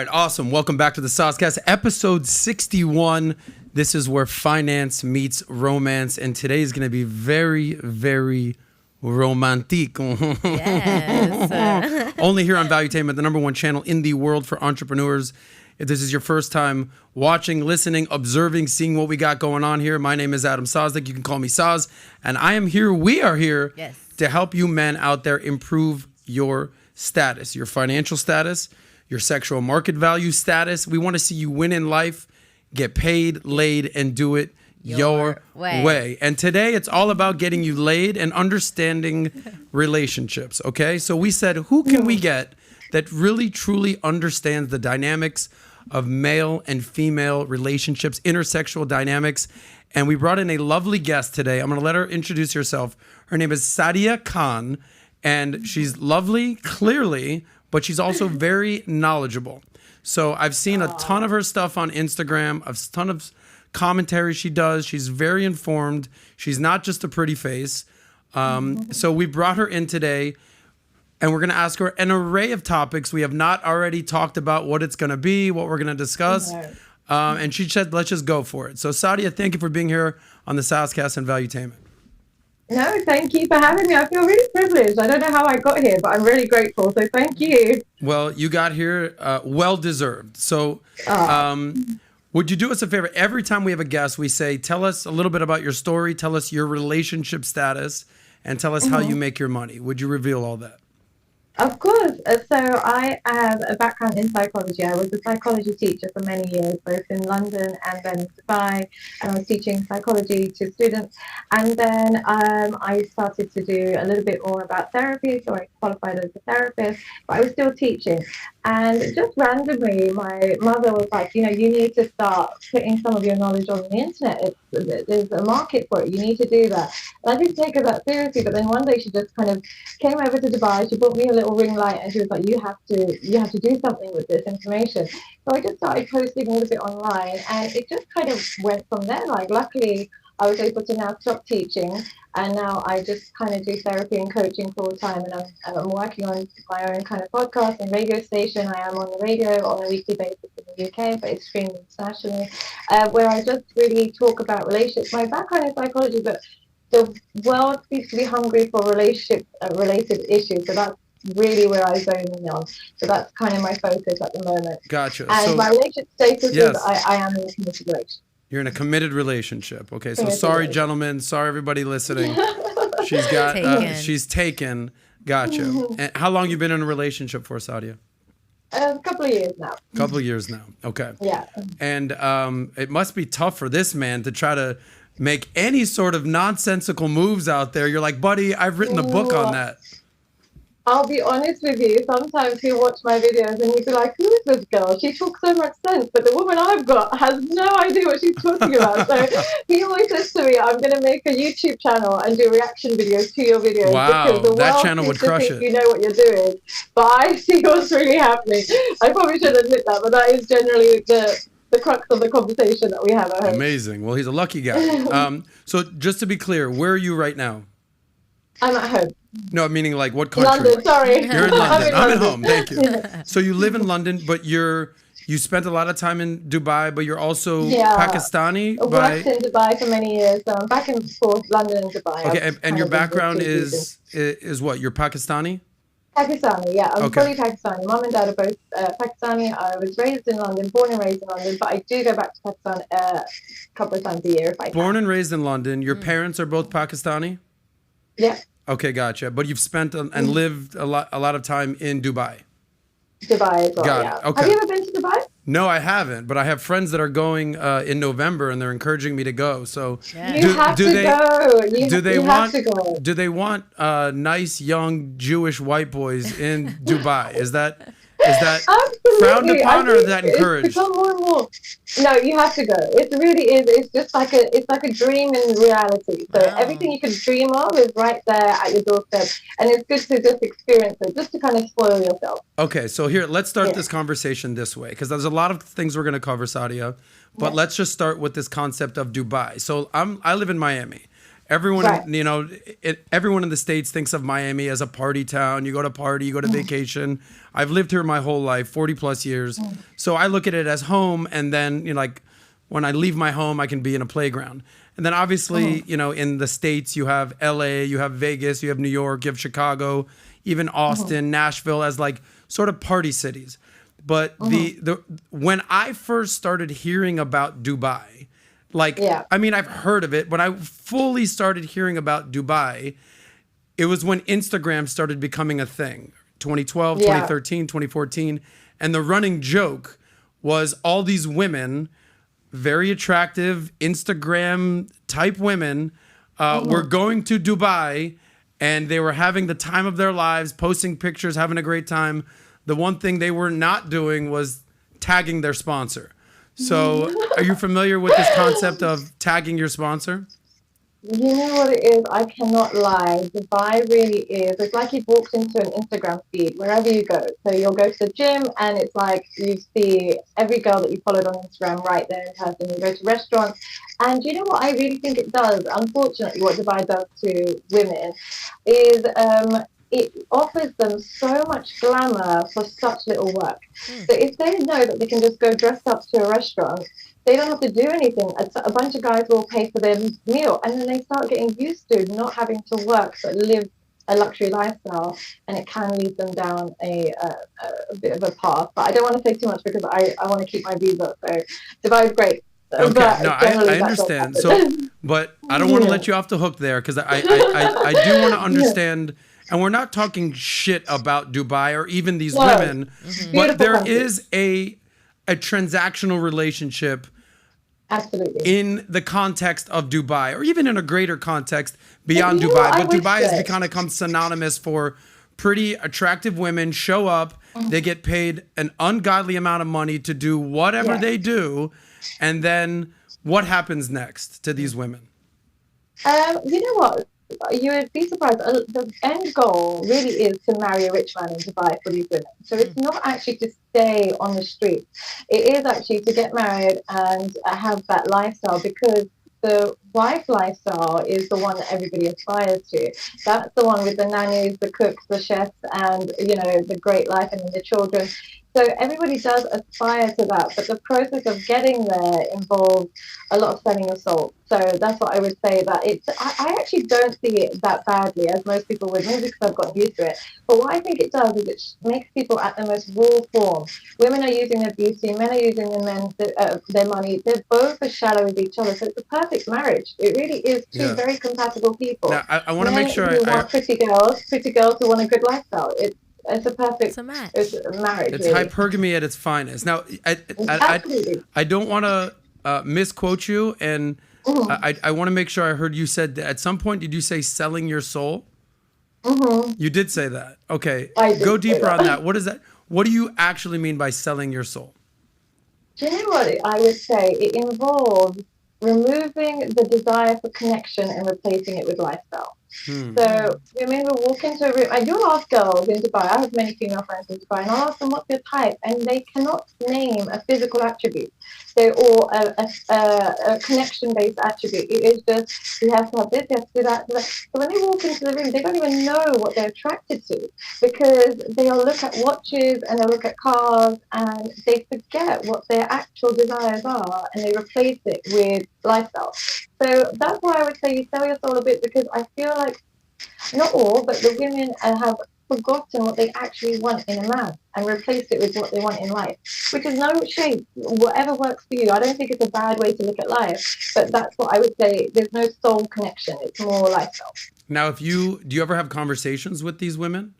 right, awesome. Welcome back to the Soscast, episode 61. This is where finance meets romance, and today is going to be very, very romantic. Yes. Only here on Valuetainment, the #1 channel in the world for entrepreneurs. If this is your first time watching, listening, observing, seeing what we got going on here, my name is Adam Sosnick. You can call me Sos, and I am here. We are here to help you men out there improve your status, your financial status, your sexual market value status. We want to see you win in life, get paid, laid, and do it your way. And today it's all about getting you laid and understanding relationships, okay? So we said, who can we get that really, truly understands the dynamics of male and female relationships, intersexual dynamics? And we brought in a lovely guest today. I'm going to let her introduce herself. Her name is Sadia Khan, and she's lovely, clearly, but she's also very knowledgeable. So I've seen a ton of her stuff on Instagram, a ton of commentary she does. She's very informed. She's not just a pretty face. So we brought her in today, and we're going to ask her an array of topics. We have not already talked about what it's going to be, what we're going to discuss. And she said, let's just go for it. So Sadia, thank you for being here on the Soscast and Valuetainment. No, thank you for having me. I feel really privileged. I don't know how I got here, but I'm really grateful. So thank you. Well, you got here well-deserved. So would you do us a favor? Every time we have a guest, we say, tell us a little bit about your story, tell us your relationship status, and tell us how you make your money. Would you reveal all that? Of course. So I have a background in psychology. I was a psychology teacher for many years, both in London and then in Dubai. And I was teaching psychology to students. And then I started to do a little bit more about therapy. So I qualified as a therapist, but I was still teaching. And just randomly, my mother was like, you need to start putting some of your knowledge on the internet. There's a market for it. You need to do that. And I didn't take her that seriously. But then one day she just kind of came over to Dubai. She bought me a little ring light, and she was like, you have to do something with this information. So I just started posting a little bit online, and it just kind of went from there. Like, luckily, I was able to now stop teaching, and now I just kind of do therapy and coaching full time, and I'm working on my own kind of podcast and radio station. I am on the radio on a weekly basis in the UK, but it's streamed internationally, where I just really talk about relationships. My background is psychology, but the world seems to be hungry for relationship-related issues, so that's really where I zone in on. So that's kind of my focus at the moment. Gotcha. And my relationship status is I am in a committed relationship. You're in a committed relationship. Okay, so sorry, gentlemen. Sorry, everybody listening. She's taken. Gotcha. And how long you been in a relationship for, Sadia? A couple of years now. Couple of years now. Okay. Yeah. And it must be tough for this man to try to make any sort of nonsensical moves out there. You're like, buddy, I've written a book on that. I'll be honest with you, sometimes you watch my videos and you be like, who is this girl? She talks so much sense, but the woman I've got has no idea what she's talking about. So he always says to me, I'm going to make a YouTube channel and do reaction videos to your videos. Wow, because the that world channel would crush it. You know what you're doing, but I see what's really happening. I probably shouldn't admit that, but that is generally the crux of the conversation that we have at home. Amazing. Well, he's a lucky guy. So just to be clear, where are you right now? I'm at home. No, meaning like what country? London, sorry. You're in London. I'm at home. Thank you. So you live in London, but you spent a lot of time in Dubai, but you're also Pakistani. I worked in Dubai for many years. So I'm back and forth, London and Dubai. Okay, and your background is what? You're Pakistani? Pakistani, yeah. I'm fully Pakistani. Mom and dad are both Pakistani. I was raised in London, born and raised in London, but I do go back to Pakistan a couple of times a year if I can. Born and raised in London. Your parents are both Pakistani? Yeah. Okay, gotcha. But you've spent and lived a lot of time in Dubai. Dubai as well, Got yeah. it. Okay. Have you ever been to Dubai? No, I haven't, but I have friends that are going in November, and they're encouraging me to go. So, you have to go. You have to go. Do they want nice young Jewish white boys in Dubai? Is that frowned upon, or is that encouraged? It's become more and more. No, you have to go. It really is. It's just like a dream in reality. So everything you can dream of is right there at your doorstep, and it's good to just experience it, just to kind of spoil yourself. Okay, so here, let's start this conversation this way, because there's a lot of things we're going to cover, Sadia, but let's just start with this concept of Dubai. So I live in Miami, Everyone, Right. everyone in the States thinks of Miami as a party town. You go to party, you go to vacation. I've lived here my whole life, 40 plus years. So I look at it as home. And then, like when I leave my home, I can be in a playground. And then obviously, in the States, you have LA, you have Vegas, you have New York, you have Chicago, even Austin, Nashville as like sort of party cities. But the when I first started hearing about Dubai, I mean, I've heard of it. When I fully started hearing about Dubai, it was when Instagram started becoming a thing. 2012, 2013, 2014. And the running joke was all these women, very attractive Instagram type women, were going to Dubai and they were having the time of their lives, posting pictures, having a great time. The one thing they were not doing was tagging their sponsor. So are you familiar with this concept of tagging your sponsor? You know what it is? I cannot lie. Dubai really is. It's like you've walked into an Instagram feed wherever you go. So you'll go to the gym and it's like you see every girl that you followed on Instagram right there in person. You go to restaurants. And you know what I really think it does? Unfortunately, what Dubai does to women is it offers them so much glamour for such little work. So if they know that they can just go dressed up to a restaurant, they don't have to do anything. A bunch of guys will pay for their meal, and then they start getting used to not having to work but live a luxury lifestyle, and it can lead them down a bit of a path. But I don't want to say too much because I want to keep my views up. So Dubai is great. Okay, but no, I understand. So, but I don't want to let you off the hook there because I do want to understand. And we're not talking shit about Dubai or even these women, but there is a transactional relationship. Absolutely. In the context of Dubai, or even in a greater context beyond Dubai. But Dubai has kind of become synonymous for pretty attractive women show up, they get paid an ungodly amount of money to do whatever they do, and then what happens next to these women? You know what? You would be surprised. The end goal really is to marry a rich man in Dubai for these women. So it's not actually to stay on the street. It is actually to get married and have that lifestyle, because the wife lifestyle is the one that everybody aspires to. That's the one with the nannies, the cooks, the chefs, and the great life, and the children. So everybody does aspire to that, but the process of getting there involves a lot of selling your soul. So that's what I would say, that I actually don't see it that badly as most people would, maybe because I've gotten used to it. But what I think it does is it makes people at the most raw form. Women are using their beauty, men are using their money. They're both as shallow as each other. So it's a perfect marriage. It really is two very compatible people. Now, I want to make sure I want pretty girls who want a good lifestyle. It's a perfect match. It's a marriage. It's really. hypergamy at its finest. Now, Absolutely. I don't want to misquote you, and I want to make sure I heard you said that at some point. Did you say selling your soul? You did say that. Okay, go deeper on that. What is that? What do you actually mean by selling your soul? Do you know what I would say? It involves removing the desire for connection and replacing it with lifestyle. So women will walk into a room, and you'll ask girls in Dubai, I have many female friends in Dubai, and I'll ask them what's your type, and they cannot name a physical attribute, or a connection-based attribute. It is just, you have to have this, you have to do that. So when they walk into the room, they don't even know what they're attracted to, because they'll look at watches and they'll look at cars, and they forget what their actual desires are, and they replace it with lifestyle. So that's why I would say you sell your soul a bit, because I feel like, not all, but the women have forgotten what they actually want in a man and replaced it with what they want in life, which is no shade. Whatever works for you. I don't think it's a bad way to look at life, but that's what I would say. There's no soul connection. It's more lifestyle. Now, do you ever have conversations with these women?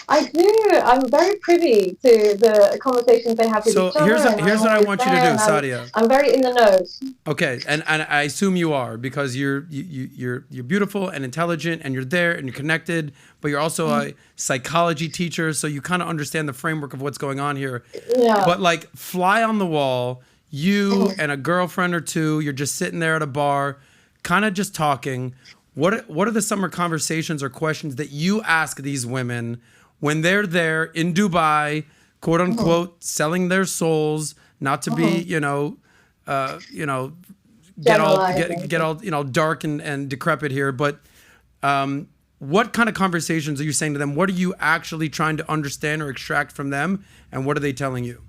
I do. I'm very privy to the conversations they have with each other. So here's what I want you to do, Sadia. I'm very in the know. Okay, and I assume you are, because you're beautiful and intelligent, and you're there and you're connected, but you're also a psychology teacher, so you kind of understand the framework of what's going on here. Yeah. But like, fly on the wall, you and a girlfriend or two, you're just sitting there at a bar, kind of just talking. What are the summer conversations or questions that you ask these women when they're there in Dubai, quote unquote, selling their souls, not to be, Generalizing. get all dark and decrepit here, but what kind of conversations are you saying to them? What are you actually trying to understand or extract from them, and what are they telling you?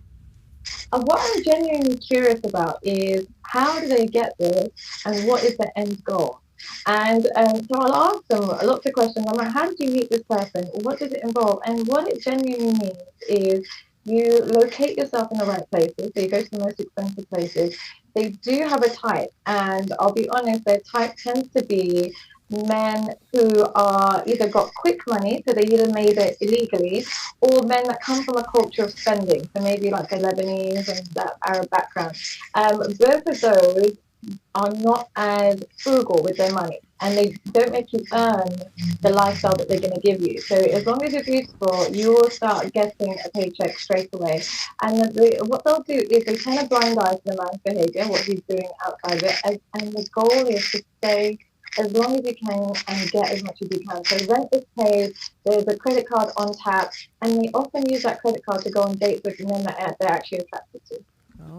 What I'm genuinely curious about is how do they get there, and what is the end goal? And so I'll ask them lots of questions. I'm like, how did you meet this person? What does it involve? And what it genuinely means is you locate yourself in the right places. So you go to the most expensive places. They do have a type, and I'll be honest, their type tends to be men who are either got quick money, so they either made it illegally, or men that come from a culture of spending, so maybe like a Lebanese and that Arab background. Both of those are not as frugal with their money, and they don't make you earn the lifestyle that they're going to give you. So as long as you're beautiful, you will start getting a paycheck straight away. And what they'll do is they turn a blind eye to the man's behavior, what he's doing outside of it, and the goal is to stay as long as you can and get as much as you can. So rent is paid, there's a credit card on tap, and they often use that credit card to go on dates with men that they're actually attracted to.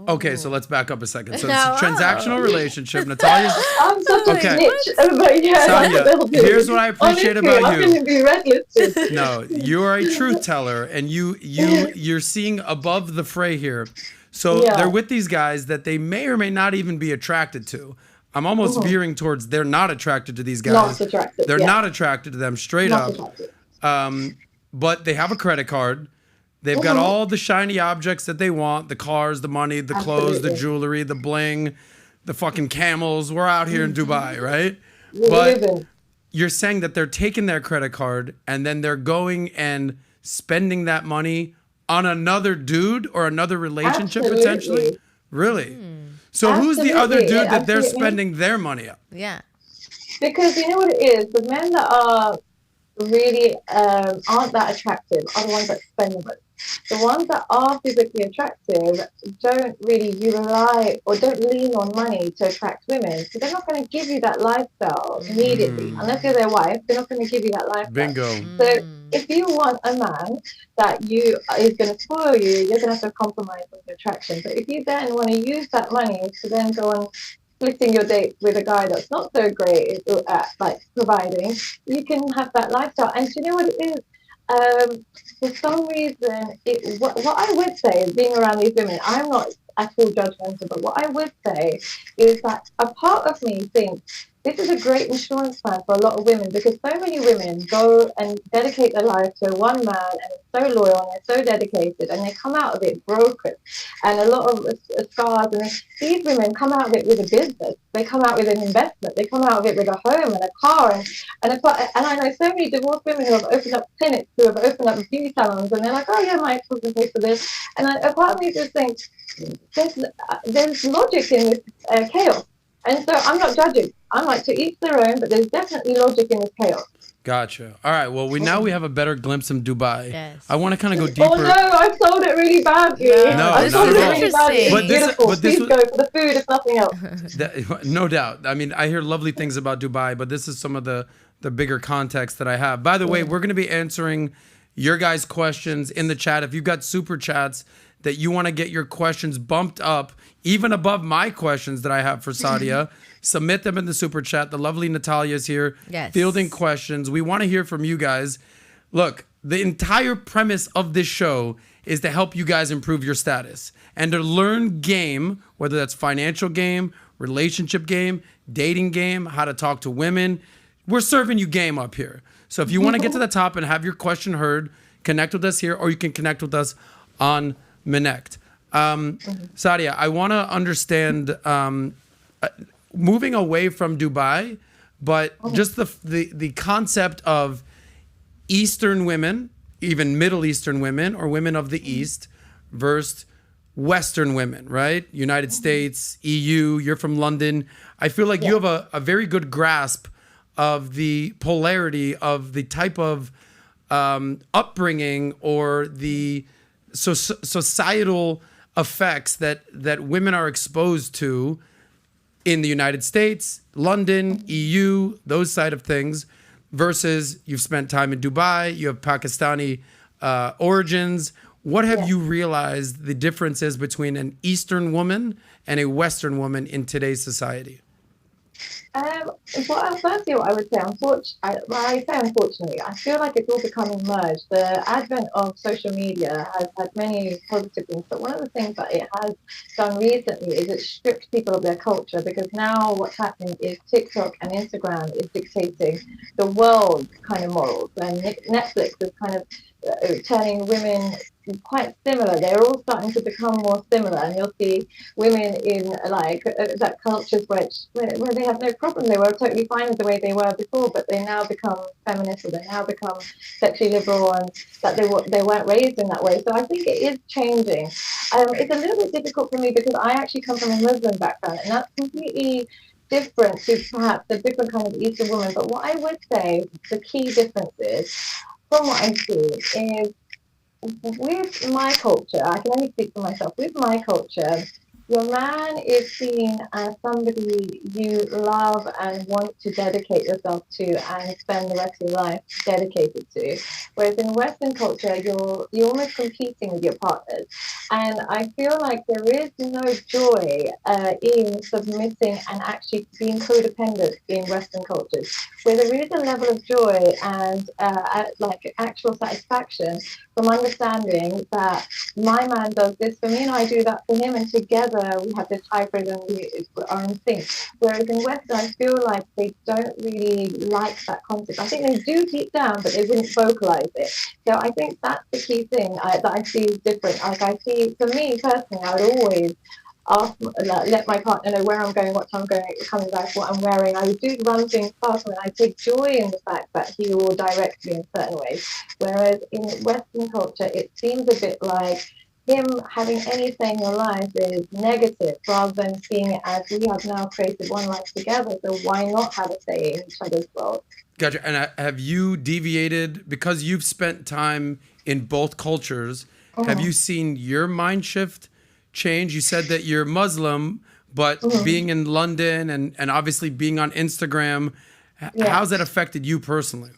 Okay, so let's back up a second. So it's a transactional relationship. Natalya's... I'm such a niche, but yeah. Sadia, here's what I appreciate about I'm you. going to be red-listed. No, you are a truth teller, and you're seeing above the fray here. So they're with these guys that they may or may not even be attracted to. I'm almost veering towards they're not attracted to these guys. Not attracted. They're not attracted to them straight Not up. attracted. But they have a credit card. They've got all the shiny objects that they want, the cars, the money, the clothes, the jewelry, the bling, the fucking camels. We're out here in Dubai, right? But you're saying that they're taking their credit card and then they're going and spending that money on another dude or another relationship potentially? Really? So who's the other dude that they're spending their money on? Yeah. Because you know what it is? The men that are really aren't that attractive are the ones that spend the most. The ones that are physically attractive don't really rely or don't lean on money to attract women. So they're not going to give you that lifestyle immediately. Unless you're their wife, they're not going to give you that lifestyle. Bingo. So if you want a man that is going to spoil you, you're going to have to compromise on your attraction. But if you then want to use that money to then go on splitting your date with a guy that's not so great at providing, you can have that lifestyle. And do you know what it is? For some reason, what I would say is being around these women, I'm not at all judgmental, but what I would say is that a part of me thinks this is a great insurance plan for a lot of women, because so many women go and dedicate their life to one man and are so loyal and they're so dedicated, and they come out of it broken and a lot of scars. And these women come out of it with a business, they come out with an investment, they come out of it with a home and a car and I know so many divorced women who have opened up clinics, who have opened up beauty salons, and they're like, oh yeah, my ex-husband pays for this. And a part of me just thinks there's logic in this chaos. And so I'm not judging. I'm like, to each their own, but there's definitely logic in this chaos. Gotcha. All right. Well, now we have a better glimpse of Dubai. Yes. I want to kind of go deeper. Oh no, I sold it really badly. No, I sold not it at all. really badly. But this- Beautiful. but this Please was- go for the food, if nothing else. No doubt. I mean, I hear lovely things about Dubai, but this is some of the bigger context that I have. By the way, we're going to be answering your guys' questions in the chat. If you've got super chats that you want to get your questions bumped up, even above my questions that I have for Sadia, submit them in the super chat. The lovely Natalya is here fielding questions. We want to hear from you guys. Look, the entire premise of this show is to help you guys improve your status and to learn game, whether that's financial game, relationship game, dating game, how to talk to women. We're serving you game up here. So if you want to get to the top and have your question heard, connect with us here, or you can connect with us on Minect. Sadia, I want to understand moving away from Dubai, but just the concept of Eastern women, even Middle Eastern women or women of the East versus Western women, right? United States, EU, you're from London. I feel like you have a very good grasp of the polarity of the type of upbringing or the societal effects that women are exposed to in the United States, London, EU, those side of things, versus you've spent time in Dubai, you have Pakistani origins. What have you realized the difference is between an Eastern woman and a Western woman in today's society? Firstly, what I would say, unfortunately, I feel like it's all becoming merged. The advent of social media has had many positive things, but one of the things that it has done recently is it stripped people of their culture, because now what's happening is TikTok and Instagram is dictating the world's kind of morals, and Netflix is kind of turning women quite similar. They're all starting to become more similar, and you'll see women in that cultures where they have no problem. They were totally fine with the way they were before, but they now become feminist, or they now become sexually liberal, and that they weren't raised in that way. So I think it is changing. It's a little bit difficult for me because I actually come from a Muslim background, and that's completely different to perhaps a different kind of Eastern woman. But what I would say the key difference is, from what I see, is with my culture, I can only speak for myself, with my culture, your man is seen as somebody you love and want to dedicate yourself to and spend the rest of your life dedicated to. Whereas in Western culture, you're almost competing with your partners. And I feel like there is no joy in submitting and actually being codependent in Western cultures, where there is a level of joy and actual satisfaction from understanding that my man does this for me and I do that for him, and together we have this hybrid and we are in sync. Whereas in Western, I feel like they don't really like that concept. I think they do deep down, but they wouldn't vocalize it. So I think that's the key thing that I see is different. Like I see, for me personally, I would always let my partner know where I'm going, what time I'm going, coming back, what I'm wearing. I do run things past him, and I take joy in the fact that he will direct me in certain ways. Whereas in Western culture, it seems a bit like him having any say in your life is negative, rather than seeing it as we have now created one life together, so why not have a say in each other's world? Gotcha. And have you deviated, because you've spent time in both cultures, have you seen your mind shift change? You said that you're Muslim, but being in London and obviously being on Instagram, how's that affected you personally?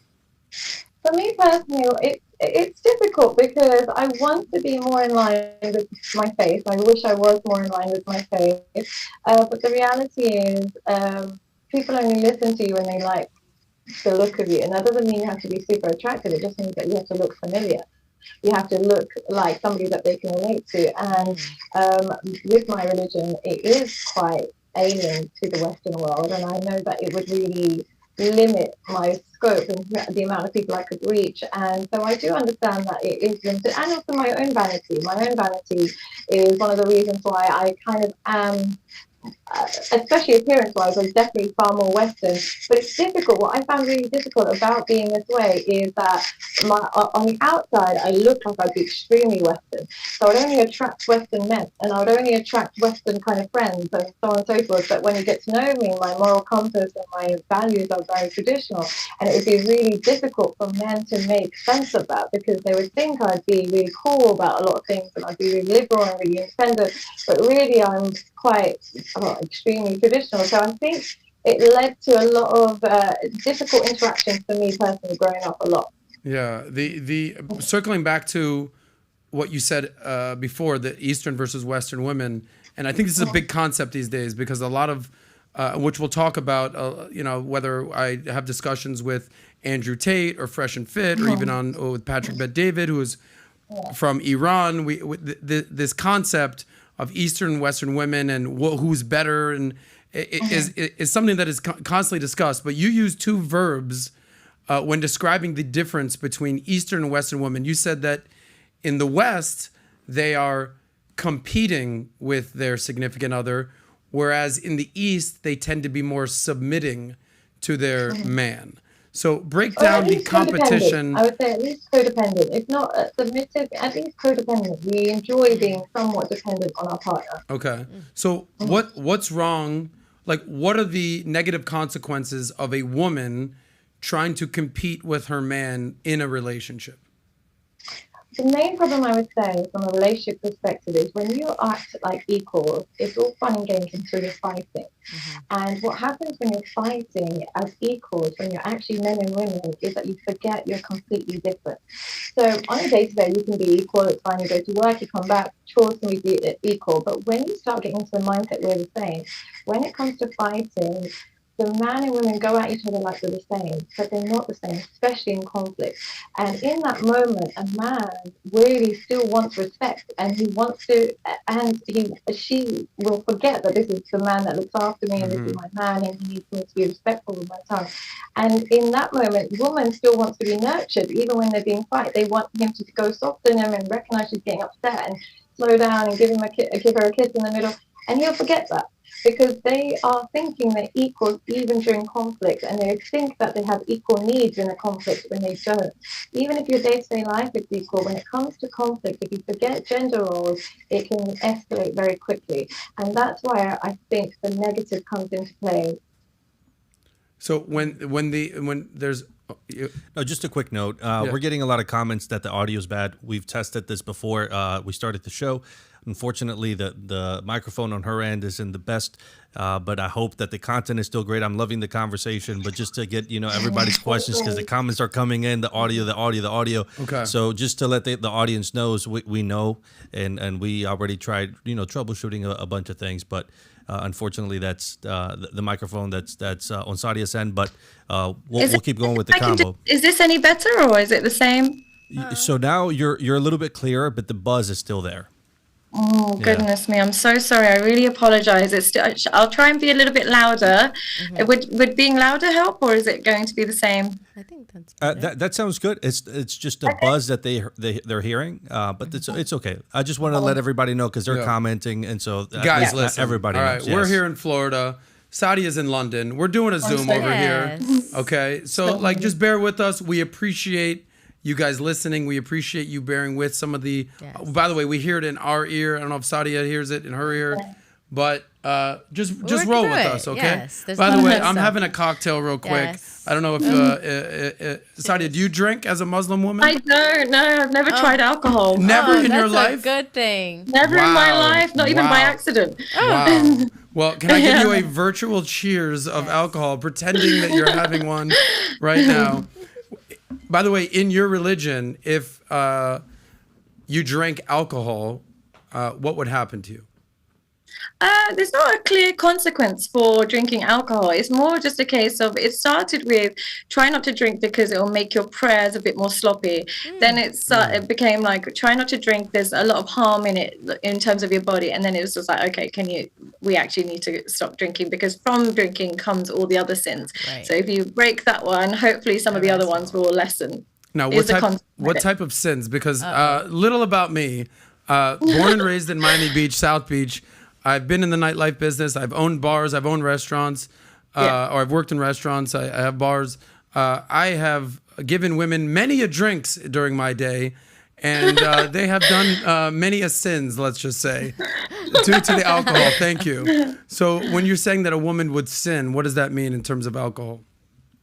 For me personally, it's difficult because I want to be more in line with my faith. I wish I was more in line with my faith. But the reality is, people only listen to you when they like the look of you. And that doesn't mean you have to be super attractive. It just means that you have to look familiar. You have to look like somebody that they can relate to. And with my religion, it is quite alien to the Western world. And I know that it would really limit my scope and the amount of people I could reach. And so I do understand that it is limited. And also my own vanity. My own vanity is one of the reasons why I kind of am, especially appearance-wise, was definitely far more Western. But it's difficult. What I found really difficult about being this way is that on the outside, I look like I'd be extremely Western. So I'd only attract Western men, and I would only attract Western kind of friends, and so on and so forth. But when you get to know me, my moral compass and my values are very traditional, and it would be really difficult for men to make sense of that, because they would think I'd be really cool about a lot of things, and I'd be really liberal and really independent. But really, I'm quite extremely traditional. So I think it led to a lot of difficult interactions for me personally growing up a lot. Yeah, the circling back to what you said before, the Eastern versus Western women, and I think this is a big concept these days, because a lot of which we'll talk about, whether I have discussions with Andrew Tate or Fresh and Fit, or even with Patrick Bet David, who is from Iran. This concept of Eastern and Western women and who's better, and is something that is constantly discussed. But you use two verbs when describing the difference between Eastern and Western women. You said that in the West, they are competing with their significant other, whereas in the East, they tend to be more submitting to their man. So break down the competition. I would say at least codependent. If not submissive, at least codependent. We enjoy being somewhat dependent on our partner. Okay. So what's wrong? Like, what are the negative consequences of a woman trying to compete with her man in a relationship? The main problem I would say from a relationship perspective is when you act like equals, it's all fun and games until you're fighting. And what happens when you're fighting as equals, when you're actually men and women, is that you forget you're completely different. So on a day-to-day, you can be equal, it's fine, you go to work, you come back, chores can be equal. But when you start getting into the mindset we're the same, when it comes to fighting, the man and women go at each other like they're the same, but they're not the same, especially in conflict. And in that moment, a man really still wants respect, and he wants to, and she will forget that this is the man that looks after me, and this is my man, and he needs me to be respectful with my time. And in that moment, woman still wants to be nurtured, even when they're being fight. They want him to go soften him and recognize she's getting upset and slow down and give her a kiss in the middle, and he'll forget that. Because they are thinking they're equal even during conflict, and they think that they have equal needs in a conflict when they don't. Even if your day-to-day life is equal, when it comes to conflict, if you forget gender roles, it can escalate very quickly. And that's why I think the negative comes into play. So when there's No, just a quick note. We're getting a lot of comments that the audio is bad. We've tested this before we started the show. Unfortunately, the microphone on her end isn't the best, but I hope that the content is still great. I'm loving the conversation, but just to get everybody's questions, because the comments are coming in, the audio. Okay. So just to let the audience knows, we know, and we already tried troubleshooting a bunch of things, but unfortunately that's the microphone that's on Sadia's end. But we'll keep going with the combo. Is this any better, or is it the same? So now you're a little bit clearer, but the buzz is still there. Oh, goodness me. I'm so sorry. I really apologize. I'll try and be a little bit louder. Would being louder help, or is it going to be the same? I think that's that sounds good. It's just a buzz that they're hearing, but it's okay. I just want to let everybody know because they're commenting, and so guys, listen. Everybody all knows. right, we're here in Florida. Sadia's in London. We're doing a Zoom over here. Okay, so just bear with us. We appreciate you guys listening. We appreciate you bearing with some of the. By the way, we hear it in our ear. I don't know if Sadia hears it in her ear, but just roll with us, okay? Yes, by the way, I'm having a cocktail real quick. Yes. I don't know if Sadia, do you drink as a Muslim woman? I don't know. I've never tried alcohol. Never in your That's a life. good thing. Never in my life, not even by accident. Wow. Well, can I give you a virtual cheers of alcohol, pretending that you're having one right now? By the way, in your religion, if you drank alcohol, what would happen to you? There's not a clear consequence for drinking alcohol. It's more just a case of, it started with try not to drink because it will make your prayers a bit more sloppy. Then it became like try not to drink. There's a lot of harm in it in terms of your body. And then it was just like, okay, we actually need to stop drinking, because from drinking comes all the other sins. Right. So if you break that one, hopefully some of the other ones will lessen. Now, what type of sins? Because little about me, born and raised in Miami Beach, South Beach. I've been in the nightlife business. I've owned bars. I've owned restaurants, or I've worked in restaurants. I have bars. I have given women many a drinks during my day, and they have done many a sins, let's just say, due to the alcohol. Thank you. So when you're saying that a woman would sin, what does that mean in terms of alcohol?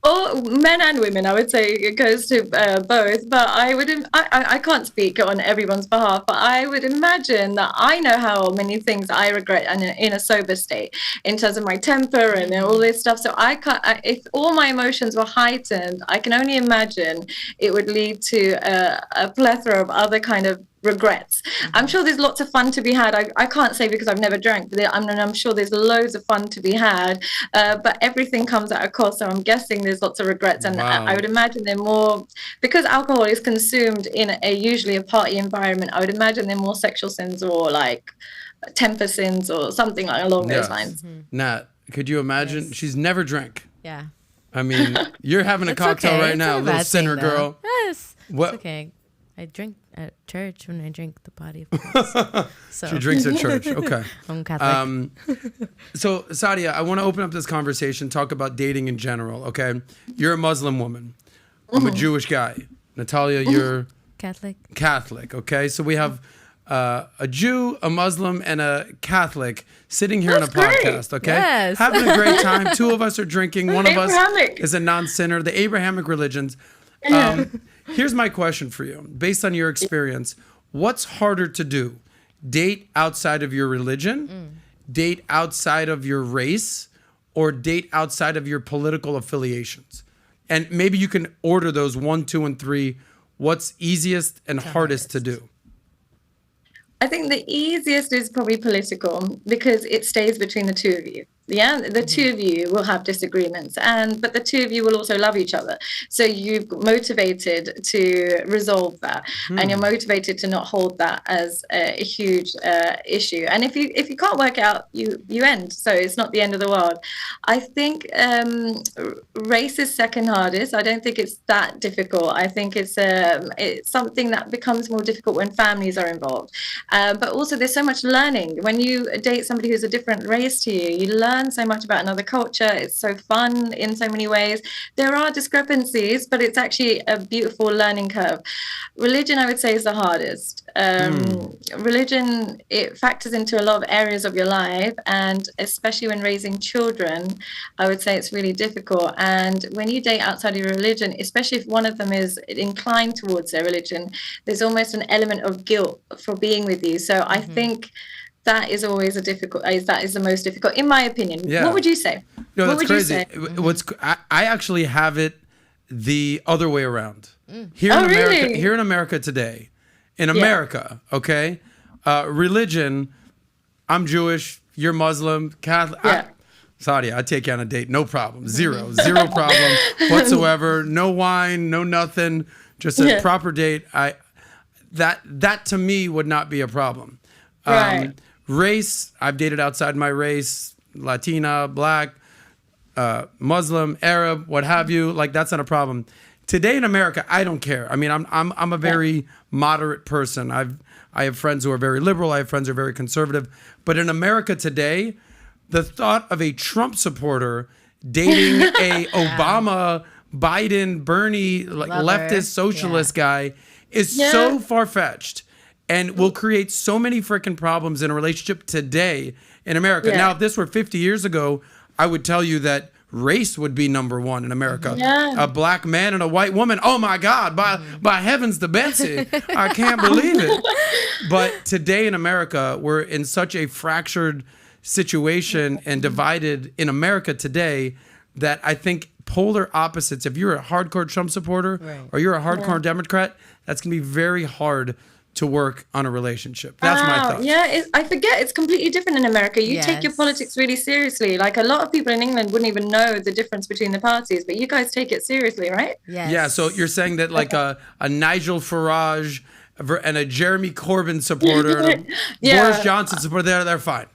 Or men and women, I would say it goes to both. But I can't speak on everyone's behalf, but I would imagine that I know how many things I regret in a sober state, in terms of my temper and all this stuff. So if all my emotions were heightened, I can only imagine it would lead to a plethora of other kind of regrets. I'm sure there's lots of fun to be had. I can't say because I've never drank, but I'm sure there's loads of fun to be had, but everything comes at a cost, so I'm guessing there's lots of regrets. And I would imagine they're more, because alcohol is consumed in usually a party environment, I would imagine they're more sexual sins or like temper sins or something along those lines. Nat, could you imagine? Yes. She's never drank. Yeah. I mean, you're having a cocktail right now, little sinner girl. Yes. What? It's okay. I drink at church when I drink the body of Christ. So. She drinks at church. Okay. I'm Catholic. So, Sadia, I want to open up this conversation, talk about dating in general, okay? You're a Muslim woman. I'm a Jewish guy. Natalya, you're... Catholic, okay? So we have a Jew, a Muslim, and a Catholic sitting here on a podcast, okay? Yes. Having a great time. Two of us are drinking. One of us is a non-sinner. The Abrahamic religions. Here's my question for you. Based on your experience, what's harder to do? Date outside of your religion, date outside of your race, or date outside of your political affiliations? And maybe you can order those 1, 2, and 3. What's easiest and hardest to do? I think the easiest is probably political, because it stays between the two of you. Yeah, the two of you will have disagreements, but the two of you will also love each other. So you're motivated to resolve that, and you're motivated to not hold that as a huge issue. And if you can't work out, you end. So it's not the end of the world. I think race is second hardest. I don't think it's that difficult. I think it's something that becomes more difficult when families are involved. But also, there's so much learning when you date somebody who's a different race to you. You learn so much about another culture. It's so fun in so many ways. There are discrepancies, but it's actually a beautiful learning curve. Religion, I would say, is the hardest. Religion, it factors into a lot of areas of your life, and especially when raising children, I would say it's really difficult. And when you date outside of your religion, especially if one of them is inclined towards their religion, there's almost an element of guilt for being with you. So I think that is always that is the most difficult, in my opinion. Yeah. What would you say? No, that's crazy. I actually have it the other way around. Here in America, really? Here in America today, America, okay, religion, I'm Jewish, you're Muslim, Catholic. Sadia, I take you on a date, no problem. Zero problem whatsoever. No wine, no nothing, just a proper date. That to me would not be a problem. Right. Race, I've dated outside my race, Latina, Black, Muslim, Arab, what have you. Like, that's not a problem. Today in America, I don't care. I mean, I'm a very moderate person. I have friends who are very liberal. I have friends who are very conservative. But in America today, the thought of a Trump supporter dating a Obama, Biden, Bernie, leftist socialist guy is so far-fetched. And will create so many freaking problems in a relationship today in America. Yeah. Now, if this were 50 years ago, I would tell you that race would be number one in America. Yeah. A black man and a white woman. Oh my God, by heavens to Betsy. I can't believe it. But today in America, we're in such a fractured situation and divided in America today that I think polar opposites, if you're a hardcore Trump supporter or you're a hardcore Democrat, that's going to be very hard to work on a relationship. That's my thought. Yeah, I forget it's completely different in America. You take your politics really seriously. Like, a lot of people in England wouldn't even know the difference between the parties, but you guys take it seriously, right? Yes. Yeah, so you're saying that like a Nigel Farage and a Jeremy Corbyn supporter, and a Boris Johnson supporter, they're fine.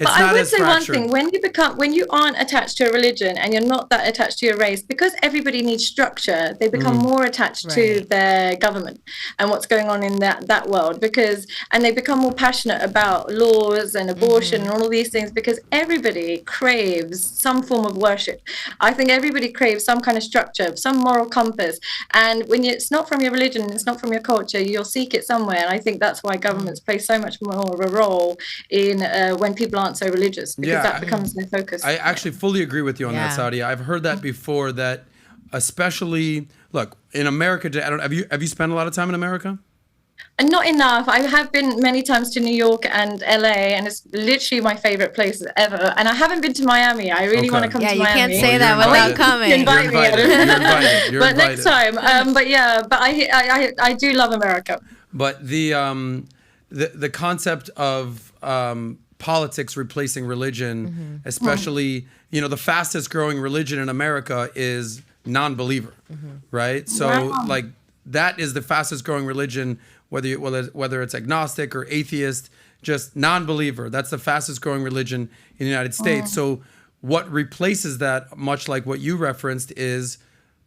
It's but I would say one thing: when you aren't attached to a religion and you're not that attached to your race, because everybody needs structure, they become more attached to their government and what's going on in that world. And they become more passionate about laws and abortion and all these things, because everybody craves some form of worship. I think everybody craves some kind of structure, some moral compass. And when it's not from your religion, it's not from your culture, you'll seek it somewhere. And I think that's why governments play so much more of a role in when people aren't so religious, because that becomes their focus. I actually fully agree with you on that, Sadia. I've heard that before, that especially, look, in America, have you spent a lot of time in America? And not enough. I have been many times to New York and LA, and it's literally my favorite places ever. And I haven't been to Miami. I really want to come to Miami. Yeah, you can't say that without coming. Invite me. You're but invited. Next time. But I do love America. But the concept of politics replacing religion, especially, the fastest growing religion in America is non-believer, right? So like, that is the fastest growing religion, whether it's agnostic or atheist, just non-believer. That's the fastest growing religion in the United States. So what replaces that, much like what you referenced, is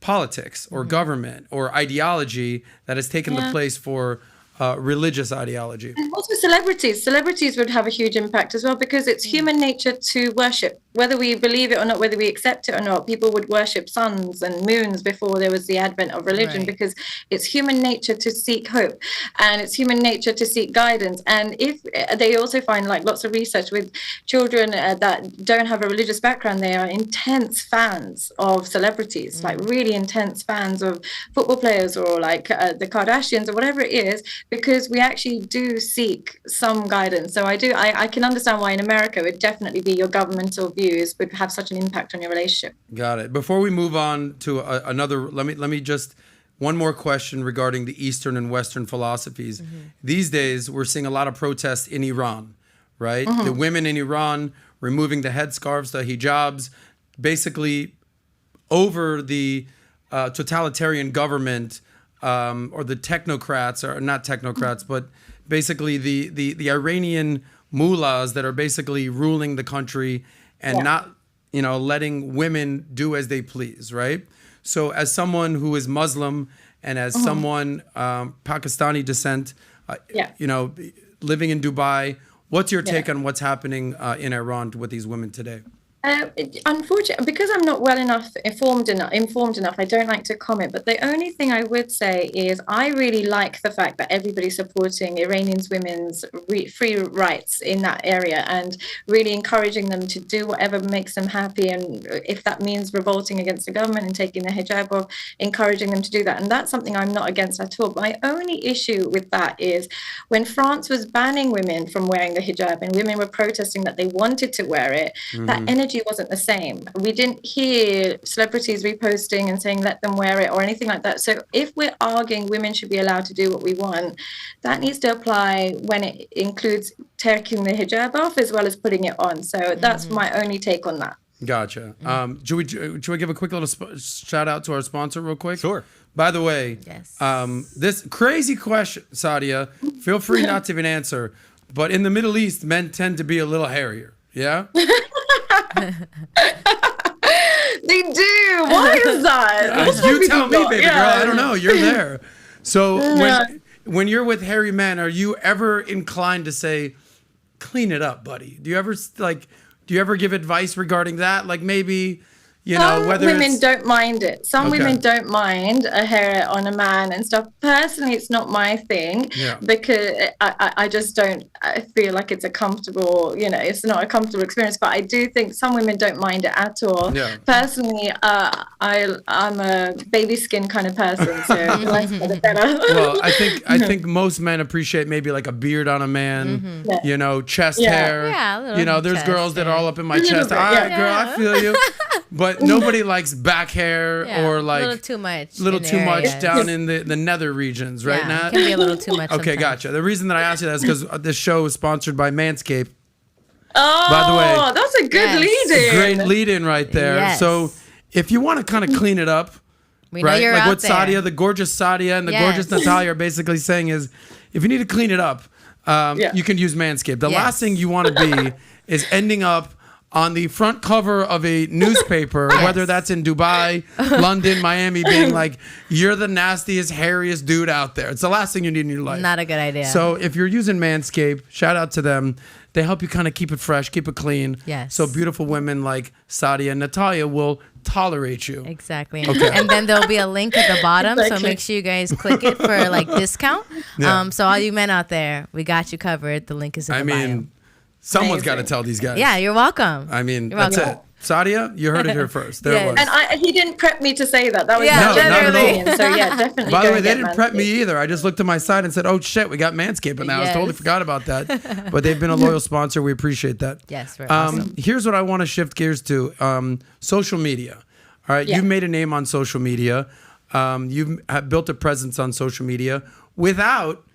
politics or government or ideology that has taken the place for religious ideology. And also celebrities. Celebrities would have a huge impact as well, because it's human nature to worship. whether we believe it or not, whether we accept it or not, people would worship suns and moons before there was the advent of religion, because it's human nature to seek hope, and it's human nature to seek guidance. And if they also find, like, lots of research with children that don't have a religious background, they are intense fans of celebrities, like really intense fans of football players, or like the Kardashians or whatever it is, because we actually do seek some guidance. So I can understand why in America it would definitely be your governmental views would have such an impact on your relationship. Got it. Before we move on to another, let me just one more question regarding the Eastern and Western philosophies. These days, we're seeing a lot of protests in Iran, right? The women in Iran removing the headscarves, the hijabs, basically over the totalitarian government or the technocrats, or not technocrats, but basically the Iranian mullahs that are basically ruling the country and not, letting women do as they please, right? So as someone who is Muslim and as someone Pakistani descent, living in Dubai, what's your take on what's happening in Iran with these women today? Unfortunately, because I'm not well enough informed enough, I don't like to comment. But the only thing I would say is I really like the fact that everybody's supporting Iranians' women's free rights in that area, and really encouraging them to do whatever makes them happy. And if that means revolting against the government and taking the hijab off, encouraging them to do that. And that's something I'm not against at all. My only issue with that is when France was banning women from wearing the hijab and women were protesting that they wanted to wear it, that energy wasn't the same. We didn't hear celebrities reposting and saying let them wear it or anything like that. So if we're arguing women should be allowed to do what we want, that needs to apply when it includes taking the hijab off as well as putting it on. So that's my only take on that. Gotcha. Should we give a quick little shout out to our sponsor real quick? Sure. By the way, this crazy question, Sadia, feel free not to even answer, but in the Middle East, men tend to be a little hairier. Yeah? They do. Why is that? You tell me, baby girl. I don't know. You're there. So when you're with hairy men, are you ever inclined to say, clean it up, buddy? Do you ever give advice regarding that? Like maybe, whether women don't mind it. Some women don't mind a hair on a man and stuff. Personally, it's not my thing because I just don't feel like it's a comfortable, it's not a comfortable experience. But I do think some women don't mind it at all. Yeah. Personally, I'm a baby skin kind of person, so less the better. Well, I think most men appreciate maybe like a beard on a man, chest hair. Yeah, there's girls that are all up in my chest. All right, girl, I feel you. But nobody likes back hair or like a little too much down in the nether regions, right, Nat? It can be a little too much. Okay, sometimes. gotcha. The reason that I asked you that is because this show is sponsored by Manscaped. Oh, by the way, that's a good lead-in. Great lead-in right there. Yes. So if you want to kind of clean it up, we know you're like out what there. Sadia, the gorgeous Sadia and the gorgeous Natalya are basically saying is, if you need to clean it up, you can use Manscaped. The last thing you want to be is ending up on the front cover of a newspaper, whether that's in Dubai, London, Miami, being like, you're the nastiest, hairiest dude out there. It's the last thing you need in your life. Not a good idea. So if you're using Manscaped, shout out to them. They help you kind of keep it fresh, keep it clean. Yes. So beautiful women like Sadia and Natalya will tolerate you. Exactly. Okay. And then there'll be a link at the bottom, so make sure you guys click it for like discount. So all you men out there, we got you covered. The link is in the bio. Someone's got to tell these guys. Yeah, you're welcome. That's it. Sadia, you heard it here first. There it was. And he didn't prep me to say that. That was not at all. So definitely. By the way, they didn't prep me either. I just looked to my side and said, "Oh shit, we got Manscaped," and I totally forgot about that. But they've been a loyal sponsor. We appreciate that. Yes, very awesome. Here's what I want to shift gears to: social media. All right, you've made a name on social media. You've built a presence on social media without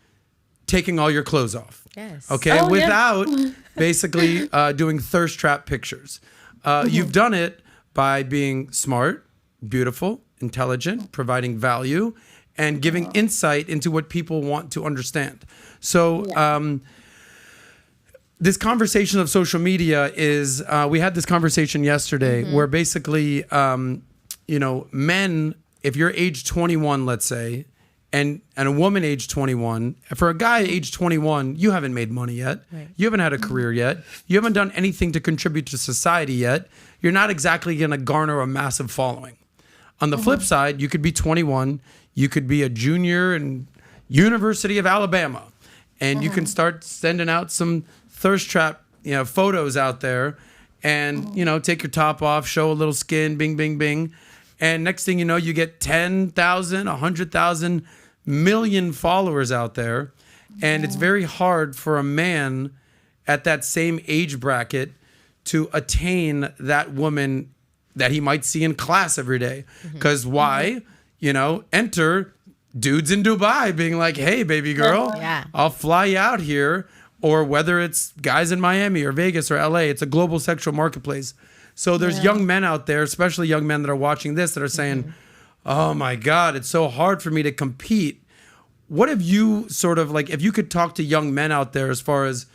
taking all your clothes off. Yes. Okay, without basically doing thirst trap pictures. You've done it by being smart, beautiful, intelligent, providing value, and giving insight into what people want to understand. So this conversation of social media is, we had this conversation yesterday where basically, men, if you're age 21, let's say, and a woman age 21, for a guy age 21, you haven't made money yet. Right. You haven't had a career yet. You haven't done anything to contribute to society yet. You're not exactly going to garner a massive following. On the flip side, you could be 21. You could be a junior in University of Alabama, and you can start sending out some thirst trap, photos out there, and take your top off, show a little skin, bing, bing, bing, and next thing you know, you get 10,000, 100,000, million followers out there, and it's very hard for a man at that same age bracket to attain that woman that he might see in class every day. Because why? Enter dudes in Dubai being like, hey, baby girl, I'll fly you out here. Or whether it's guys in Miami or Vegas or LA, it's a global sexual marketplace. So there's young men out there, especially young men that are watching this, that are saying, oh my God, it's so hard for me to compete. What have you sort of if you could talk to young men out there as far as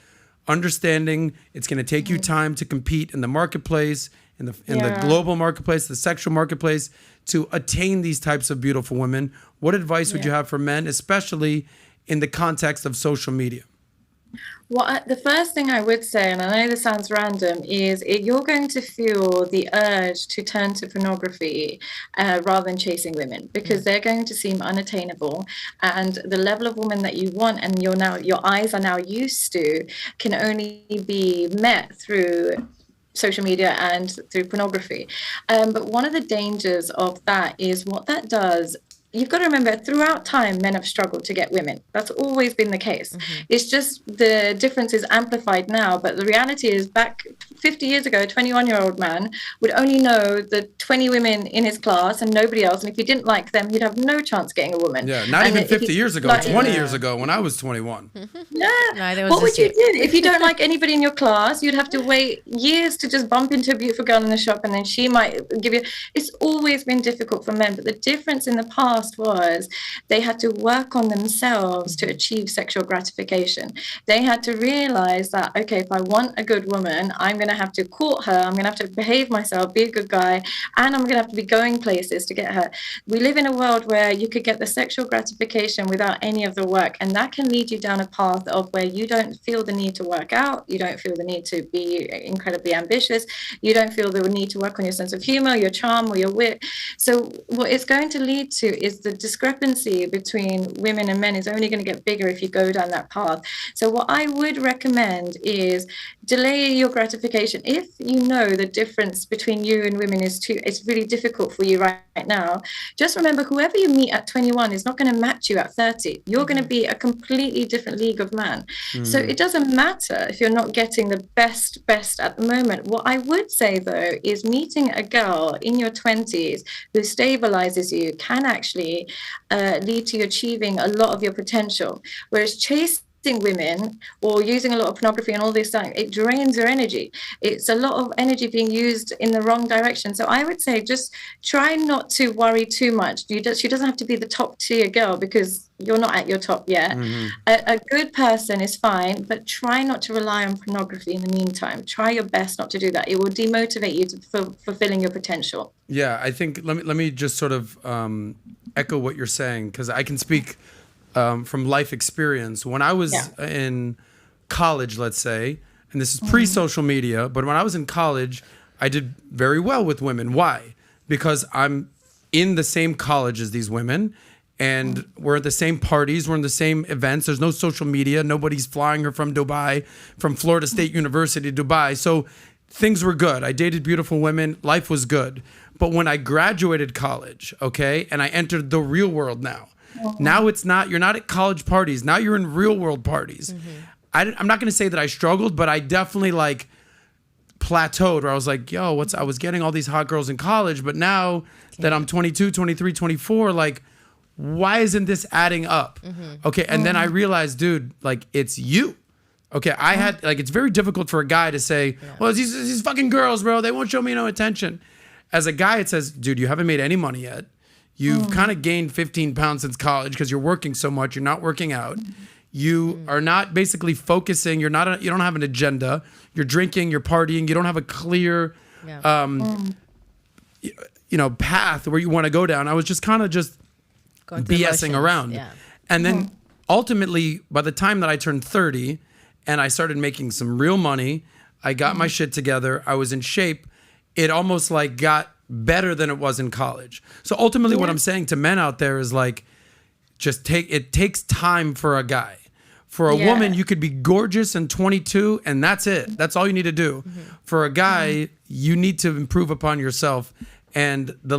understanding it's going to take you time to compete in the marketplace, in the global marketplace, the sexual marketplace, to attain these types of beautiful women, what advice would you have for men, especially in the context of social media? Well, the first thing I would say, and I know this sounds random, is you're going to feel the urge to turn to pornography rather than chasing women, because they're going to seem unattainable, and the level of woman that you want and your eyes are now used to can only be met through social media and through pornography. But one of the dangers of that is what that does. You've got to remember, throughout time, men have struggled to get women. That's always been the case. It's just the difference is amplified now. But the reality is, back 50 years ago, a 21-year-old man would only know the 20 women in his class and nobody else. And if he didn't like them, he'd have no chance getting a woman. Yeah, not even 50 years ago, 20 years ago when I was 21. What would you do? If you don't like anybody in your class, you'd have to wait years to just bump into a beautiful girl in the shop, and then she might give you... It's always been difficult for men. But the difference in the past was they had to work on themselves to achieve sexual gratification. They had to realize that, okay, if I want a good woman, I'm going to have to court her, I'm going to have to behave myself, be a good guy, and I'm going to have to be going places to get her. We live in a world where you could get the sexual gratification without any of the work, and that can lead you down a path of where you don't feel the need to work out, you don't feel the need to be incredibly ambitious, you don't feel the need to work on your sense of humor, your charm, or your wit. So what it's going to lead to is the discrepancy between women and men is only going to get bigger if you go down that path. So what I would recommend is delay your gratification. If you know the difference between you and women it's really difficult for you right now, just remember, whoever you meet at 21 is not going to match you at 30. You're going to be a completely different league of man. So it doesn't matter if you're not getting the best at the moment. What I would say, though, is meeting a girl in your 20s who stabilizes you can actually lead to you achieving a lot of your potential. Whereas chasing women or using a lot of pornography and all this stuff, it drains your energy. It's a lot of energy being used in the wrong direction. So I would say just try not to worry too much. She doesn't have to be the top tier girl, because you're not at your top yet. A good person is fine, but try not to rely on pornography in the meantime. Try your best not to do that. It will demotivate you to fulfilling your potential. Yeah, I think let me just sort of echo what you're saying, because I can speak from life experience. When I was in college, let's say, and this is pre-social media, but when I was in college, I did very well with women. Why? Because I'm in the same college as these women, and we're at the same parties, we're in the same events. There's no social media. Nobody's flying her from Dubai, from Florida State University to Dubai. So things were good. I dated beautiful women. Life was good. But when I graduated college, okay, and I entered the real world now it's not, you're not at college parties. Now you're in real world parties. I'm not going to say that I struggled, but I definitely plateaued, where I was like, yo, I was getting all these hot girls in college, but now that I'm 22, 23, 24, why isn't this adding up? Okay. And then I realized, dude, it's you. Okay. I had, it's very difficult for a guy to say, well, these fucking girls, bro, they won't show me no attention. As a guy, it says, dude, you haven't made any money yet. You've kind of gained 15 pounds since college because you're working so much. You're not working out. You are not basically focusing. You don't have an agenda. You're drinking, you're partying. You don't have a clear, path where you want to go down. I was just kind of Going through BSing emotions. around. Yeah. And then ultimately, by the time that I turned 30 and I started making some real money, I got my shit together, I was in shape, it almost like got better than it was in college. So ultimately what I'm saying to men out there is like, it takes time for a guy. For a woman, you could be gorgeous and 22 and that's it. That's all you need to do. For a guy, you need to improve upon yourself. And the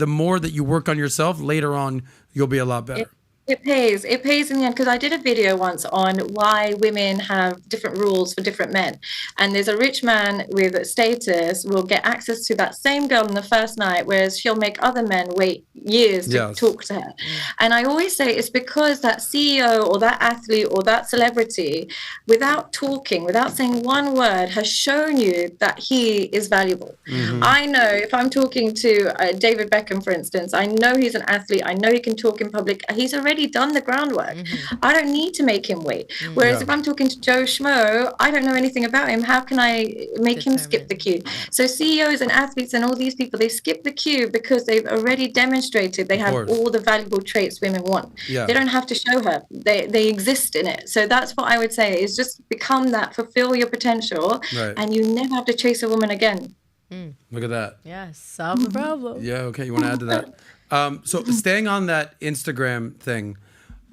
more that you work on yourself, later on, you'll be a lot better. It pays. It pays in the end, because I did a video once on why women have different rules for different men. And there's a rich man with status will get access to that same girl on the first night, whereas she'll make other men wait years to talk to her. And I always say it's because that CEO or that athlete or that celebrity, without talking, without saying one word, has shown you that he is valuable. I know if I'm talking to David Beckham, for instance, I know he's an athlete. I know he can talk in public. He's already done the groundwork. I don't need to make him wait. Whereas if I'm talking to Joe Schmo, I don't know anything about him. How can I make him skip the queue? So CEOs and athletes and all these people, they skip the queue because they've already demonstrated they have all the valuable traits women want. They don't have to show her. They exist in it. So that's what I would say is just become that, fulfill your potential, and you never have to chase a woman again. Look at that. Yeah, solve the problem. Yeah, okay. You want to add to that? So staying on that Instagram thing.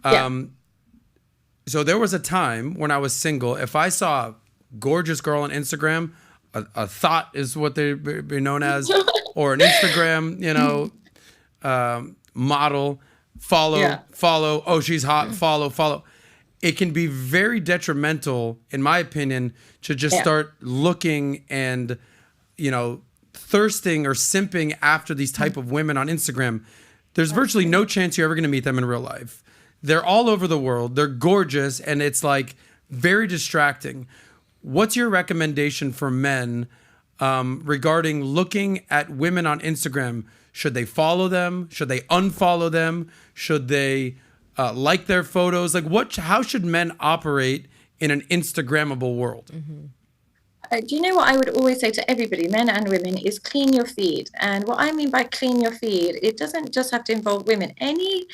So there was a time when I was single. If I saw a gorgeous girl on Instagram, a thought is what they be known as, or an Instagram, model, follow. Oh, she's hot. Follow. It can be very detrimental, in my opinion, to just start looking and, thirsting or simping after these type of women on Instagram. There's virtually no chance you're ever going to meet them in real life. They're all over the world. They're gorgeous, and it's like very distracting. What's your recommendation for men regarding looking at women on Instagram? Should they follow them? Should they unfollow them? Should they like their photos? Like, how should men operate in an Instagrammable world? Do you know what I would always say to everybody, men and women, is clean your feed. And what I mean by clean your feed, it doesn't just have to involve women. Any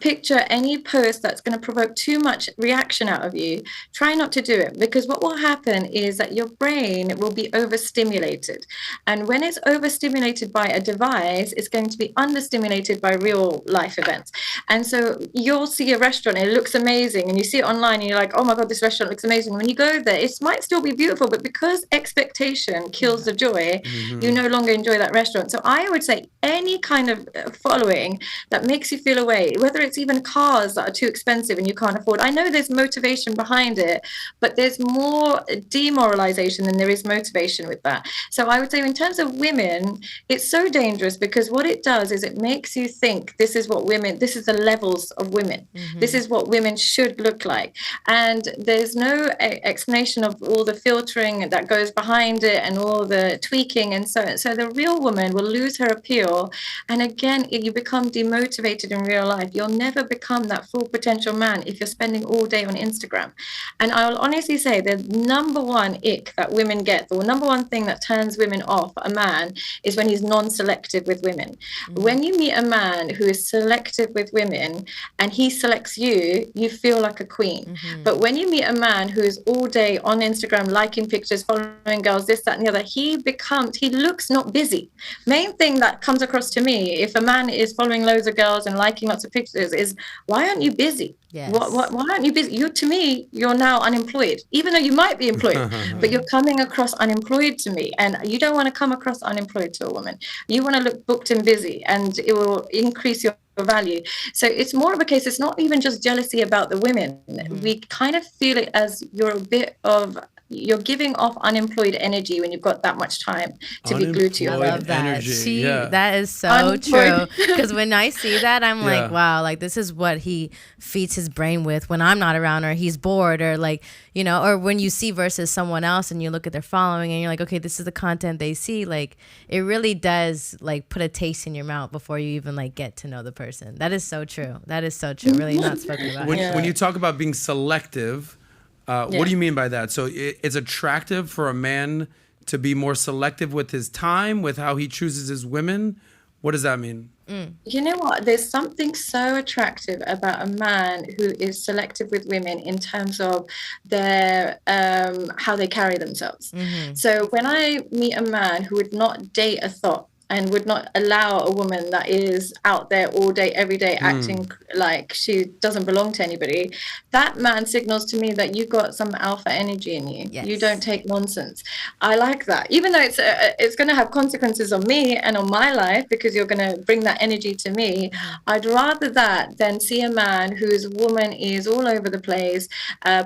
picture, any post that's going to provoke too much reaction out of you, try not to do it, because what will happen is that your brain will be overstimulated. And when it's overstimulated by a device, it's going to be understimulated by real life events. And so you'll see a restaurant and it looks amazing, and you see it online and you're like, oh my God, this restaurant looks amazing. When you go there, it might still be beautiful, but because expectation kills the joy, you no longer enjoy that restaurant. So I would say any kind of following that makes you feel away, whether it's even cars that are too expensive and you can't afford. I know there's motivation behind it, but there's more demoralization than there is motivation with that. So I would say in terms of women, it's so dangerous, because what it does is it makes you think this is the levels of women. This is what women should look like. And there's no explanation of all the filtering that goes behind it and all the tweaking and so on. So the real woman will lose her appeal. And again, you become demotivated in real life. You'll never become that full potential man if you're spending all day on Instagram. And I'll honestly say the number one ick that women get, the number one thing that turns women off a man, is when he's non-selective with women. When you meet a man who is selective with women and he selects you, you feel like a queen. But when you meet a man who is all day on Instagram liking pictures, following girls, this, that, and the other, he looks not busy. Main thing that comes across to me, if a man is following loads of girls and liking lots of pictures, is why aren't you busy? Yes. Why aren't you busy? To me, you're now unemployed, even though you might be employed, but you're coming across unemployed to me. And you don't want to come across unemployed to a woman. You want to look booked and busy, and it will increase your value. So it's more of a case, it's not even just jealousy about the women. We kind of feel it as you're giving off unemployed energy when you've got that much time to be glued to your phone. I love that. Energy, That is so true. Because when I see that, I'm like, wow, like this is what he feeds his brain with when I'm not around, or he's bored, or like, or when you see versus someone else and you look at their following and you're like, okay, this is the content they see. Like it really does like put a taste in your mouth before you even like get to know the person. That is so true. That is so true. Really not spoken about. When you talk about being selective, what do you mean by that? So it's attractive for a man to be more selective with his time, with how he chooses his women. What does that mean? You know what? There's something so attractive about a man who is selective with women in terms of their how they carry themselves. So when I meet a man who would not date a thought and would not allow a woman that is out there all day, every day, acting like she doesn't belong to anybody, that man signals to me that you've got some alpha energy in you. Yes. You don't take nonsense. I like that. Even though it's going to have consequences on me and on my life, because you're going to bring that energy to me, I'd rather that than see a man whose woman is all over the place,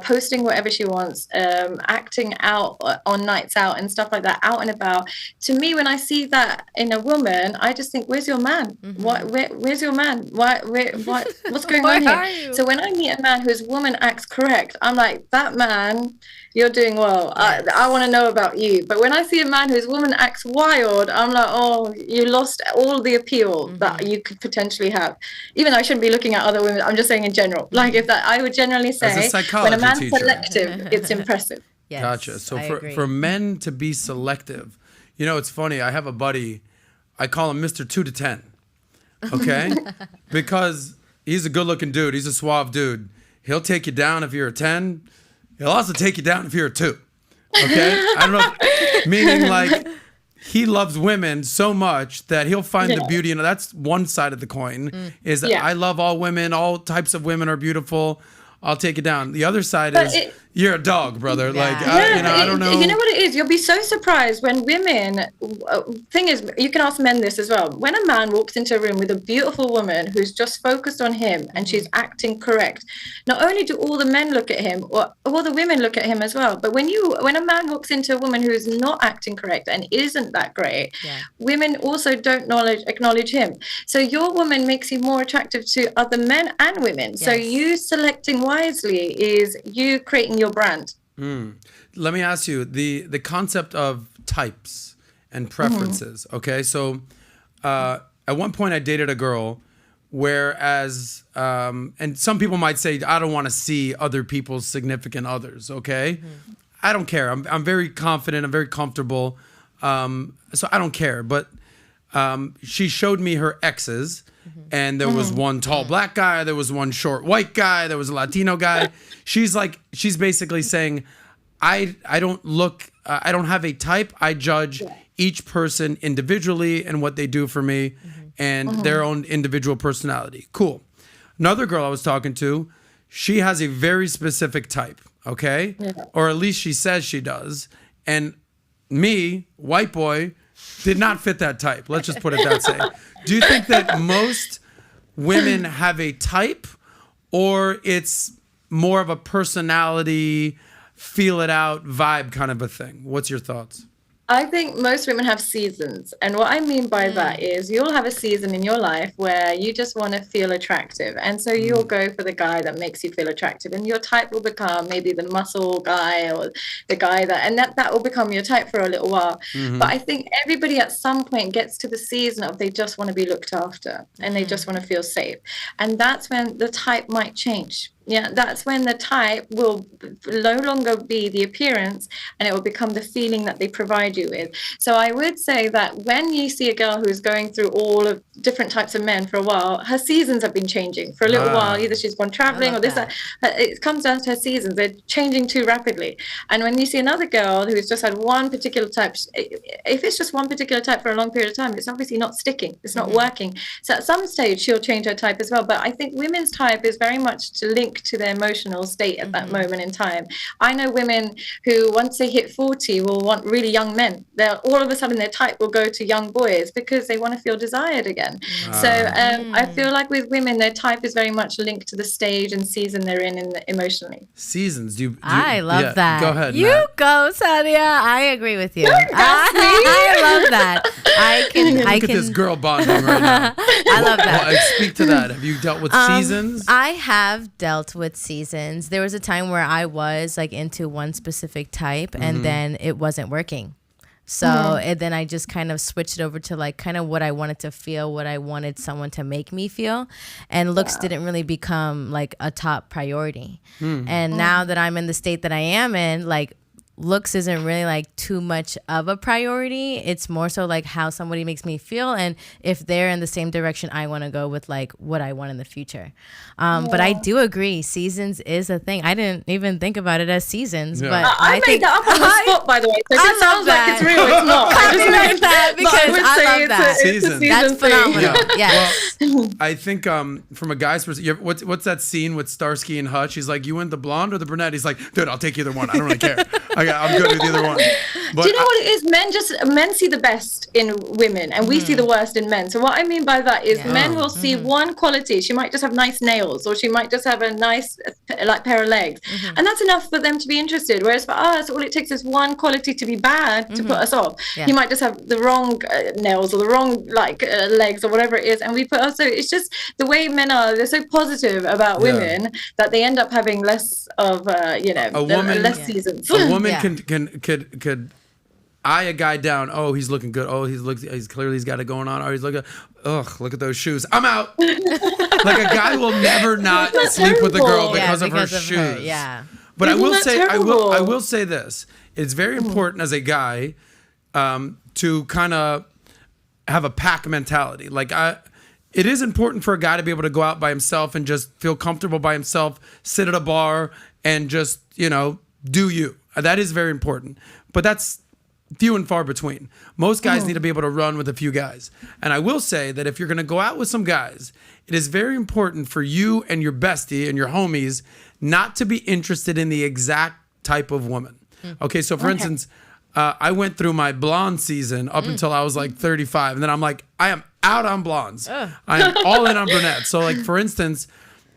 posting whatever she wants, acting out on nights out and stuff like that, out and about. To me, when I see that in a woman, I just think, where's your man? Where's your man? What's going on here? So when I meet a man whose woman acts correct, I'm like, that man, you're doing well. Yes. I want to know about you. But when I see a man whose woman acts wild, I'm like, oh, you lost all the appeal that you could potentially have. Even though I shouldn't be looking at other women, I'm just saying in general. Like, if that, I would generally say, when a man's selective, it's impressive. Yes, gotcha. So for men to be selective, you know, it's funny. I have a buddy, I call him Mr. 2 to 10. Okay? Because he's a good-looking dude. He's a suave dude. He'll take you down if you're a 10. He'll also take you down if you're a 2. Okay? I don't know. Meaning, like, he loves women so much that he'll find the beauty in it. That's one side of the coin, is that I love all women. All types of women are beautiful. I'll take it down. The other side is you're a dog, brother. Yeah. Like, I don't know. You know what it is? You'll be so surprised when women, thing is, you can ask men this as well. When a man walks into a room with a beautiful woman who's just focused on him and she's acting correct, not only do all the men look at him, or all the women look at him as well, but when a man walks into a woman who's not acting correct and isn't that great, women also don't acknowledge him. So your woman makes you more attractive to other men and women. Yes. So you selecting wisely is you creating your brand. Let me ask you the concept of types and preferences. Okay, so at one point I dated a girl, whereas and some people might say I don't want to see other people's significant others. Okay, I don't care. I'm very confident. I'm very comfortable. So I don't care. But she showed me her exes. And there was one tall black guy, there was one short white guy, there was a Latino guy. She's basically saying, I don't have a type. I judge each person individually and what they do for me and their own individual personality. Cool. Another girl I was talking to, she has a very specific type, okay? Or at least she says she does. And me, white boy, did not fit that type. Let's just put it that way. Do you think that most women have a type, or it's more of a personality, feel it out vibe kind of a thing? What's your thoughts? I think most women have seasons. And what I mean by that is you'll have a season in your life where you just want to feel attractive. And so you'll go for the guy that makes you feel attractive. And your type will become maybe the muscle guy or the guy that will become your type for a little while. But I think everybody at some point gets to the season of they just want to be looked after and they just want to feel safe. And that's when the type might change. Yeah, that's when the type will no longer be the appearance and it will become the feeling that they provide you with. So I would say that when you see a girl who's going through all of different types of men for a while, her seasons have been changing for a little while. Either she's gone traveling or this, it comes down to her seasons. They're changing too rapidly. And when you see another girl who's just had one particular type, if it's just one particular type for a long period of time, it's obviously not sticking. It's not working. So at some stage, she'll change her type as well. But I think women's type is very much to link to their emotional state at that moment in time. I know women who, once they hit 40, will want really young men. They'll all of a sudden their type will go to young boys because they want to feel desired again. So I feel like with women, their type is very much linked to the stage and season they're in emotionally. Seasons. I love that. Go ahead. You Matt. go, Sadia. I agree with you. I love that. Look at this girl bonding right now. I love that. Well, speak to that. Have you dealt with seasons? I have dealt with seasons. There was a time where I was like into one specific type and then it wasn't working. So and then I just kind of switched it over to like kind of what I wanted to feel, what I wanted someone to make me feel. And looks didn't really become like a top priority. And now that I'm in the state that I am in, like looks isn't really like too much of a priority. It's more so like how somebody makes me feel, and if they're in the same direction I want to go with like what I want in the future. But I do agree, seasons is a thing. I didn't even think about it as seasons, but I made that up on the spot, by the way. So it sounds like it's real. It's not. Copyright that because I love that. Season. That's phenomenal. Yes. Well, I think from a guy's perspective, what's that scene with Starsky and Hutch? He's like, you want the blonde or the brunette? He's like, dude, I'll take either one. I don't really care. I'm good with either one. But do you know what it is? Men see the best in women, and we see the worst in men. So what I mean by that is men will see one quality. She might just have nice nails, or she might just have a nice like pair of legs, and that's enough for them to be interested. Whereas for us, all it takes is one quality to be bad to put us off. Yeah. He might just have the wrong nails or the wrong legs or whatever it is, and we put us. So it's just the way men are. They're so positive about women that they end up having less of less seasons. A woman could eye a guy down. Oh, he's looking good. Oh, he's clearly got it going on. Oh, he's looking. Ugh, look at those shoes. I'm out. Like a guy will never not sleep with a girl because of her shoes. Yeah. But I will say this. It's very important as a guy to kind of have a pack mentality. Like it is important for a guy to be able to go out by himself and just feel comfortable by himself, sit at a bar and just, do you. That is very important. But that's few and far between. Most guys need to be able to run with a few guys. And I will say that if you're going to go out with some guys, it is very important for you and your bestie and your homies not to be interested in the exact type of woman. Okay, so for instance, I went through my blonde season up until I was like 35. And then I'm like, I am out on blondes. I am all in on brunettes. So like, for instance,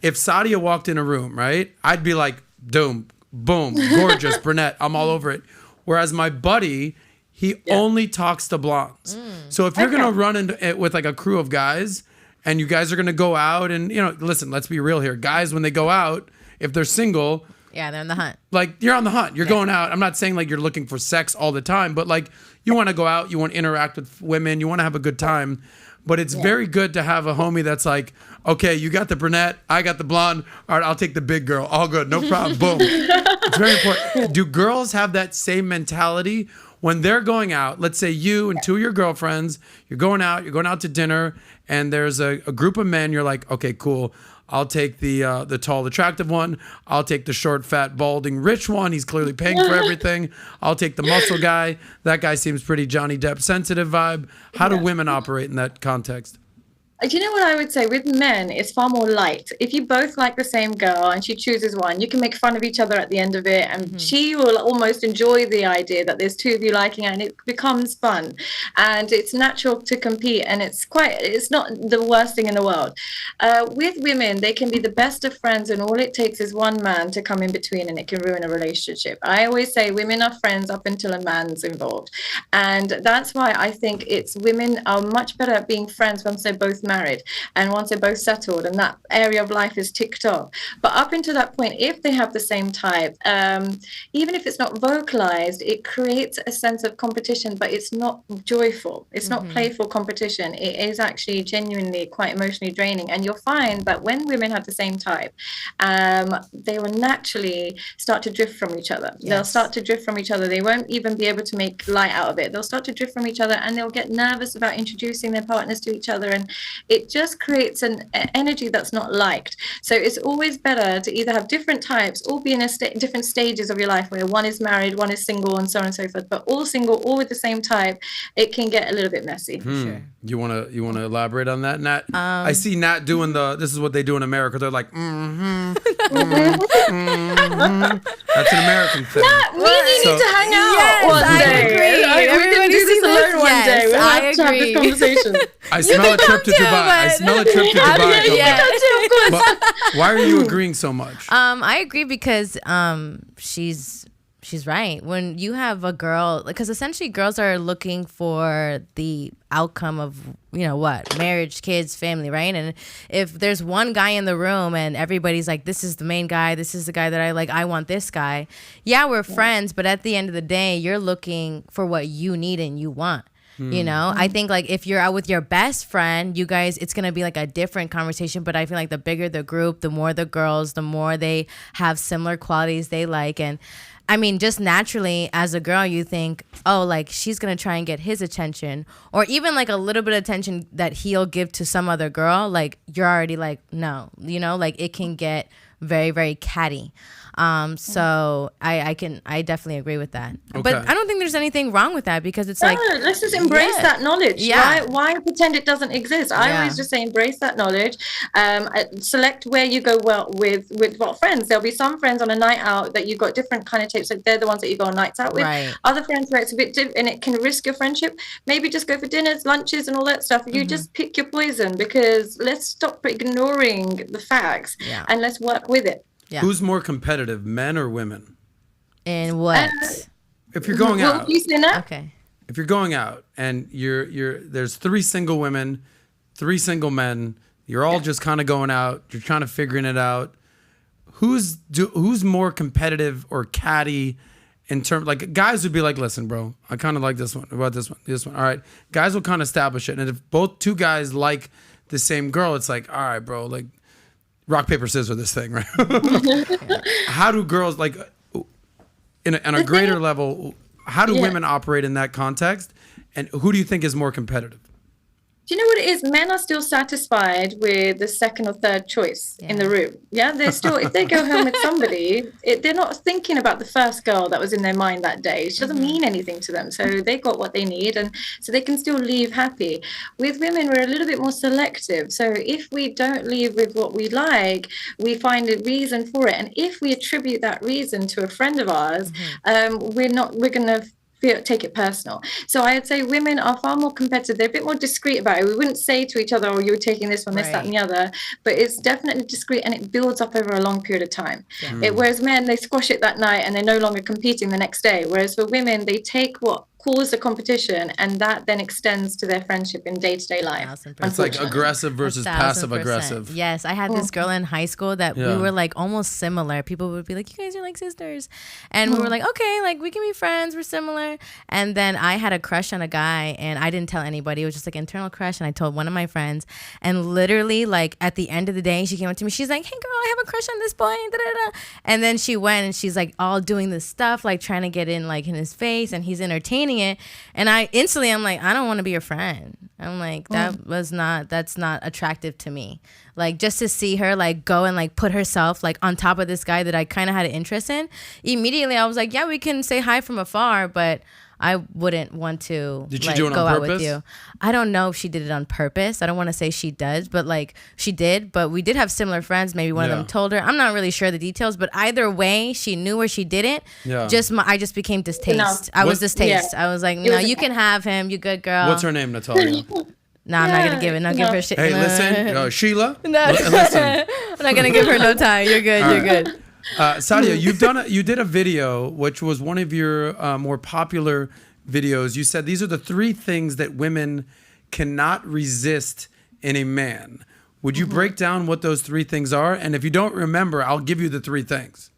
if Sadia walked in a room, right, I'd be like, boom, gorgeous brunette. I'm all over it. Whereas my buddy, he only talks to blondes. So if you're going to run into it with like a crew of guys and you guys are going to go out and, listen, let's be real here. Guys, when they go out, if they're single, they're on the hunt. Like you're on the hunt. You're going out. I'm not saying like you're looking for sex all the time, but like you want to go out, you want to interact with women, you want to have a good time. But it's very good to have a homie that's like, okay, you got the brunette, I got the blonde. All right, I'll take the big girl. All good, no problem. Boom. It's very important. Do girls have that same mentality when they're going out? Let's say you and two of your girlfriends, you're going out to dinner, and there's a group of men. You're like, okay, cool. I'll take the tall, attractive one. I'll take the short, fat, balding, rich one. He's clearly paying for everything. I'll take the muscle guy. That guy seems pretty Johnny Depp sensitive vibe. How do women operate in that context? Do you know what I would say? With men, it's far more light. If you both like the same girl and she chooses one, you can make fun of each other at the end of it, and she will almost enjoy the idea that there's two of you liking her, and it becomes fun. And it's natural to compete, and it's not the worst thing in the world. With women, they can be the best of friends, and all it takes is one man to come in between, and it can ruin a relationship. I always say women are friends up until a man's involved. And that's why I think women are much better at being friends once they're both married and once they're both settled and that area of life is ticked off. But up until that point, if they have the same type, even if it's not vocalized, it creates a sense of competition, but it's not joyful. It's not playful competition. It is actually genuinely quite emotionally draining. And you'll find that when women have the same type, they will naturally start to drift from each other. Yes. They'll start to drift from each other. They won't even be able to make light out of it. They'll start to drift from each other, and they'll get nervous about introducing their partners to each other, and it just creates an energy that's not liked. So it's always better to either have different types or be in different stages of your life where one is married, one is single, and so on and so forth. But all single, all with the same type, it can get a little bit messy. Sure. You wanna elaborate on that, Nat? I see Nat doing this is what they do in America. They're like, That's an American thing. Nat, we need to hang out one I day. agree. We can do this alone one day. We'll have to have this conversation. I smell a trip to Dubai. I smell a trip to Dubai. But why are you agreeing so much? I agree because she's right. When you have a girl, because essentially girls are looking for the outcome of, marriage, kids, family, right? And if there's one guy in the room and everybody's like, this is the main guy, this is the guy that I like, I want this guy. Yeah, we're friends, but at the end of the day, you're looking for what you need and you want. I think like if you're out with your best friend, you guys, it's going to be like a different conversation. But I feel like the bigger the group, the more the girls, the more they have similar qualities they like. And I mean, just naturally as a girl, you think, oh, like she's going to try and get his attention, or even like a little bit of attention that he'll give to some other girl. Like you're already like, no, you know, like it can get very, very catty. So I definitely agree with that. Okay. But I don't think there's anything wrong with that, because it's like, let's just embrace that knowledge. Yeah. Why pretend it doesn't exist? I always just say embrace that knowledge. Select where you go well with what friends. There'll be some friends on a night out that you've got different kind of tapes. Like they're the ones that you go on nights out with. Right. Other friends where it's a bit different and it can risk your friendship. Maybe just go for dinners, lunches, and all that stuff. You just pick your poison, because let's stop ignoring the facts and let's work with it. Yeah. Who's more competitive, men or women? In what? If you're going out, Okay. if you're going out and there's 3 single women, 3 single men, you're all just kind of going out, you're trying to figuring it out. Who's more competitive or catty in terms, like guys would be like, listen, bro, I kind of like this one. About this one. All right. Guys will kind of establish it. And if both 2 guys like the same girl, it's like, all right, bro, like rock, paper, scissors this thing, right? How do girls, like, on a greater level, how do women operate in that context? And who do you think is more competitive? Do you know what it is? Men are still satisfied with the second or third choice in the room. Yeah, they're still, if they go home with somebody, they're not thinking about the first girl that was in their mind that day. She doesn't mean anything to them. So they got what they need, and so they can still leave happy. With women, we're a little bit more selective. So if we don't leave with what we like, we find a reason for it. And if we attribute that reason to a friend of ours, we're going to take it personal. So I would say women are far more competitive. They're a bit more discreet about it. We wouldn't say to each other, oh, you're taking this one, this, that, and the other. But it's definitely discreet, and it builds up over a long period of time. Whereas men, they squash it that night and they're no longer competing the next day. Whereas for women, they take what cause the competition, and that then extends to their friendship in day-to-day life. It's like aggressive versus passive aggressive. Yes, I had this girl in high school that we were like almost similar. People would be like, you guys are like sisters, and we were like, okay, like we can be friends, we're similar. And then I had a crush on a guy, and I didn't tell anybody. It was just like internal crush, and I told one of my friends, and literally like at the end of the day, she came up to me, she's like, hey girl, I have a crush on this boy, and then she went and she's like all doing this stuff, like trying to get in like in his face, and he's entertaining it. And I'm like, I don't want to be your friend. I'm like, that's not attractive to me. Like just to see her like go and like put herself like on top of this guy that I kind of had an interest in, immediately I was like, yeah, we can say hi from afar, but I wouldn't want to go out with you. I don't know if she did it on purpose. I don't want to say she does, but like she did. But we did have similar friends. Maybe one of them told her. I'm not really sure the details, but either way, she knew or she didn't. Yeah. I just became distaste. No. I was distaste. Yeah. I was like, no, you can have him. You good girl. What's her name, Natalya? No, I'm not gonna give it. Not give her shit. Hey, listen, Sheila. No, listen. I'm not gonna give her no time. You're good. You're good. Sadia, you did a video which was one of your more popular videos. You said these are the 3 things that women cannot resist in a man. Would you break down what those 3 things are? And if you don't remember, I'll give you the 3 things.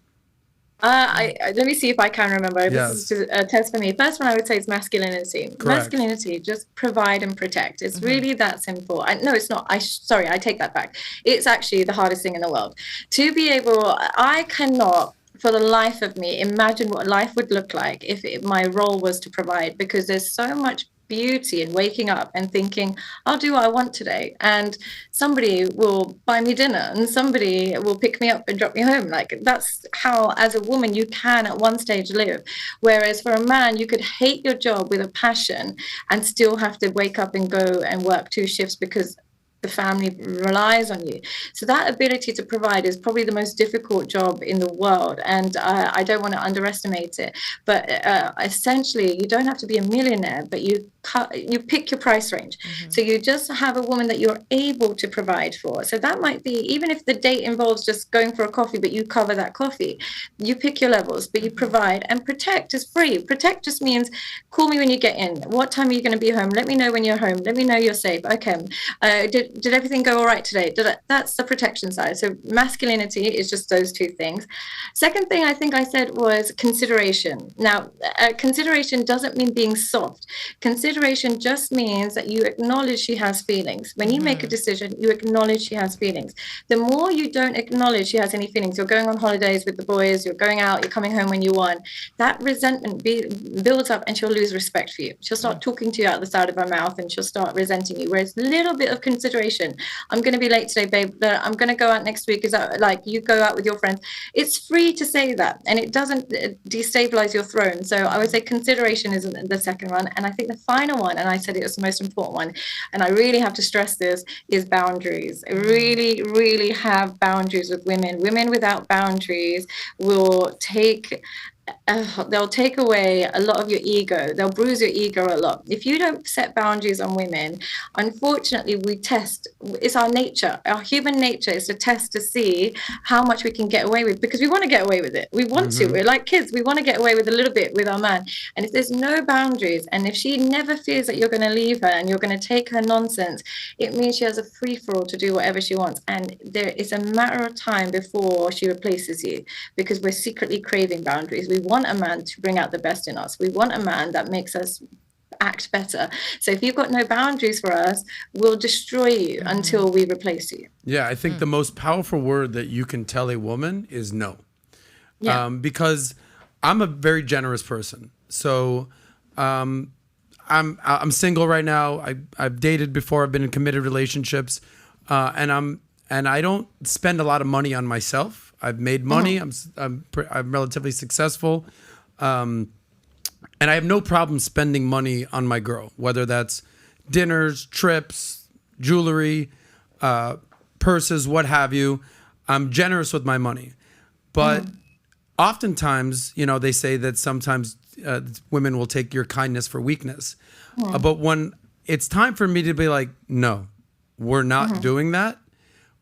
Let me see if I can remember. This is a test for me. First one I would say is masculinity. Correct. Masculinity, just provide and protect. It's really that simple. No, it's not. Sorry, I take that back. It's actually the hardest thing in the world. To be able, I cannot, for the life of me, imagine what life would look like if my role was to provide, because there's so much beauty in waking up and thinking, I'll do what I want today, and somebody will buy me dinner and somebody will pick me up and drop me home. Like that's how, as a woman, you can at one stage live. Whereas for a man, you could hate your job with a passion and still have to wake up and go and work 2 shifts because the family relies on you. So that ability to provide is probably the most difficult job in the world, and I don't want to underestimate it. But essentially, you don't have to be a millionaire, but you pick your price range. So you just have a woman that you're able to provide for. So that might be, even if the date involves just going for a coffee, but you cover that coffee. You pick your levels, but you provide. And protect is free. Protect just means call me when you get in. What time are you going to be home? Let me know when you're home. Let me know you're safe. Okay. did everything go all right today? That's the protection side. So masculinity is just those two things. Second thing I think I said was consideration. Now, consideration doesn't mean being soft. Consideration just means that you acknowledge she has feelings. When you make a decision, you acknowledge she has feelings. The more you don't acknowledge she has any feelings, you're going on holidays with the boys, you're going out, you're coming home when you want, that resentment builds up and she'll lose respect for you. She'll start talking to you out the side of her mouth and she'll start resenting you. Whereas a little bit of consideration, I'm going to be late today, babe, I'm going to go out next week. Is that like you go out with your friends? It's free to say that and it doesn't destabilize your throne. So I would say consideration is the second one. And I think the final one, and I said it was the most important one, and I really have to stress this, is boundaries. Really, really have boundaries with women. Women without boundaries will they'll take away a lot of your ego. They'll bruise your ego a lot. If you don't set boundaries on women, unfortunately, we test. It's our nature. Our human nature is to test to see how much we can get away with, because we want to get away with it. We want to. We're like kids. We want to get away with a little bit with our man. And if there's no boundaries, and if she never feels that you're going to leave her and you're going to take her nonsense, it means she has a free-for-all to do whatever she wants. And there is a matter of time before she replaces you, because we're secretly craving boundaries. We want a man to bring out the best in us. We want a man that makes us act better. So if you've got no boundaries for us, we'll destroy you until we replace you. Yeah, I think the most powerful word that you can tell a woman is no. Yeah. Because I'm a very generous person. So I'm single right now. I've dated before. I've been in committed relationships, and I don't spend a lot of money on myself. I've made money. I'm relatively successful, and I have no problem spending money on my girl, whether that's dinners, trips, jewelry, purses, what have you. I'm generous with my money, but oftentimes, they say that sometimes women will take your kindness for weakness. But when it's time for me to be like, no, we're not doing that.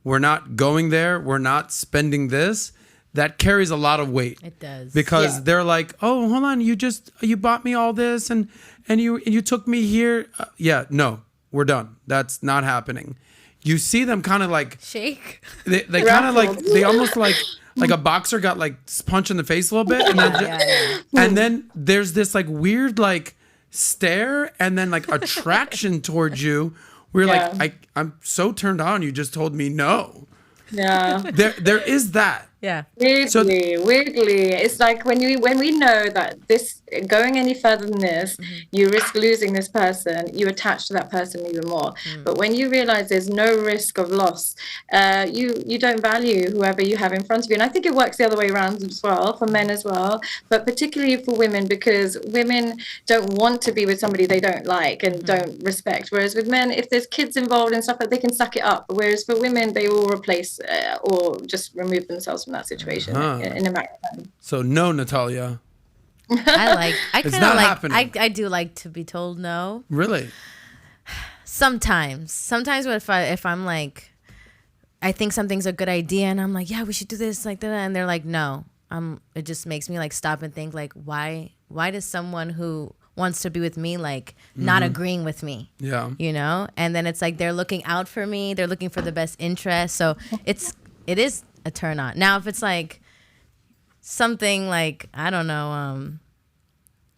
We're not going there. We're not spending this. That carries a lot of weight. It does. Because they're like, oh, hold on. You bought me all this and you took me here. No, we're done. That's not happening. You see them kind of like shake. They kind of like, they almost like a boxer got like punched in the face a little bit. And then, and then there's this like weird like stare and then like attraction towards you. We're like, I'm so turned on. You just told me no. Yeah. There is that. Yeah. Weirdly, it's like when we know that this going any further than this, you risk losing this person, you attach to that person even more. But when you realize there's no risk of loss, you don't value whoever you have in front of you. And I think it works the other way around as well, for men as well, but particularly for women, because women don't want to be with somebody they don't like and don't respect. Whereas with men, if there's kids involved and stuff, they can suck it up. Whereas for women, they will replace or just remove themselves from that situation in a matter of time. So no, Natalya. I kind of like. happening. I do like to be told no. Really? Sometimes if I'm like, I think something's a good idea and I'm like, yeah, we should do this like that, and they're like, no. It just makes me like stop and think like, why does someone who wants to be with me like not agreeing with me? Yeah. And then it's like they're looking out for me. They're looking for the best interest. So it is a turn on. Now if it's like something like, I don't know,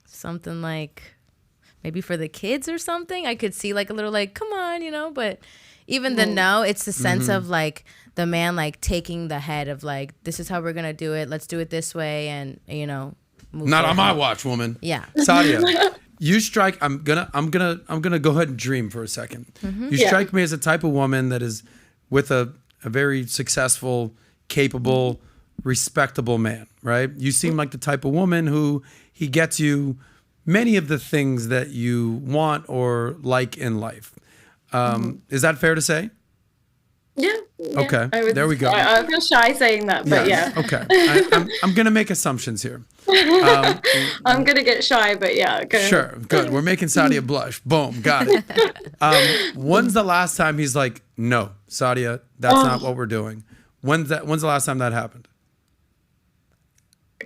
something like maybe for the kids or something, I could see like a little like, come on, but even the no, it's the sense of like the man like taking the head of like, this is how we're gonna do it, let's do it this way, and move not forward. on my watch, woman. Yeah. Sadia, you strike. I'm gonna go ahead and dream for a second. You strike me as a type of woman that is with a very successful, capable, respectable man, right? You seem like the type of woman who he gets you many of the things that you want or like in life. Is that fair to say? Yeah. Okay. There we go. I feel shy saying that, but yeah. Okay. I'm gonna make assumptions here. I'm gonna get shy, but yeah. Go. Sure. Good. We're making Sadia blush. Boom. Got it. When's the last time he's like, no, Sadia, that's not what we're doing? When's the last time that happened?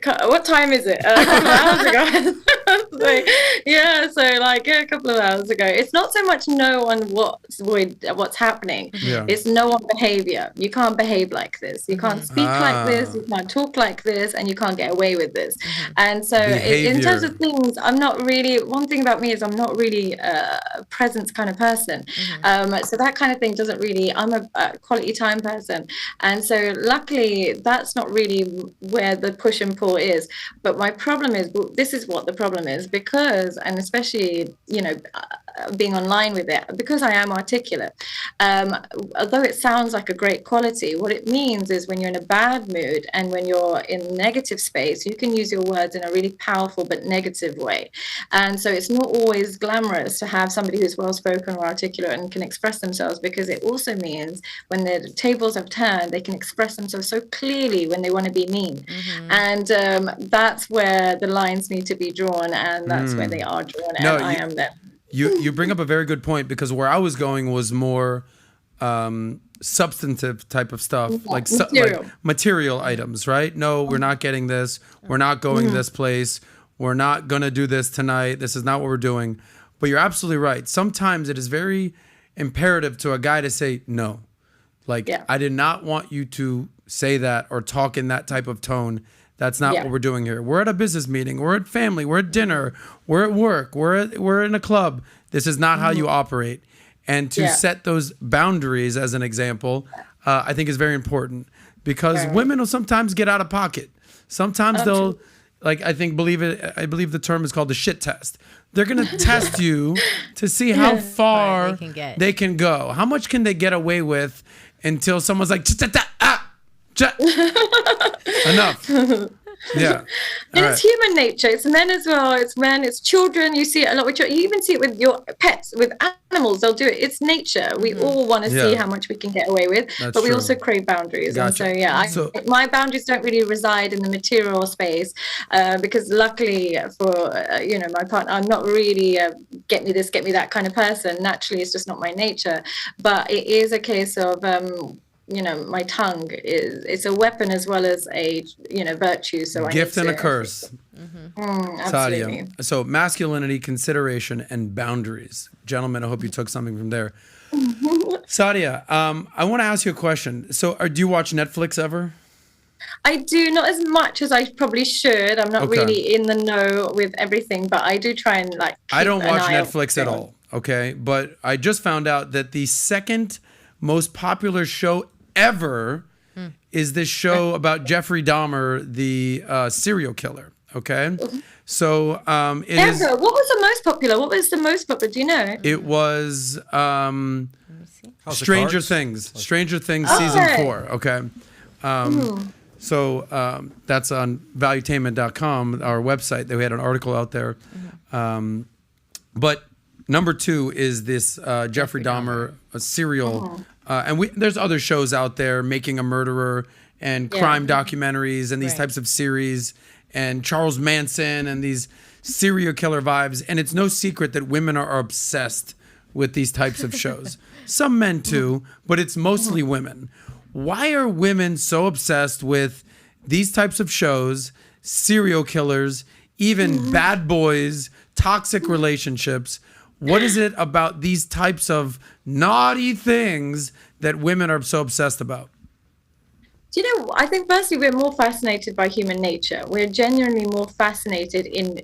What time is it? A couple of hours ago. So like a couple of hours ago, it's not so much know on what's happening. It's know on behavior. You can't behave like this. You can't speak like this. You can't talk like this, and you can't get away with this. And so in terms of things, I'm not really, one thing about me is I'm not really a presence kind of person. So that kind of thing doesn't really, I'm a quality time person. And so luckily that's not really where the push and pull is. But my problem is, this is what the problem is, because, and especially, being online with it, because I am articulate, although it sounds like a great quality, what it means is when you're in a bad mood and when you're in negative space, you can use your words in a really powerful but negative way. And so it's not always glamorous to have somebody who's well-spoken or articulate and can express themselves, because it also means when the tables have turned, they can express themselves so clearly when they want to be mean. And that's where the lines need to be drawn, and that's where they are drawn, and I am there. You bring up a very good point, because where I was going was more substantive type of stuff, like material items, right? No, we're not getting this. We're not going this place. We're not going to do this tonight. This is not what we're doing. But you're absolutely right. Sometimes it is very imperative to a guy to say no. Like, I did not want you to say that or talk in that type of tone. That's not what we're doing here. We're at a business meeting. We're at family. We're at dinner. We're at work. We're in a club. This is not how you operate. And to set those boundaries, as an example, I think is very important, because women will sometimes get out of pocket. Sometimes they'll, like, I believe the term is called the shit test. They're going to test you to see how far they can go. How much can they get away with until someone's like, enough. Yeah. And it's human nature. It's men as well. It's men, it's children. You see it a lot with children. You even see it with your pets, with animals. They'll do it. It's nature. We all want to see how much we can get away with, but we also crave boundaries. Gotcha. And so, my boundaries don't really reside in the material space, because luckily for, my partner, I'm not really get me this, get me that kind of person. Naturally, it's just not my nature. But it is a case of, my tongue it's a weapon as well as a virtue. So gift and a curse. Absolutely. Sadia. So masculinity, consideration, and boundaries. Gentlemen, I hope you took something from there. Sadia, I want to ask you a question. So do you watch Netflix ever? I do, not as much as I probably should. I'm not really in the know with everything, but I do try and I don't watch Netflix at all. Okay, but I just found out that the second most popular show ever is this show about Jeffrey Dahmer, the serial killer. Okay, so What was the most popular? What was the most popular? Do you know? It was Stranger Things. Stranger Things season 4. Okay, so that's on valuetainment.com, our website. They had an article out there, but number 2 is this Jeffrey Dahmer, a serial. And there's other shows out there, Making a Murderer and crime documentaries and these types of series, and Charles Manson and these serial killer vibes. And it's no secret that women are obsessed with these types of shows. Some men too, but it's mostly women. Why are women so obsessed with these types of shows, serial killers, even bad boys, toxic relationships? What is it about these types of naughty things that women are so obsessed about? Do you know, I think firstly, we're more fascinated by human nature. We're genuinely more fascinated in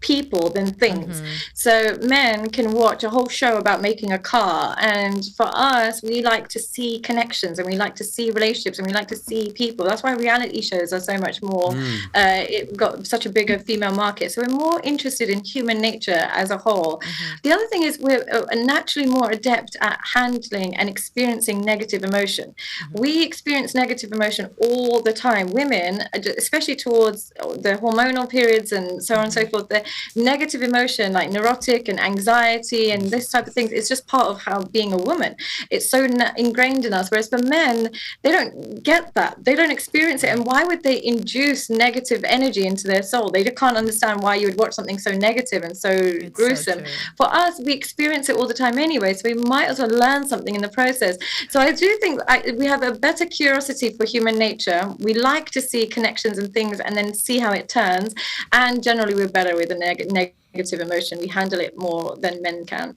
people than things. So men can watch a whole show about making a car, and for us, we like to see connections, and we like to see relationships, and we like to see people. That's why reality shows are so much more it got such a bigger female market. So we're more interested in human nature as a whole. The other thing is we're naturally more adept at handling and experiencing negative emotion. We experience negative emotion all the time. Women, especially towards the hormonal periods and so on and so forth, negative emotion like neurotic and anxiety and this type of things, it's just part of how being a woman, it's so ingrained in us. Whereas for men, they don't get that, they don't experience it. And why would they induce negative energy into their soul? They can't understand why you would watch something so negative and so gruesome. For us, we experience it all the time anyway, so we might as well learn something in the process. So I do think we have a better curiosity for human nature. We like to see connections and things and then see how it turns, and generally we're better with the negative emotion. We handle it more than men can.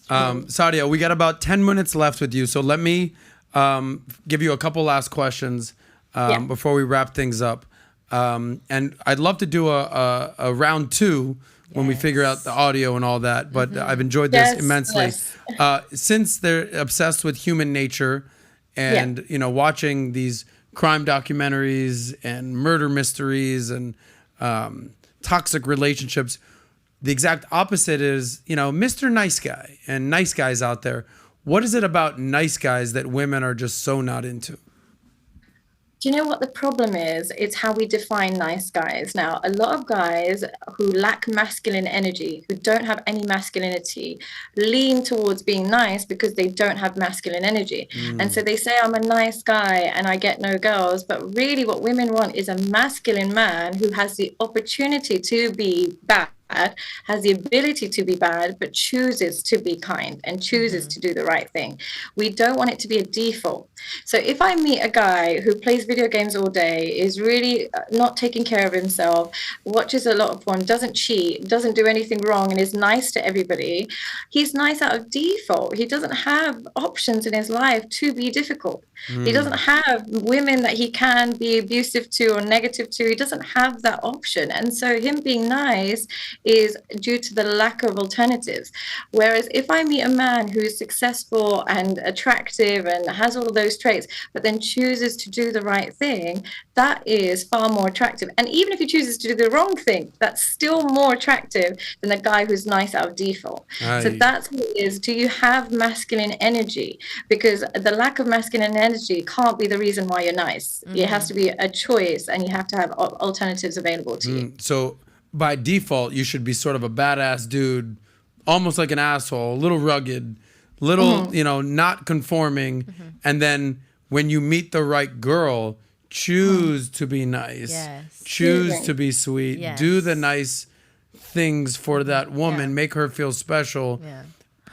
Sadia, we got about 10 minutes left with you, so let me give you a couple last questions before we wrap things up. And I'd love to do a round 2 when we figure out the audio and all that, but I've enjoyed this immensely. Since they're obsessed with human nature and watching these crime documentaries and murder mysteries and toxic relationships, the exact opposite is, Mr. Nice Guy and nice guys out there. What is it about nice guys that women are just so not into? Do you know what the problem is? It's how we define nice guys. Now, a lot of guys who lack masculine energy, who don't have any masculinity, lean towards being nice because they don't have masculine energy. And so they say, I'm a nice guy and I get no girls. But really what women want is a masculine man who has the opportunity to be bad, has the ability to be bad, but chooses to be kind and chooses to do the right thing. We don't want it to be a default. So if I meet a guy who plays video games all day, is really not taking care of himself, watches a lot of porn, doesn't cheat, doesn't do anything wrong, and is nice to everybody, he's nice out of default. He doesn't have options in his life to be difficult. He doesn't have women that he can be abusive to or negative to. He doesn't have that option. And so him being nice is due to the lack of alternatives. Whereas if I meet a man who is successful and attractive and has all of those traits, but then chooses to do the right thing, that is far more attractive. And even if he chooses to do the wrong thing, that's still more attractive than the guy who's nice out of default. So that's what it is. Do you have masculine energy? Because the lack of masculine energy can't be the reason why you're nice. It has to be a choice, and you have to have alternatives available to you. So by default, you should be sort of a badass dude, almost like an asshole, a little rugged, little, not conforming. And then when you meet the right girl, choose to be nice, choose to be sweet, do the nice things for that woman, make her feel special.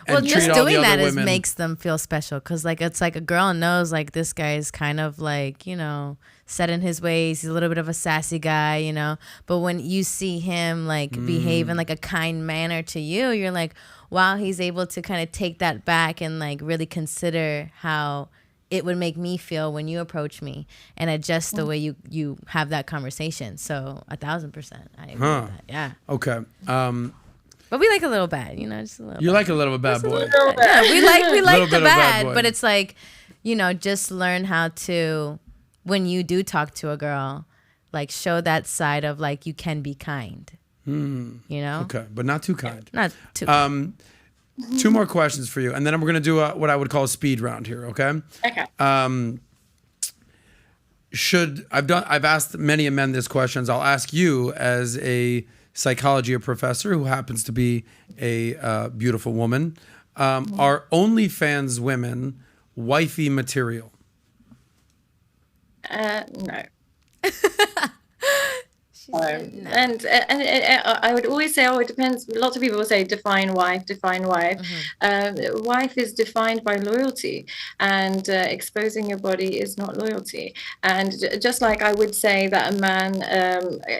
Well, just doing that makes them feel special, because it's like a girl knows like this guy is kind of like, set in his ways. He's a little bit of a sassy guy, but when you see him like behave in like a kind manner to you, you're like, wow, he's able to kind of take that back and like really consider how it would make me feel when you approach me and adjust the way you have that conversation. So 1,000%. I agree with that. Yeah. Okay. But we like a little bad, just a little. You like a little bad boy. Yeah, we like the bad, but it's like, just learn how to, when you do talk to a girl, like show that side of like you can be kind. Okay, but not too kind. Not too. Kind. 2 more questions for you, and then we're gonna do what I would call a speed round here. Okay. Okay. I've asked many men this questions. I'll ask you as a psychology professor who happens to be a beautiful woman. Are OnlyFans women wifey material? No. And I would always say, it depends. Lots of people will say, define wife. Wife is defined by loyalty, and exposing your body is not loyalty. And just like I would say that a man,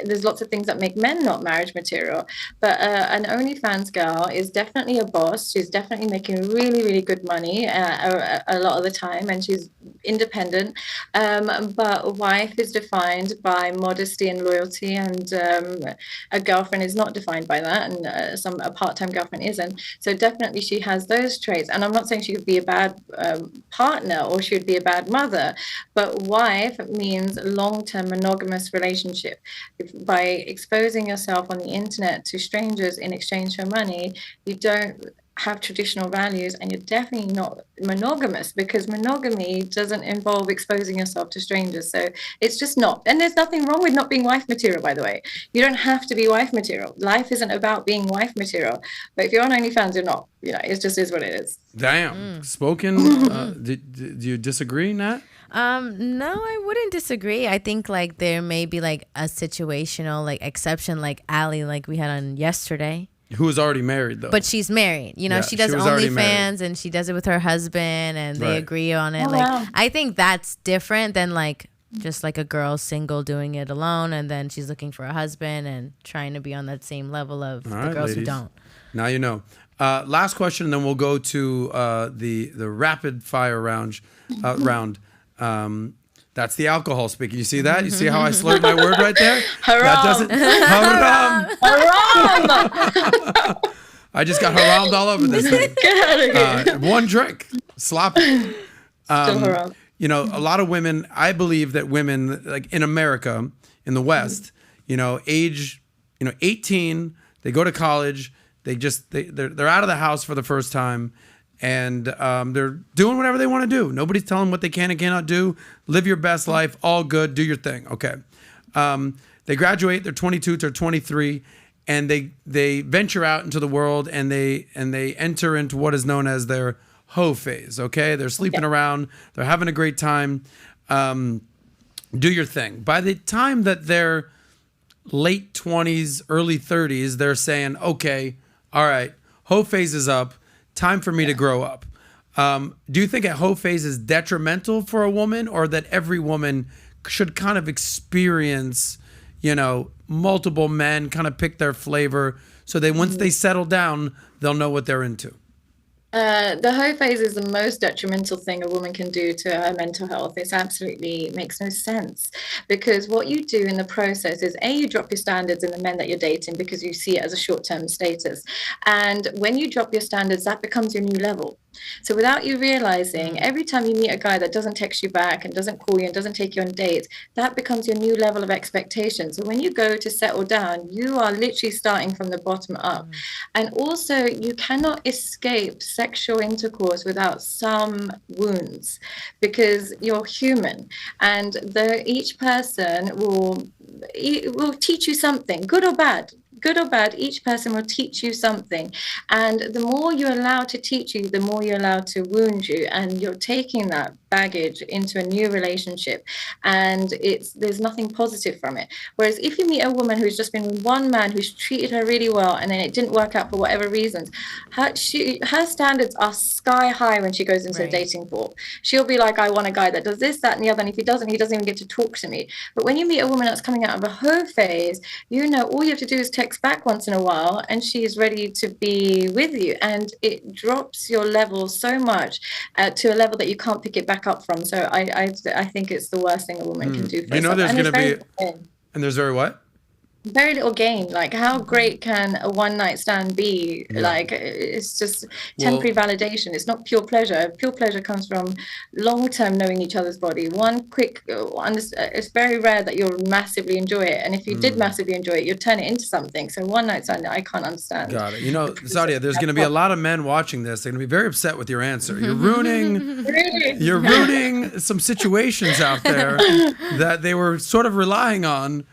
there's lots of things that make men not marriage material, but an OnlyFans girl is definitely a boss. She's definitely making really, really good money a lot of the time, and she's independent. But wife is defined by modesty and loyalty. And a girlfriend is not defined by that, and a part-time girlfriend isn't. So definitely she has those traits. And I'm not saying she would be a bad partner or she would be a bad mother, but wife means long-term monogamous relationship. By exposing yourself on the internet to strangers in exchange for money, you don't have traditional values, and you're definitely not monogamous, because monogamy doesn't involve exposing yourself to strangers. So it's just not. And there's nothing wrong with not being wife material, by the way. You don't have to be wife material. Life isn't about being wife material. But if you're on OnlyFans, you're not. It just is what it is. Damn. Spoken. Do you disagree, Nat? No, I wouldn't disagree. I think like there may be like a situational like exception, like Allie, like we had on yesterday. Who is already married, though. But she's married. She does OnlyFans, and she does it with her husband, and they agree on it. Wow. I think that's different than like just like a girl single doing it alone, and then she's looking for a husband and trying to be on that same level of the girls who don't. Now you know. Last question, and then we'll go to the rapid fire round. That's the alcohol speaking. You see that? You see how I slurred my word right there? Haram. That doesn't. Haram. I just got harammed all over this thing. Get out of here. One drink, sloppy. Still haram. You know, a lot of women. I believe that women, like in America, in the West, you know, age, 18, they go to college. They're out of the house for the first time, and they're doing whatever they want to do. Nobody's telling them what they can and cannot do. Live your best life, all good, do your thing. Okay. They graduate, they're 22, they're 23, and they venture out into the world, and they enter into what is known as their hoe phase. Okay, they're sleeping around, they're having a great time. Do your thing. By the time that they're late 20s, early 30s, they're saying, okay, all right, hoe phase is up. Time for me to grow up. Do you think a hoe phase is detrimental for a woman, or that every woman should kind of experience, multiple men, kind of pick their flavor, so they once they settle down, they'll know what they're into? The hoe phase is the most detrimental thing a woman can do to her mental health. It absolutely makes no sense, because what you do in the process is, you drop your standards in the men that you're dating because you see it as a short-term status. And when you drop your standards, that becomes your new level. So without you realizing, every time you meet a guy that doesn't text you back and doesn't call you and doesn't take you on dates, that becomes your new level of expectation. So when you go to settle down, you are literally starting from the bottom up. And also, you cannot escape sexual intercourse without some wounds, because you're human, and each person will teach you something, good or bad. Good or bad, each person will teach you something. And the more you're allowed to teach you, the more you're allowed to wound you. And you're taking that baggage into a new relationship, and there's nothing positive from it. Whereas if you meet a woman who's just been with one man who's treated her really well, and then it didn't work out for whatever reasons, her standards are sky high when she goes into a dating pool. She'll be like, I want a guy that does this, that, and the other. And if he doesn't even get to talk to me. But when you meet a woman that's coming out of a hoe phase, all you have to do is text back once in a while, and she's ready to be with you. And it drops your level so much to a level that you can't pick it back up from. So I think it's the worst thing a woman can do for herself. There's going to be, and there's very little gain. Like, how great can a one night stand be? Like, it's just temporary validation. It's not pure pleasure. Pure pleasure comes from long term knowing each other's body. It's very rare that you'll massively enjoy it, and if you did massively enjoy it, you'll turn it into something. So one night stand, I can't understand. Got it. Sadia, there's going to be a lot of men watching this. They're going to be very upset with your answer. You're ruining some situations out there that they were sort of relying on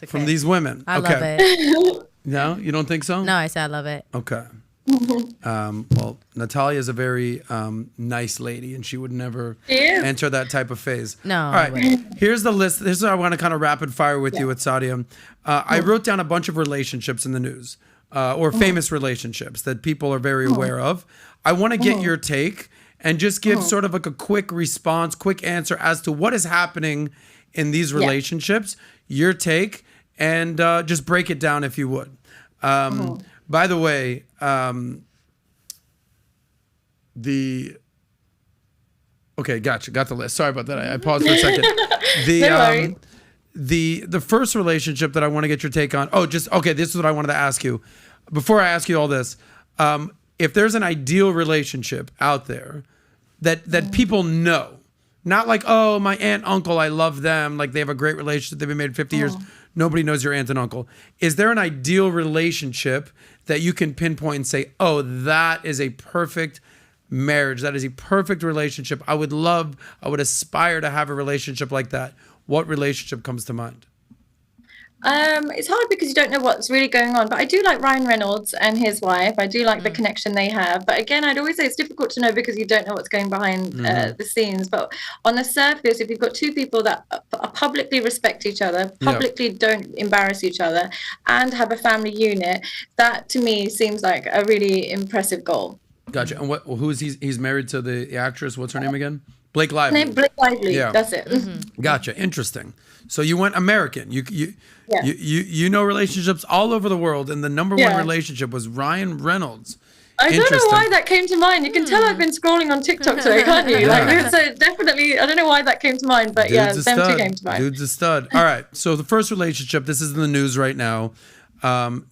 from these women. I love it. No, you don't think so? No, I said I love it. Okay. Well, Natalya is a very nice lady, and she would never enter that type of phase. No. All right. Here's the list. This is what I want to kind of rapid fire with you with Sadia. I wrote down a bunch of relationships in the news, or famous relationships that people are very aware of. I want to get your take and just give sort of like a quick response, quick answer as to what is happening in these relationships, your take, and just break it down if you would. By the way, okay, gotcha, got the list. Sorry about that. I paused for a second. The first relationship that I want to get your take on. This is what I wanted to ask you. Before I ask you all this, if there's an ideal relationship out there that people know, not like, oh, my aunt, uncle, I love them, like they have a great relationship, they've been married 50 years. Nobody knows your aunt and uncle. Is there an ideal relationship that you can pinpoint and say, oh, that is a perfect marriage, that is a perfect relationship, I would aspire to have a relationship like that? What relationship comes to mind? It's hard because you don't know what's really going on, but I do like Ryan Reynolds and his wife. I do like the connection they have, but again, I'd always say it's difficult to know because you don't know what's going behind the scenes. But on the surface, if you've got two people that publicly respect each other, publicly don't embarrass each other, and have a family unit, that to me seems like a really impressive goal. Gotcha. And who is he's married to the actress? What's her name again? Blake Lively. Name Blake Lively. Yeah. That's it. Gotcha. Interesting. So you went American. Yeah. You know relationships all over the world, and the number one Yeah. relationship was Ryan Reynolds. I don't know Interesting. why that came to mind. You can tell I've been scrolling on TikTok today, can't you? Like, so definitely, I don't know why that came to mind, but yeah, Dude's a them two stud. came to mind. Dude's a stud. All right. So the first relationship, this is in the news right now.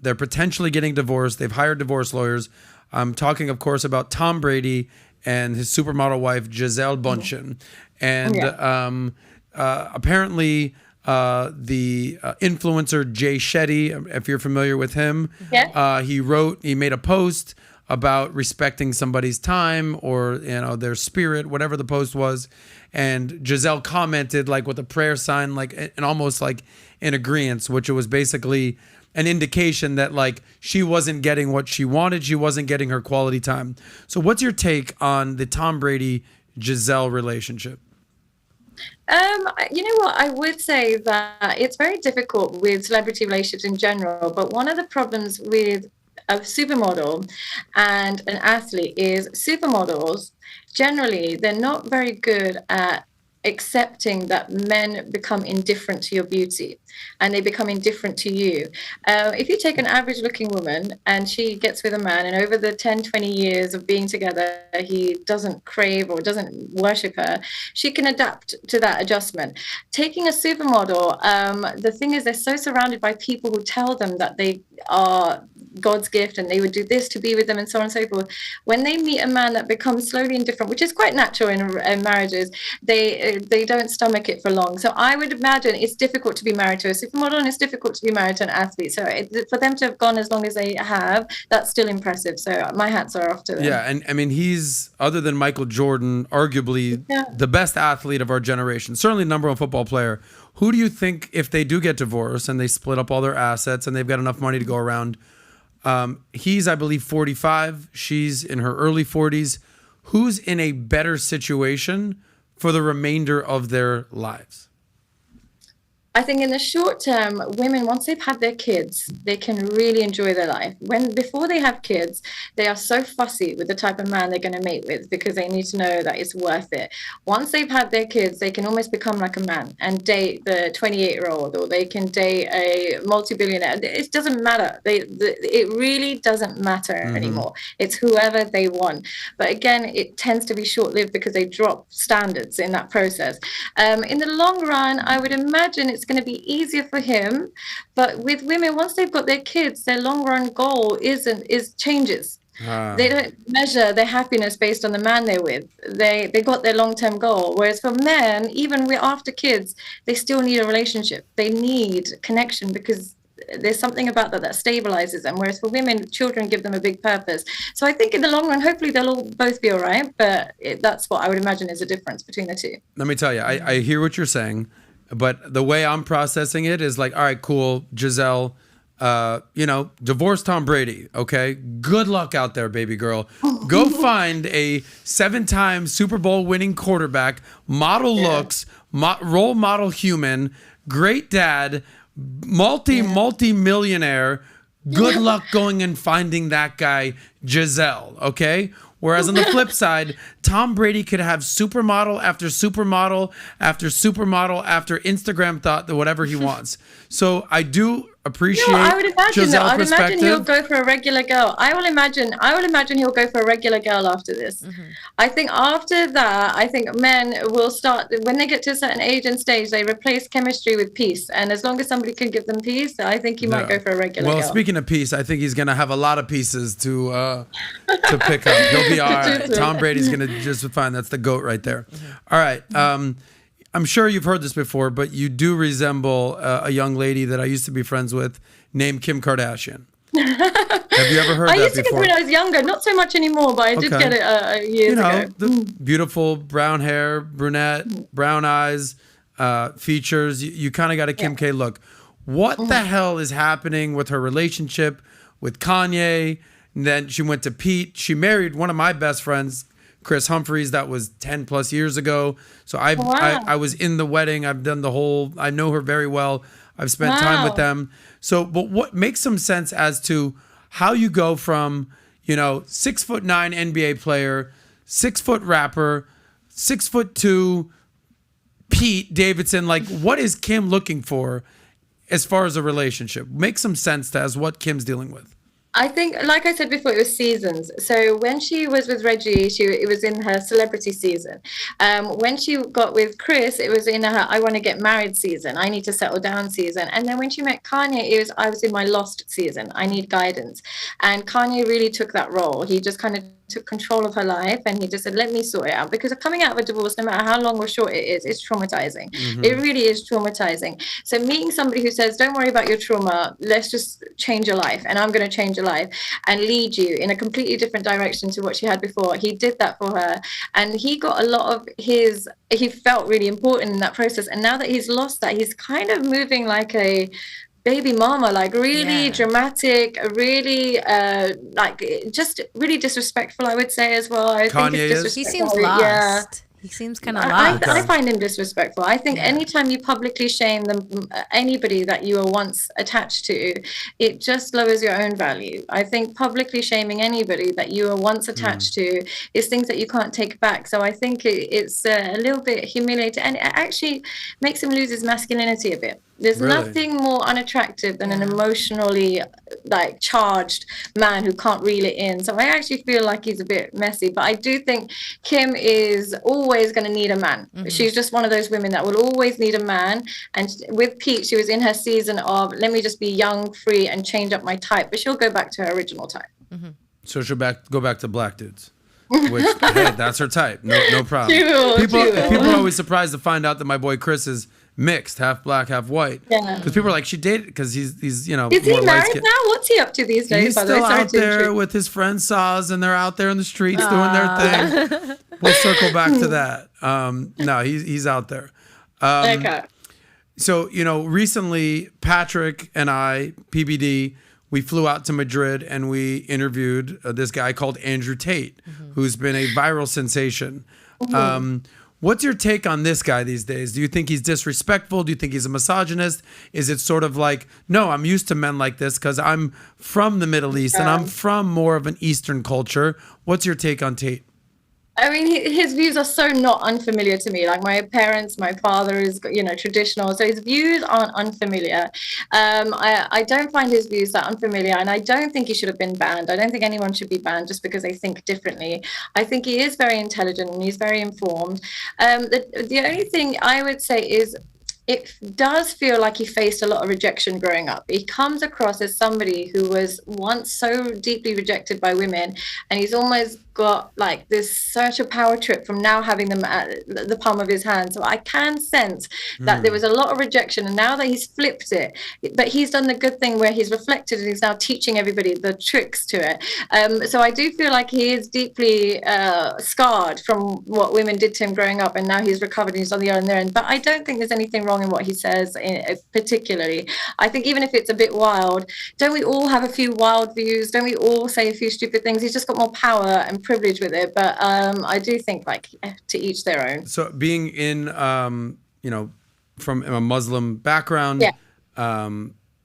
They're potentially getting divorced. They've hired divorce lawyers. I'm talking, of course, about Tom Brady and his supermodel wife, Gisele Bündchen. And apparently the influencer Jay Shetty, if you're familiar with him, he made a post about respecting somebody's time or their spirit, whatever the post was, and Gisele commented like with a prayer sign, like and almost like in agreement, which was basically an indication that like she wasn't getting what she wanted, she wasn't getting her quality time. So what's your take on the Tom Brady Gisele relationship? You know what? I would say that it's very difficult with celebrity relationships in general, but one of the problems with a supermodel and an athlete is supermodels, generally, they're not very good at accepting that men become indifferent to your beauty and they become indifferent to you. If you take an average looking woman and she gets with a man and over the 10, 20 years of being together, he doesn't crave or doesn't worship her, she can adapt to that adjustment. Taking a supermodel, the thing is they're so surrounded by people who tell them that they are God's gift and they would do this to be with them and so on and so forth. When they meet a man that becomes slowly indifferent, which is quite natural in marriages, they don't stomach it for long. So I would imagine it's difficult to be married to a supermodel and it's difficult to be married to an athlete. So for them to have gone as long as they have, that's still impressive. So my hats are off to them. Yeah, and I mean, he's, other than Michael Jordan, arguably the best athlete of our generation, certainly number one football player. Who do you think, if they do get divorced and they split up all their assets and they've got enough money to go around, he's, I believe, 45. She's in her early 40s. Who's in a better situation for the remainder of their lives? I think in the short term, women, once they've had their kids, they can really enjoy their life. Before they have kids, they are so fussy with the type of man they're going to mate with because they need to know that it's worth it. Once they've had their kids, they can almost become like a man and date the 28-year-old, or they can date a multi-billionaire. It doesn't matter. It really doesn't matter anymore. It's whoever they want. But again, it tends to be short-lived because they drop standards in that process. In the long run, I would imagine it's going to be easier for him, but with women, once they've got their kids, their long run goal changes. They don't measure their happiness based on the man they're with. They got their long term goal. Whereas for men, even after kids, they still need a relationship. They need connection because there's something about that stabilizes them. Whereas for women, children give them a big purpose. So I think in the long run, hopefully they'll all both be all right. But that's what I would imagine is a difference between the two. Let me tell you, I hear what you're saying. But the way I'm processing it is like, all right, cool, Gisele, divorce Tom Brady, okay? Good luck out there, baby girl. Go find a 7-time Super Bowl winning quarterback, model looks, role model human, great dad, multi-millionaire. Good luck going and finding that guy, Gisele, okay? Whereas on the flip side, Tom Brady could have supermodel after supermodel after supermodel after Instagram thought that whatever he wants. So I do appreciate I would imagine Gisele's I would imagine he'll perspective. go for a regular girl. I will imagine he'll go for a regular girl after this. I think after that, men will start, when they get to a certain age and stage, they replace chemistry with peace. And as long as somebody can give them peace, I think he might go for a regular girl. Well, speaking of peace, I think he's going to have a lot of pieces to pick up. He'll be all right. Tom Brady's going to just be fine. That's the GOAT right there. All right. I'm sure you've heard this before, but you do resemble a young lady that I used to be friends with named Kim Kardashian. Have you ever heard that before? I used to get it when I was younger, not so much anymore, but I did get it years ago. The beautiful brown hair, brunette, brown eyes, features. You kind of got a Kim K look. What the hell is happening with her relationship with Kanye? And then she went to Pete. She married one of my best friends, Chris Humphries. That was 10 plus years ago. So I was in the wedding. I've done I know her very well. I've spent time with them. So, but what makes some sense as to how you go from, 6'9" NBA player, 6 foot rapper, 6'2" Pete Davidson, like, what is Kim looking for as far as a relationship? Make some sense to as what Kim's dealing with. I think, like I said before, it was seasons. So when she was with Reggie, it was in her celebrity season. When she got with Chris, it was in her I want to get married season. I need to settle down season. And then when she met Kanye, I was in my lost season. I need guidance. And Kanye really took that role. He just kind of took control of her life, and he just said, let me sort it out, because coming out of a divorce, no matter how long or short it is, it's traumatizing. It really is traumatizing. So meeting somebody who says, don't worry about your trauma, let's just change your life, and I'm going to change your life and lead you in a completely different direction to what she had before, he did that for her, and he got a lot of he felt really important in that process. And now that he's lost that, he's kind of moving like a baby mama, like really dramatic, really like just really disrespectful, I would say, as well. I think it's disrespectful. He seems lost. Yeah. He seems kind of lost. I find him disrespectful. I think anytime you publicly shame anybody that you were once attached to, it just lowers your own value. I think publicly shaming anybody that you were once attached to is things that you can't take back. So I think it's a little bit humiliating, and it actually makes him lose his masculinity a bit. There's nothing more unattractive than an emotionally like charged man who can't reel it in. So I actually feel like he's a bit messy, but I do think Kim is always going to need a man. She's just one of those women that will always need a man. And with Pete, she was in her season of let me just be young, free, and change up my type, but she'll go back to her original type. So she'll go back to black dudes. Which, hey, that's her type. No problem. People are always surprised to find out that my boy Chris is mixed, half black, half white. Because people are like, she dated because he's you know. Is he married now? What's he up to these days? He's still out there with his friend Saz, and they're out there in the streets doing their thing. We'll circle back to that. No, he's out there. Okay. So recently Patrick and I, PBD, we flew out to Madrid and we interviewed this guy called Andrew Tate, who's been a viral sensation. What's your take on this guy these days? Do you think he's disrespectful? Do you think he's a misogynist? Is it sort of like, no, I'm used to men like this because I'm from the Middle East and I'm from more of an Eastern culture? What's your take on Tate? I mean, his views are so not unfamiliar to me. Like my father is, traditional. So his views aren't unfamiliar. I don't find his views that unfamiliar, and I don't think he should have been banned. I don't think anyone should be banned just because they think differently. I think he is very intelligent and he's very informed. The only thing I would say is, it does feel like he faced a lot of rejection growing up. He comes across as somebody who was once so deeply rejected by women, and he's almost got like this such a power trip from now having them at the palm of his hand. So I can sense that there was a lot of rejection, and now that he's flipped it, but he's done the good thing where he's reflected and he's now teaching everybody the tricks to it. So I do feel like he is deeply scarred from what women did to him growing up, and now he's recovered and he's on the other end. But I don't think there's anything wrong in what he says particularly. I think even if it's a bit wild, don't we all have a few wild views? Don't we all say a few stupid things? He's just got more power and privilege with it. But I do think like to each their own. So being in from a Muslim background,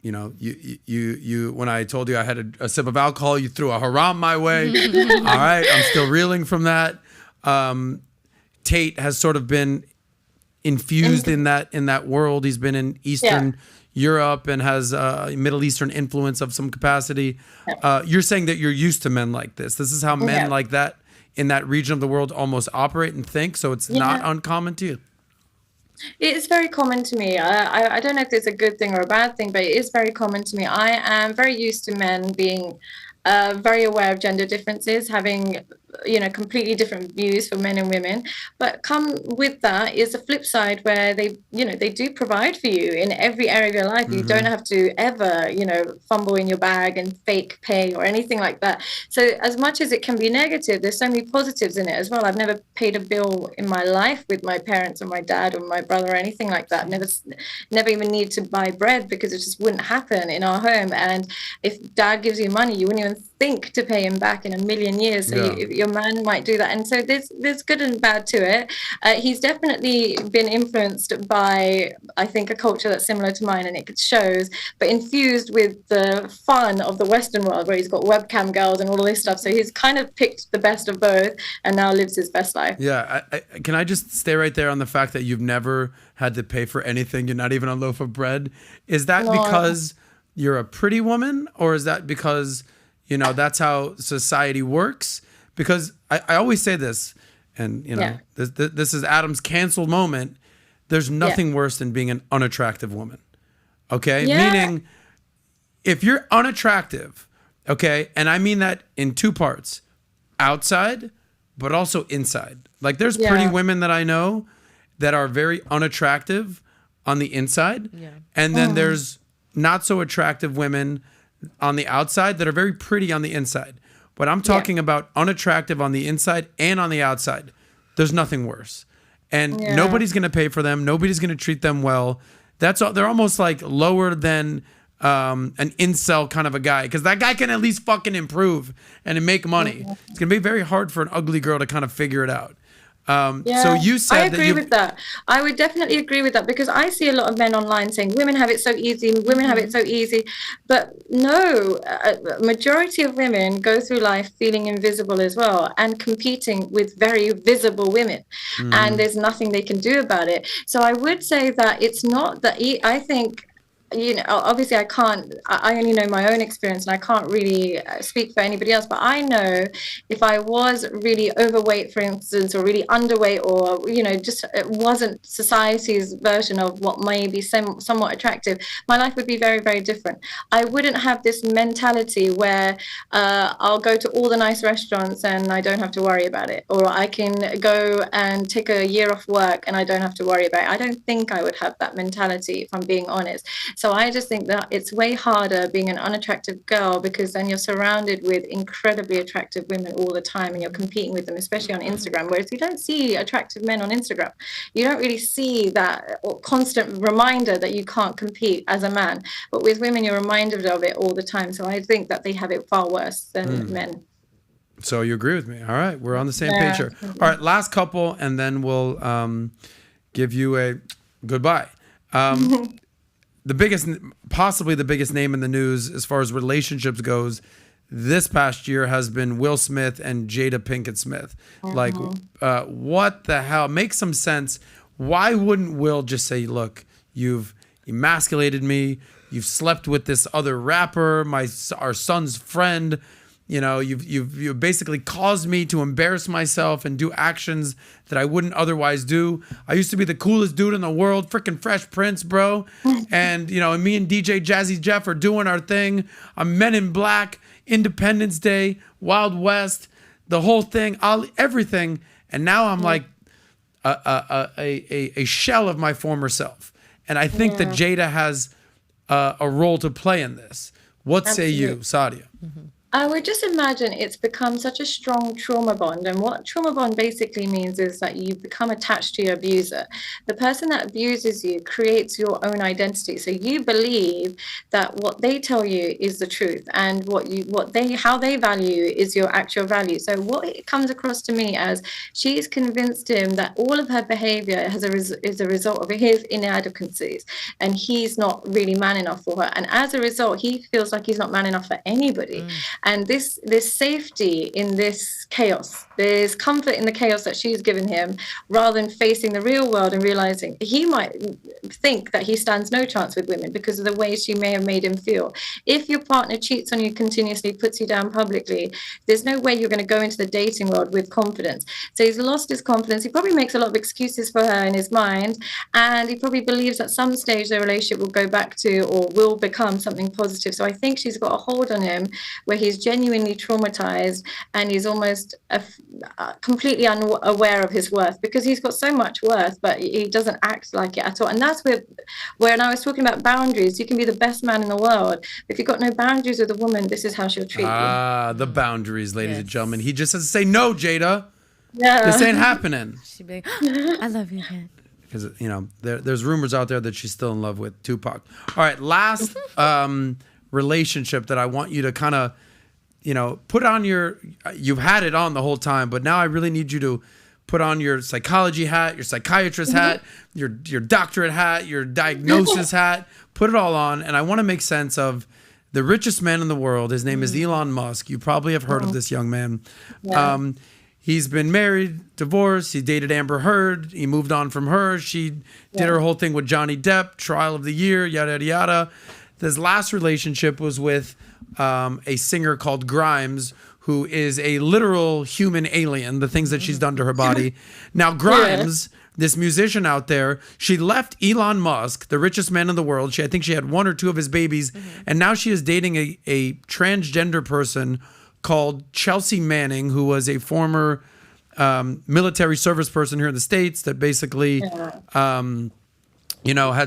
you when I told you I had a sip of alcohol, you threw a haram my way. All right, I'm still reeling from that. Tate has sort of been infused in that world. He's been in Eastern Europe and has Middle Eastern influence of some capacity. You're saying that you're used to men like this. This is how men like that in that region of the world almost operate and think. So it's not uncommon to you. It's very common to me. I don't know if it's a good thing or a bad thing, but it is very common to me. I am very used to men being very aware of gender differences, having completely different views for men and women. But come with that is the flip side where they do provide for you in every area of your life. You don't have to ever fumble in your bag and fake pay or anything like that. So as much as it can be negative, there's so many positives in it as well. I've never paid a bill in my life with my parents or my dad or my brother or anything like that. Never even need to buy bread because it just wouldn't happen in our home. And if dad gives you money, you wouldn't even think to pay him back in a million years. So your man might do that. And so there's good and bad to it. He's definitely been influenced by, I think, a culture that's similar to mine, and it shows, but infused with the fun of the Western world, where he's got webcam girls and all of this stuff. So he's kind of picked the best of both and now lives his best life. Yeah. Can I just stay right there on the fact that you've never had to pay for anything? You're not even a loaf of bread. Is that because you're a pretty woman, or is that because, you know, that's how society works? Because I always say this, and, you know, this is Adam's canceled moment. There's nothing worse than being an unattractive woman. Okay? Yeah. Meaning, if you're unattractive, okay, and I mean that in two parts, outside, but also inside. Like, there's pretty women that I know that are very unattractive on the inside. Yeah. And then there's not so attractive women on the outside that are very pretty on the inside. But I'm talking about unattractive on the inside and on the outside. There's nothing worse. And nobody's going to pay for them. Nobody's going to treat them well. That's all. They're almost like lower than an incel kind of a guy, because that guy can at least fucking improve and make money. It's going to be very hard for an ugly girl to kind of figure it out. So you said I agree with that. I would definitely agree with that, because I see a lot of men online saying women have it so easy, women have it so easy. But no, a majority of women go through life feeling invisible as well, and competing with very visible women. And there's nothing they can do about it. So I would say that it's not that I think, you know, obviously I only know my own experience, and I can't really speak for anybody else, but I know if I was really overweight, for instance, or really underweight, or, you know, just it wasn't society's version of what may be somewhat attractive, my life would be very, very different. I wouldn't have this mentality where I'll go to all the nice restaurants and I don't have to worry about it, or I can go and take a year off work and I don't have to worry about it. I don't think I would have that mentality, if I'm being honest. So I just think that it's way harder being an unattractive girl, because then you're surrounded with incredibly attractive women all the time, and you're competing with them, especially on Instagram, whereas you don't see attractive men on Instagram. You don't really see that constant reminder that you can't compete as a man. But with women, you're reminded of it all the time. So I think that they have it far worse than men. So you agree with me. All right. We're on the same page here. All right. Last couple, and then we'll give you a goodbye. Possibly the biggest name in the news as far as relationships goes this past year has been Will Smith and Jada Pinkett Smith. Like, what the hell? Make some sense. Why wouldn't Will just say, look, you've emasculated me. You've slept with this other rapper, our son's friend. You know, you've basically caused me to embarrass myself and do actions that I wouldn't otherwise do. I used to be the coolest dude in the world, freaking Fresh Prince, bro. And, you know, and me and DJ Jazzy Jeff are doing our thing. I'm Men in Black, Independence Day, Wild West, the whole thing, everything. And now I'm like a shell of my former self. And I think that Jada has a role to play in this. What say you, Sadia? I would just imagine it's become such a strong trauma bond. And what trauma bond basically means is that you become attached to your abuser. The person that abuses you creates your own identity. So you believe that what they tell you is the truth, and how they value is your actual value. So what it comes across to me as, she's convinced him that all of her behavior is a result of his inadequacies, and he's not really man enough for her. And as a result, he feels like he's not man enough for anybody. And this safety in this chaos, there's comfort in the chaos that she's given him, rather than facing the real world and realizing he might think that he stands no chance with women because of the way she may have made him feel. If your partner cheats on you continuously, puts you down publicly, there's no way you're going to go into the dating world with confidence. So he's lost his confidence. He probably makes a lot of excuses for her in his mind, and he probably believes at some stage their relationship will go back to, or will become, something positive. So I think she's got a hold on him where he's genuinely traumatized, and he's almost completely unaware of his worth, because he's got so much worth, but he doesn't act like it at all. And that's where when I was talking about boundaries, you can be the best man in the world. If you've got no boundaries with a woman, this is how she'll treat you. The boundaries, ladies and gentlemen. He just has to say, no, Jada. This ain't happening. She'd be like, I love you again. Because, you know, there's rumors out there that she's still in love with Tupac. All right, last relationship that I want you to kind of, put on you've had it on the whole time, but now I really need you to put on your psychology hat, your psychiatrist hat, your doctorate hat, your diagnosis hat, put it all on. And I want to make sense of the richest man in the world. His name is Elon Musk. You probably have heard of this young man. Yeah. He's been married, divorced. He dated Amber Heard. He moved on from her. She did her whole thing with Johnny Depp, trial of the year, yada, yada, yada. His last relationship was with a singer called Grimes, who is a literal human alien, the things that she's done to her body. Now, Grimes, this musician out there, she left Elon Musk, the richest man in the world. I think she had one or two of his babies. And now she is dating a transgender person called Chelsea Manning, who was a former military service person here in the States that basically, had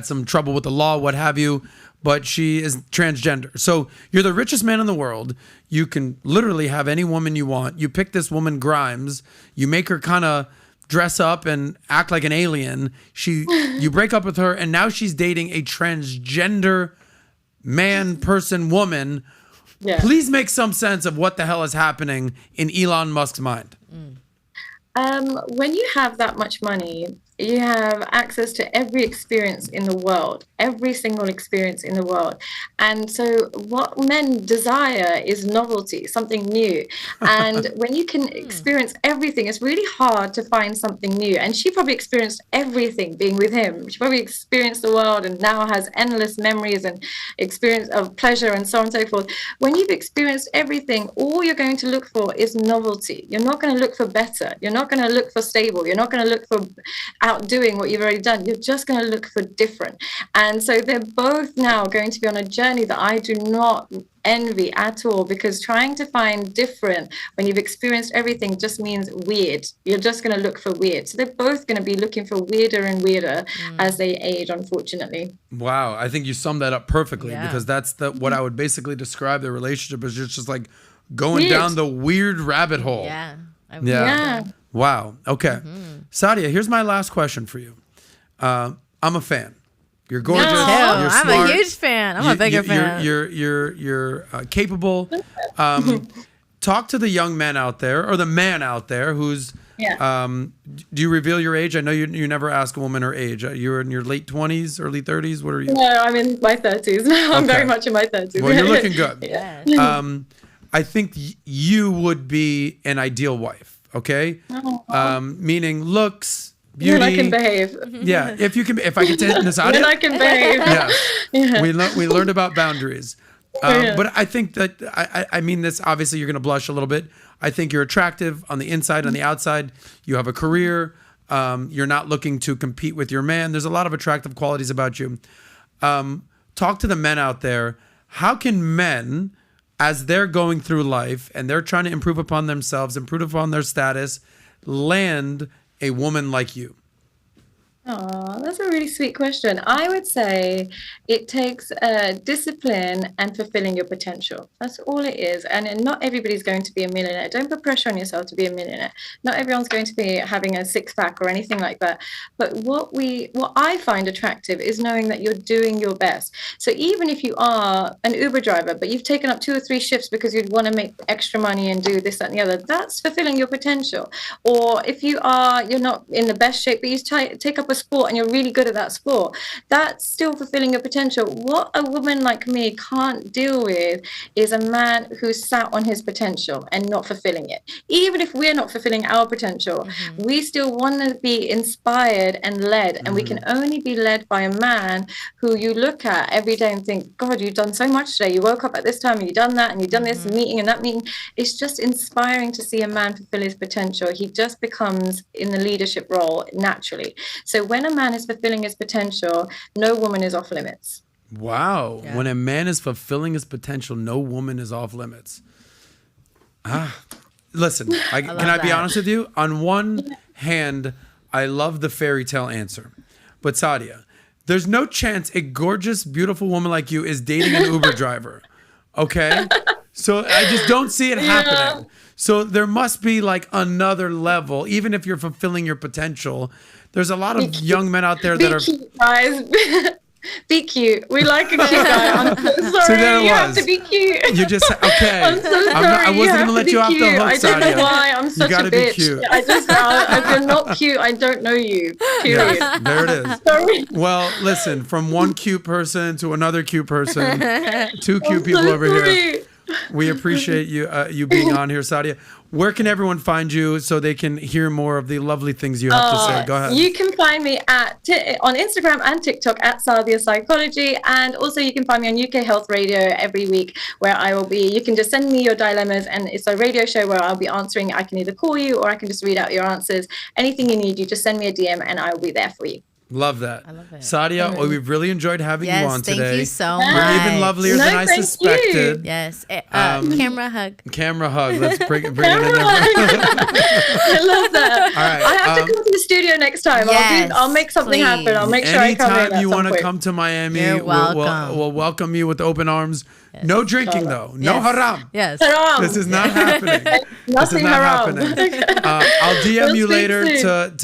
some trouble with the law, what have you. But she is transgender. So you're the richest man in the world. You can literally have any woman you want. You pick this woman, Grimes. You make her kind of dress up and act like an alien. You break up with her, and now she's dating a transgender man, person, woman. Yeah. Please make some sense of what the hell is happening in Elon Musk's mind. When you have that much money, you have access to every experience in the world, every single experience in the world. And so what men desire is novelty, something new. And when you can experience everything, it's really hard to find something new. And she probably experienced everything being with him. She probably experienced the world and now has endless memories and experience of pleasure and so on and so forth. When you've experienced everything, all you're going to look for is novelty. You're not going to look for better. You're not going to look for stable. You're not going to look for outdoing what you've already done. You're just going to look for different. And so they're both now going to be on a journey that I do not envy at all, because trying to find different when you've experienced everything just means weird. You're just going to look for weird. So they're both going to be looking for weirder and weirder as they age, unfortunately. Wow. I think you summed that up perfectly, because that's what I would basically describe the relationship as, just like going down the weird rabbit hole. Yeah. Wow. Okay. Sadia, here's my last question for you. I'm a fan. You're gorgeous. You're I'm smart. a huge fan. I'm a bigger fan. You're capable. Talk to the young men out there, or the man out there who's. Do you reveal your age? I know you never ask a woman her age. You're in your late 20s, early 30s. What are you? No, I'm in my 30s. I'm very much in my 30s. Well, you're looking good. Yeah. I think you would be an ideal wife. Okay, meaning looks, beauty. When I can behave. Yeah, if I can take this out. When I can behave. Yeah. We learned about boundaries. But I think that I mean this. Obviously, you're going to blush a little bit. I think you're attractive on the inside, on the outside. You have a career. You're not looking to compete with your man. There's a lot of attractive qualities about you. Talk to the men out there. How can men, as they're going through life and they're trying to improve upon themselves, improve upon their status, land a woman like you? Oh, that's a really sweet question. I would say it takes discipline and fulfilling your potential. That's all it is. And not everybody's going to be a millionaire. Don't put pressure on yourself to be a millionaire. Not everyone's going to be having a six-pack or anything like that. But what I find attractive is knowing that you're doing your best. So even if you are an Uber driver, but you've taken up 2 or 3 shifts because you'd want to make extra money and do this, that, and the other, that's fulfilling your potential. Or if you're not in the best shape, but you take up a sport and you're really good at that sport, that's still fulfilling your potential. What a woman like me can't deal with is a man who's sat on his potential and not fulfilling it. Even if we're not fulfilling our potential, we still want to be inspired and led, and we can only be led by a man who you look at every day and think, God, you've done so much today. You woke up at this time and you've done that and you've done this meeting and that meeting. It's just inspiring to see a man fulfill his potential. He just becomes in the leadership role naturally. So when a man is fulfilling his potential, no woman is off limits. Wow. Yeah. When a man is fulfilling his potential, no woman is off limits. Listen, can I be honest with you? On one hand, I love the fairy tale answer. But Sadia, there's no chance a gorgeous, beautiful woman like you is dating an Uber driver. Okay? So I just don't see it happening. So there must be like another level, even if you're fulfilling your potential. There's a lot of young men out there that are. Be cute. We like a cute guy. I'm so So sorry. there it You have was. to be cute. You just okay. I'm so sorry. I wasn't gonna let be you off the cute. hook, I don't Sadia. know why I'm such a gotta be bitch. cute. I just if you're not cute, I don't know you. Period. Yes, there it is. Sorry. Well, listen, from one cute person to another cute person, two cute I'm people so over here. sorry. We appreciate you being on here, Sadia. Where can everyone find you so they can hear more of the lovely things you have to say? Go ahead. You can find me on Instagram and TikTok at Sadia Psychology, and also you can find me on UK Health Radio every week, where I will be. You can just send me your dilemmas, and it's a radio show where I'll be answering. I can either call you or I can just read out your answers. Anything you need, you just send me a DM, and I will be there for you. Love that. I love it. Sadia, we've really enjoyed having you on today. Thank you so much. You're even lovelier than I thank suspected. you. Yes. Camera hug. Camera hug. Let's bring it in there. I love that. All right. I have to come to the studio next time. Yes, I'll make something happen. I'll make sure I come in Anytime at you some want to point. come to Miami, You're welcome. we'll welcome you with open arms. No drinking though. No Yes. haram. Yes. Haram. This is not happening. This is Nothing not haram. happening. I'll DM We'll you speak later soon.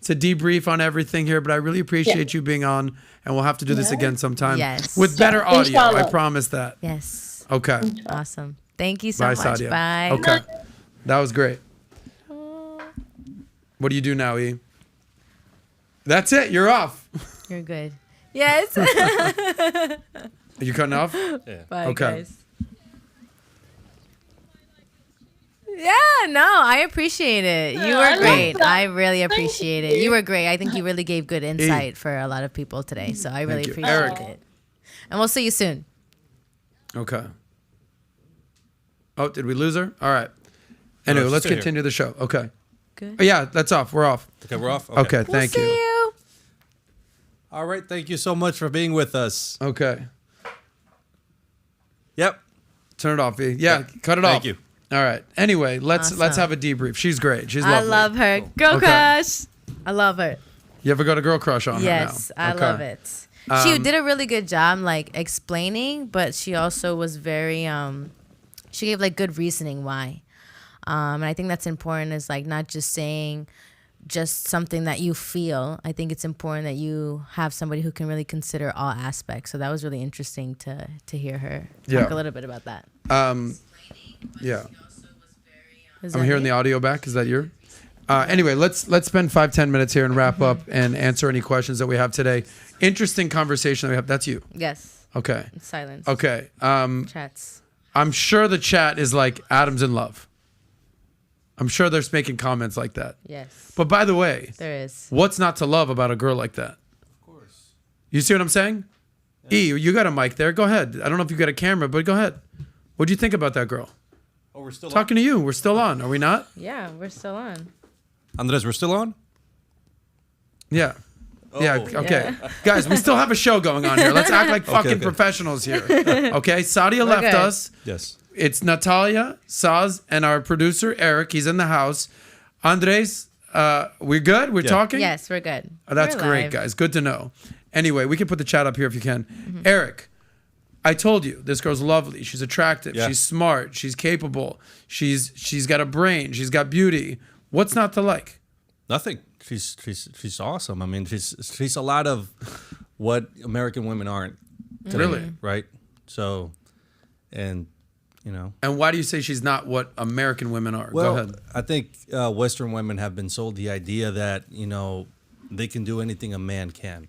to debrief on everything here, but I really appreciate you being on, and we'll have to do this again sometime Yes. with better audio. Inshallah. I promise that. Yes. Okay. Awesome. Thank you so Bye, much. Sadia. Bye. Okay. That was great. What do you do now, E? That's it. You're off. You're good. Yes. Are you cutting off? Bye, Okay. guys. Yeah, no, I appreciate it. You I were love great. that. I really appreciate it. you. You were great. I think you really gave good insight for a lot of people today. So I really you. appreciate Eric. it. And we'll see you soon. Okay. Oh, did we lose her? All right. Anyway, she's let's still here. continue the show. Okay. Good. Oh, yeah, that's off. We're off. Okay, we're off. Okay, We'll thank see you. you. All right. Thank you so much for being with us. Okay. Yep. Turn it off, E. Yeah, cut it off. Thank you. All right. Anyway, let's Awesome. have a debrief. She's great. She's I lovely. love her. Girl Okay. crush. I love her. You ever got a girl crush on Yes, her now? I Okay. love it. She did a really good job, like explaining, but she also was very. She gave like good reasoning why, and I think that's important. Is like not just saying just something that you feel. I think it's important that you have somebody who can really consider all aspects. So that was really interesting to hear her Yeah. talk a little bit about that. Yeah. Is I'm that hearing you? the audio back. Is that your? Anyway, let's spend 5-10 minutes here and wrap up and answer any questions that we have today. Interesting conversation that we have. That's you. Yes. Okay. Silence. Okay. Chats. I'm sure the chat is like Adam's in love. I'm sure they're making comments like that. Yes. But by the way, There is. what's not to love about a girl like that? Of course. You see what I'm saying? Yeah. E, you got a mic there. Go ahead. I don't know if you got a camera, but go ahead. What'd you think about that girl? Oh, we're still Talking to you. We're still on. Are we not? Yeah, we're still on. Andres, we're still on? Yeah. Yeah. Oh. Okay. Guys, we still have a show going on here. Let's act like fucking okay. professionals here. Okay. Sadia left good. us. Yes. It's Natalya, Saz, and our producer, Eric. He's in the house. Andres, we're good? We're talking? Yes, we're good. Oh, that's We're great, live. guys. Good to know. Anyway, we can put the chat up here if you can. Eric, I told you this girl's lovely. She's attractive. Yeah. She's smart. She's capable. She's got a brain. She's got beauty. What's not to like? Nothing. She's awesome. I mean, she's a lot of what American women aren't. Today, Really? Right? So, and you know. And why do you say she's not what American women are? Well, Go ahead. I think Western women have been sold the idea that, you know, they can do anything a man can,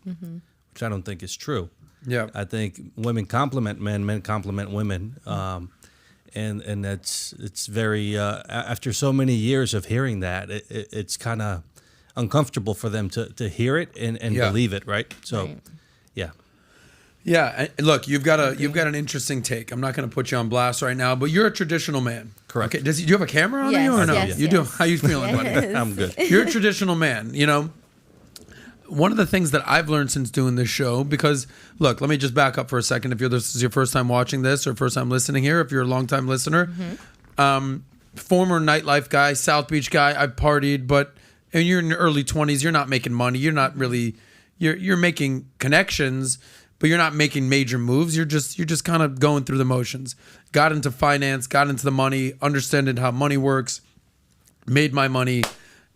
which I don't think is true. Yeah. I think women compliment men, men compliment women. And it's very, after so many years of hearing that, it's kind of uncomfortable for them to hear it and Yeah. believe it, right? So, Right. yeah. Yeah. and Look, you've got an interesting take. I'm not going to put you on blast right now, but you're a traditional man. Correct. Okay. Do you have a camera on Yes, you or no? yes, You do. yes. How you feeling, buddy? Yes. I'm good. You're a traditional man, you know. One of the things that I've learned since doing this show, because look, let me just back up for a second. If this is your first time watching this or first time listening here, if you're a long time listener, former nightlife guy, South Beach guy, I've partied, but and you're in your early 20s, you're not making money. You're not really, you're making connections, but you're not making major moves. You're just kind of going through the motions. Got into finance, got into the money, understanding how money works, made my money.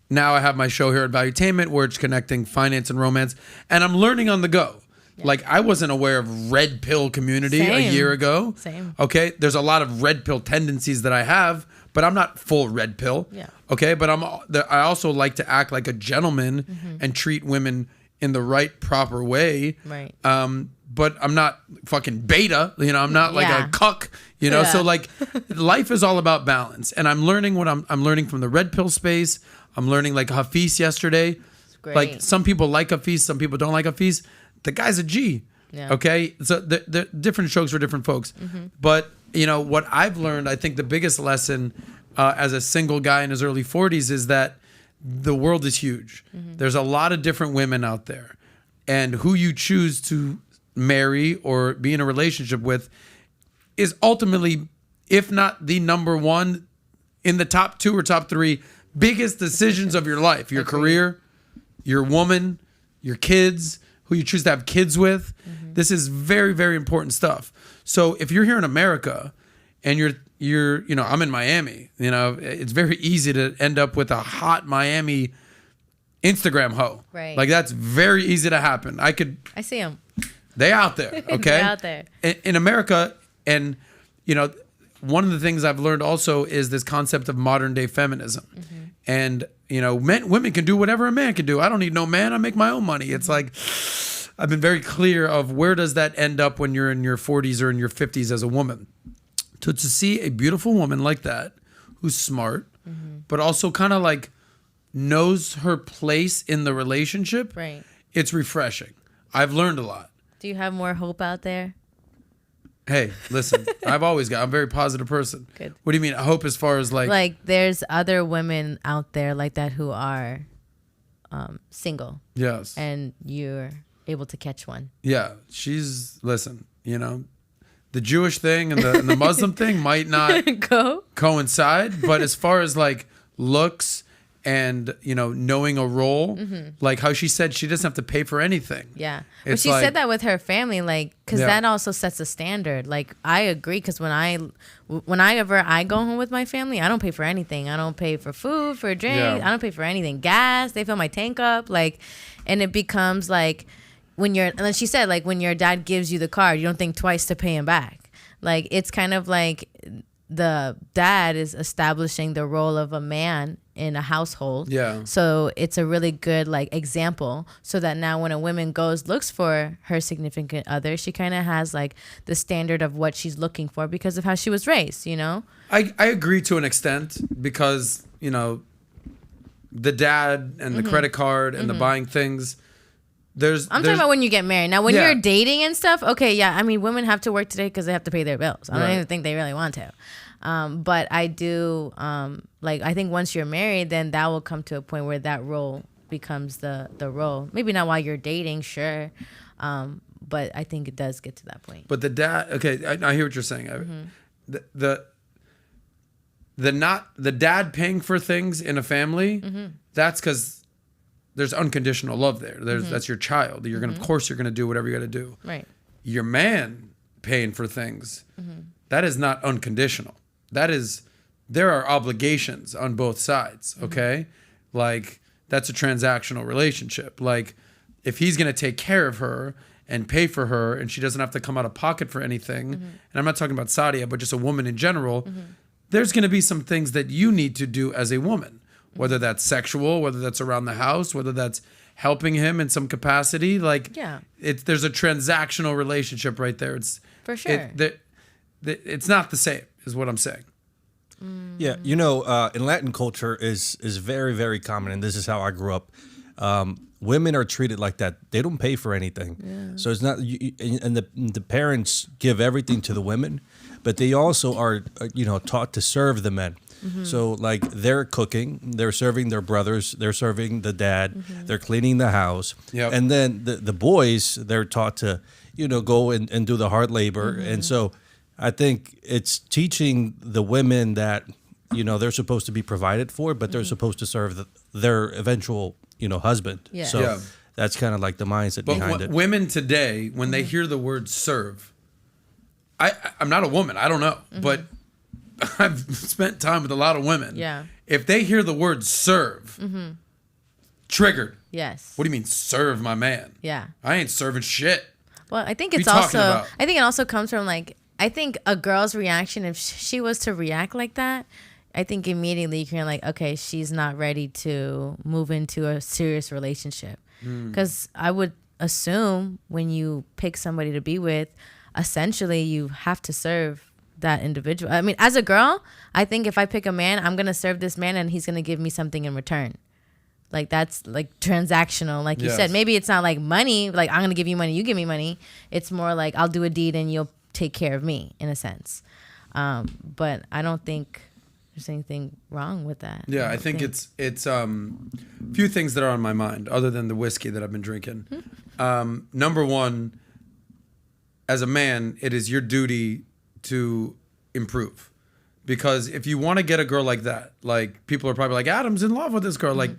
Now I have my show here at Valuetainment where it's connecting finance and romance, and I'm learning on the go. Yeah. Like, I wasn't aware of red pill community a Same. year ago. Same. Okay, there's a lot of red pill tendencies that I have, but I'm not full red pill. Yeah. Okay, but I also like to act like a gentleman and treat women in the right, proper way. Right. But I'm not fucking beta, you know, I'm not like Yeah. a cuck, you know. Yeah. So like life is all about balance. And I'm learning what I'm learning from the red pill space. I'm learning like Hafiz yesterday. Great. Like some people like Hafiz, some people don't like Hafiz. The guy's a G. Yeah. Okay. So the different strokes for different folks. But you know what I've learned, I think the biggest lesson as a single guy in his early 40s is that the world is huge. There's a lot of different women out there. And who you choose to marry or be in a relationship with is ultimately, if not the number one, in the top 2 or top 3 biggest decisions of your life. Your career, your woman, your kids, who you choose to have kids with. This is very, very important stuff. So if you're here in America and you're you know, I'm in Miami, you know, it's very easy to end up with a hot Miami Instagram hoe. Right. Like that's very easy to happen. I see them. They out there, okay? They're out there. In America, and you know, one of the things I've learned also is this concept of modern day feminism. And you know, women can do whatever a man can do. I don't need no man. I make my own money. It's like I've been very clear of where does that end up when you're in your 40s or in your 50s as a woman. To see a beautiful woman like that, who's smart, but also kind of like knows her place in the relationship. Right. It's refreshing. I've learned a lot. Do you have more hope out there? Hey, listen, I'm a very positive person. Good. What do you mean? Hope as far as like There's other women out there like that who are single. Yes. And you're able to catch one. Yeah. Listen, you know, the Jewish thing and the Muslim thing might not coincide, but as far as like looks and, you know, knowing a role, like how she said she doesn't have to pay for anything. Yeah. But It's she like- said that with her family, like, because Yeah. that also sets a standard. Like, I agree, because whenever I go home with my family, I don't pay for anything. I don't pay for food, for drink. Yeah. I don't pay for anything. Gas, they fill my tank up. Like, and it becomes like, and then she said, like, when your dad gives you the card, you don't think twice to pay him back. Like, it's kind of like the dad is establishing the role of a man in a household. Yeah. So it's a really good like example, so that now when a woman looks for her significant other, she kind of has like the standard of what she's looking for because of how she was raised, you know? I agree to an extent because, you know, the dad and the credit card and the buying things. I'm talking about when you get married. Now, when Yeah. you're dating and stuff, okay, yeah. I mean, women have to work today because they have to pay their bills. I don't Right. even think they really want to. But I do, I think once you're married, then that will come to a point where that role becomes the role. Maybe not while you're dating, sure. But I think it does get to that point. But the dad, okay, I hear what you're saying. The dad paying for things in a family, that's because there's unconditional love there. That's your child. Of course you're gonna do whatever you gotta do. Right. Your man paying for things, that is not unconditional. There are obligations on both sides. Okay, like that's a transactional relationship. Like if he's gonna take care of her and pay for her, and she doesn't have to come out of pocket for anything. And I'm not talking about Sadia, but just a woman in general. There's gonna be some things that you need to do as a woman. Whether that's sexual, whether that's around the house, whether that's helping him in some capacity, like there's a transactional relationship right there. It's for sure. It's not the same, is what I'm saying. Yeah, you know, in Latin culture is very, very common, and this is how I grew up. Women are treated like that; they don't pay for anything. Yeah. So it's not, and the parents give everything to the women, but they also are, taught to serve the men. So like they're cooking, they're serving their brothers, they're serving the dad, they're cleaning the house. Yep. And then the boys, they're taught to, go and do the hard labor. And so I think it's teaching the women that, they're supposed to be provided for, but they're supposed to serve their eventual, husband. Yeah. So Yeah. that's kind of like the mindset But behind it. women today, when they hear the word serve, I'm not a woman, I don't know, but I've spent time with a lot of women. Yeah. If they hear the word serve, triggered. Yes. What do you mean serve my man? Yeah. I ain't serving shit. Well, I think What are it's you talking also. about? I think it also comes from like. I think a girl's reaction, if she was to react like that, I think immediately you can like, okay, she's not ready to move into a serious relationship. Because I would assume when you pick somebody to be with, essentially you have to serve that individual. I mean, as a girl, I think if I pick a man, I'm gonna serve this man and he's gonna give me something in return. Like that's like transactional, like you Yes. said. Maybe it's not like money, like I'm gonna give you money, you give me money. It's more like I'll do a deed and you'll take care of me in a sense. But I don't think there's anything wrong with that. Yeah, I think it's few things that are on my mind other than the whiskey that I've been drinking. Number one, as a man, it is your duty to improve. Because if you want to get a girl like that, like people are probably like, Adam's in love with this girl. Like,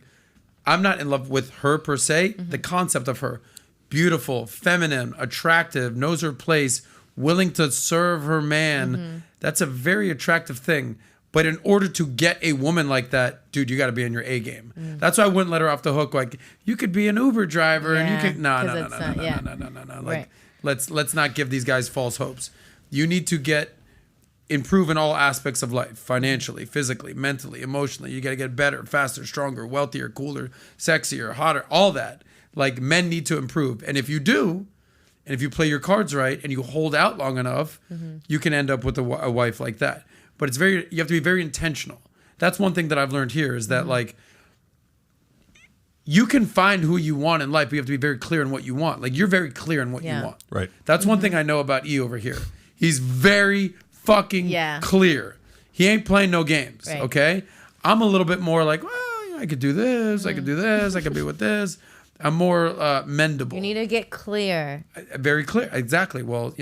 I'm not in love with her per se. The concept of her, beautiful, feminine, attractive, knows her place, willing to serve her man. That's a very attractive thing. But in order to get a woman like that, dude, you got to be on your A game. That's why I wouldn't let her off the hook. Like, you could be an Uber driver and you can no. Like, let's not give these guys false hopes. You need to improve in all aspects of life, financially, physically, mentally, emotionally. You got to get better, faster, stronger, wealthier, cooler, sexier, hotter, all that. Like, men need to improve. And if you do, and if you play your cards right and you hold out long enough, you can end up with a wife like that. But you have to be very intentional. That's one thing that I've learned here is that like, you can find who you want in life, but you have to be very clear in what you want. Like, you're very clear in what you want. Right. That's one thing I know about E over here. He's very fucking clear. He ain't playing no games, okay? I'm a little bit more like, well, I could do this, I could do this, I could be with this. I'm more mendable. You need to get clear. Very clear, exactly. Well,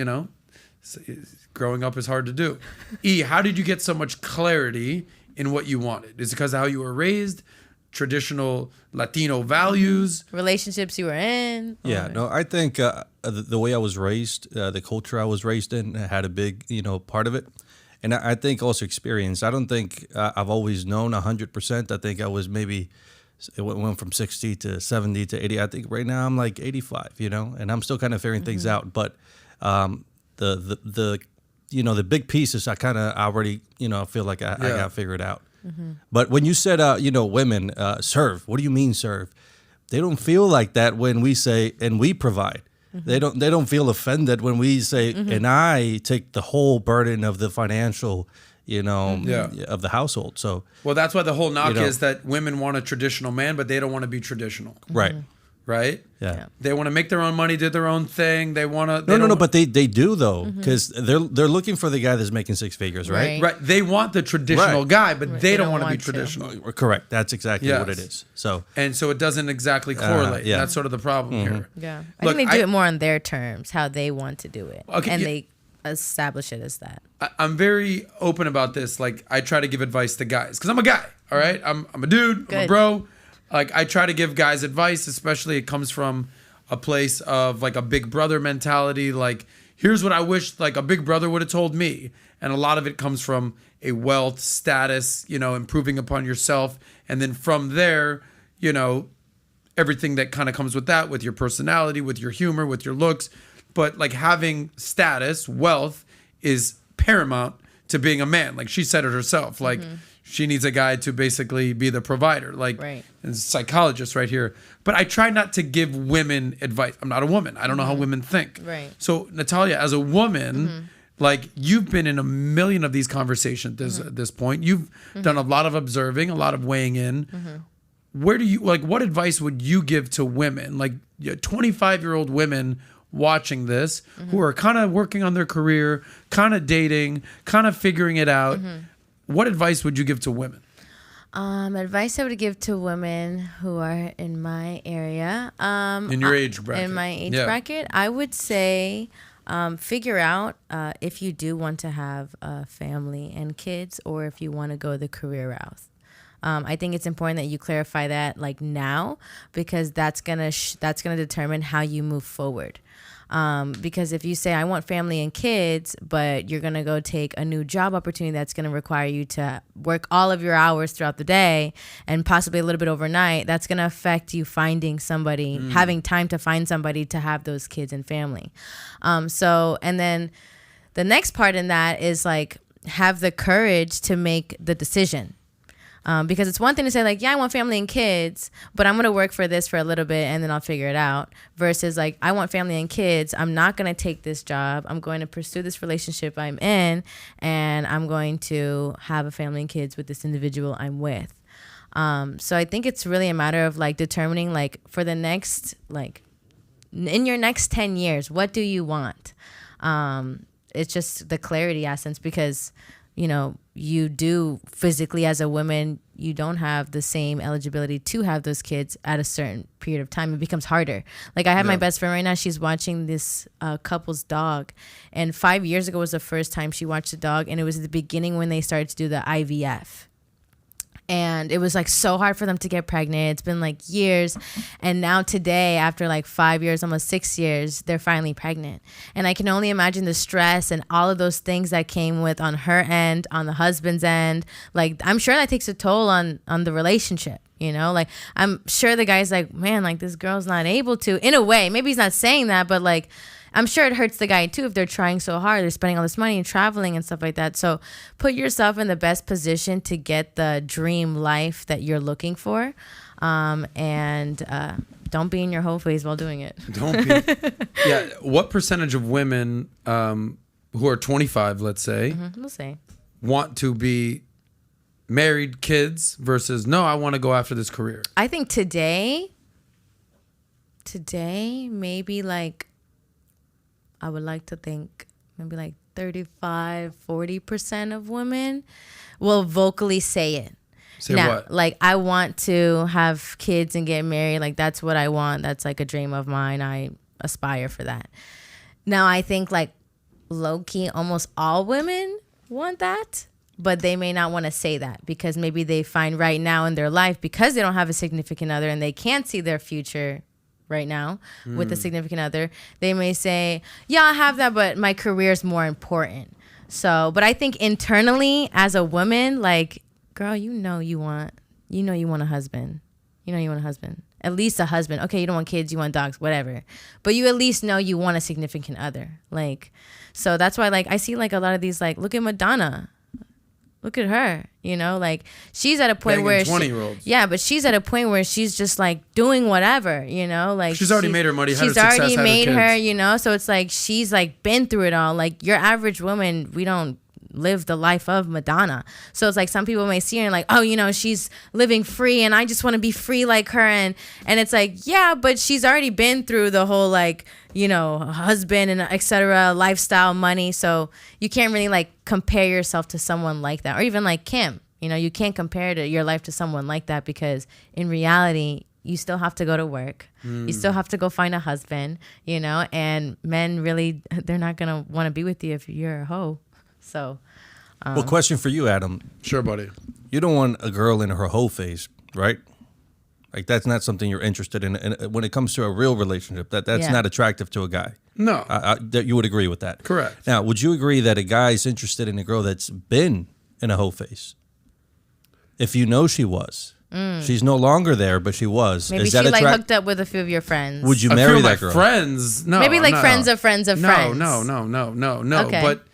growing up is hard to do. E, how did you get so much clarity in what you wanted? Is it because of how you were raised? Traditional Latino values? Relationships you were in? Yeah, no, I think the way I was raised, the culture I was raised in had a big, part of it. And I think also experience. I don't think I've always known 100%. I think I was maybe, it went from 60 to 70 to 80. I think right now I'm like 85, and I'm still kind of figuring things out. But the big pieces, I kind of already, feel like I got figured out. But when you said, women serve, what do you mean serve? They don't feel like that when we say, and we provide. They don't feel offended when we say, and I take the whole burden of the financial, of the household. So, well, that's why the whole knock is that women want a traditional man, but they don't want to be traditional. Right. Right? Yeah. They want to make their own money, do their own thing. They want to. No, but they do though, because they're looking for the guy that's making six figures, right? Right. They want the traditional guy, but they don't want to be traditional. Correct. That's exactly what it is. So it doesn't exactly correlate. That's sort of the problem here. Yeah. I think they do it more on their terms, how they want to do it. Okay, and they establish it as that. I'm very open about this. Like, I try to give advice to guys because I'm a guy. All right. I'm a dude. I'm a bro. Like, I try to give guys advice, especially it comes from a place of like a big brother mentality. Like, here's what I wish like a big brother would have told me. And a lot of it comes from a wealth, status, improving upon yourself. And then from there, everything that kind of comes with that, with your personality, with your humor, with your looks. But like having status, wealth is paramount to being a man. Like she said it herself. Like, she needs a guy to basically be the provider, like a psychologist right here. But I try not to give women advice. I'm not a woman. I don't know how women think. Right. So Natalya, as a woman, like you've been in a million of these conversations at this point. You've done a lot of observing, a lot of weighing in. Where do you what advice would you give to women, like 25-year-old women watching this, who are kind of working on their career, kind of dating, kind of figuring it out? What advice would you give to women? Advice I would give to women who are in my area. In your age bracket. In my age bracket, I would say figure out if you do want to have a family and kids or if you want to go the career route. I think it's important that you clarify that like now because that's gonna determine how you move forward. Because if you say, I want family and kids, but you're going to go take a new job opportunity that's going to require you to work all of your hours throughout the day and possibly a little bit overnight, that's going to affect you finding somebody, having time to find somebody to have those kids and family. And then the next part in that is like, have the courage to make the decision. Because it's one thing to say like, yeah, I want family and kids, but I'm going to work for this for a little bit and then I'll figure it out, versus like, I want family and kids. I'm not going to take this job. I'm going to pursue this relationship I'm in, and I'm going to have a family and kids with this individual I'm with. So I think it's really a matter of like determining like for the next, like in your next 10 years, what do you want? It's just the clarity essence, because you know, you do physically as a woman, you don't have the same eligibility to have those kids at a certain period of time. It becomes harder. Like I have my best friend right now. She's watching this couple's dog. And 5 years ago was the first time she watched the dog. And it was at the beginning when they started to do the IVF. And it was like so hard for them to get pregnant. It's been like years. And now today, after like 5 years, almost 6 years, they're finally pregnant. And I can only imagine the stress and all of those things that came with on her end, on the husband's end. Like, I'm sure that takes a toll on the relationship. You know, like I'm sure the guy's like, man, like this girl's not able to, in a way, maybe he's not saying that, but like, I'm sure it hurts the guy too if they're trying so hard. They're spending all this money and traveling and stuff like that. So put yourself in the best position to get the dream life that you're looking for. And don't be in your whole phase while doing it. Don't be. Yeah. What percentage of women who are 25, let's say, we'll say, want to be married, kids, versus no, I want to go after this career? I think today, maybe like, I would like to think maybe like 35-40% of women will vocally say it. Say now, what? Like, I want to have kids and get married. Like, that's what I want. That's like a dream of mine. I aspire for that. Now, I think like low-key, almost all women want that, but they may not want to say that because maybe they find right now in their life, because they don't have a significant other and they can't see their future right now with a significant other, they may say, yeah, I have that, but my career is more important. So, but I think internally as a woman, like, girl, you know you want a husband. You know you want a husband. At least a husband. Okay, you don't want kids, you want dogs, whatever. But you at least know you want a significant other. Like, so that's why, like, I see like a lot of these, like, look at Madonna. Look at her, you know, like she's at a point where 20-year-olds. Yeah, but she's at a point where she's just like doing whatever, you know, like she's already made her money. She's already made her, you know, so it's like she's like been through it all. Like your average woman, we don't live the life of Madonna. So it's like some people may see her and like, oh, you know, she's living free and I just want to be free like her. And it's like, yeah, but she's already been through the whole like, you know, husband and etc. lifestyle, money. So you can't really like compare yourself to someone like that. Or even like Kim, you know, you can't compare your life to someone like that because in reality, you still have to go to work. You still have to go find a husband, you know, and men really, they're not going to want to be with you if you're a hoe. So, well, question for you, Adam. Sure, buddy. You don't want a girl in her hoe phase, right? Like that's not something you're interested in. And when it comes to a real relationship, that's not attractive to a guy. No, that you would agree with that. Correct. Now, would you agree that a guy's interested in a girl that's been in a hoe phase? If you know she was. She's no longer there, but she was. Maybe she like hooked up with a few of your friends. Would you marry that girl? Friends? No. Maybe like friends of friends of friends. No. Okay. But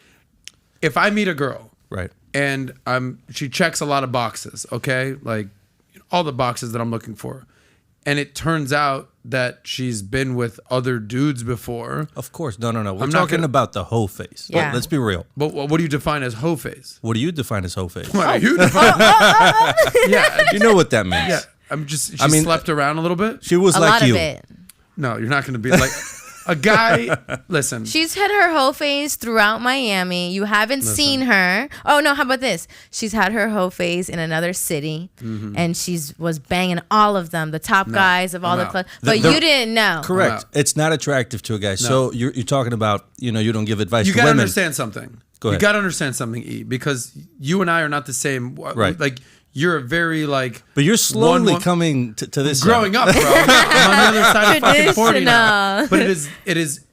if I meet a girl, right, and she checks a lot of boxes, okay, like all the boxes that I'm looking for, and it turns out that she's been with other dudes before. Of course, no. We're talking about the hoe phase. Yeah. Let's be real. But what do you define as hoe phase? What do you define as hoe phase? What do you define? Yeah, you know what that means. Yeah, she slept around a little bit. She was a like lot you. Of it. No, you're not going to be like a guy. Listen, she's had her hoe phase throughout Miami. You haven't seen her. Oh no, how about this? She's had her hoe phase in another city, and was banging all of them, the top guys of all the clubs. But you didn't know. Correct. It's not attractive to a guy. No. So you're talking about, you know, you don't give advice to women. You got to understand something. Go ahead. You got to understand something, E, because you and I are not the same. Right. Like you're a very like. But you're slowly coming to this. Growing up, bro. I'm on the other side of fucking 40 now. But it is.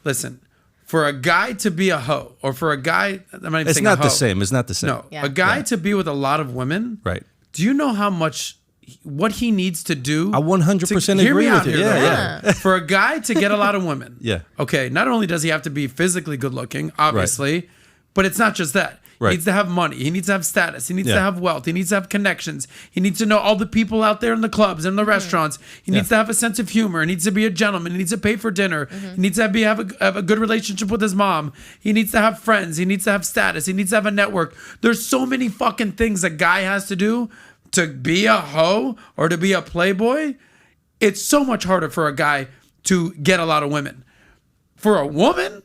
listen, for a guy to be a hoe, or for a guy, I'm not even It's saying not a the hoe. same. It's not the same. No, Yeah. a guy to be with a lot of women. Right. Do you know how much, what he needs to do? I 100% hear agree me with out you. here, Yeah, though. For a guy to get a lot of women. Yeah. Okay, not only does he have to be physically good looking, obviously, but it's not just that. Right. He needs to have money. He needs to have status. He needs Yeah. to have wealth. He needs to have connections. He needs to know all the people out there in the clubs and the restaurants. He needs to have a sense of humor. He needs to be a gentleman. He needs to pay for dinner. He needs to have a good relationship with his mom. He needs to have friends. He needs to have status. He needs to have a network. There's so many fucking things a guy has to do to be a hoe or to be a playboy. It's so much harder for a guy to get a lot of women. For a woman,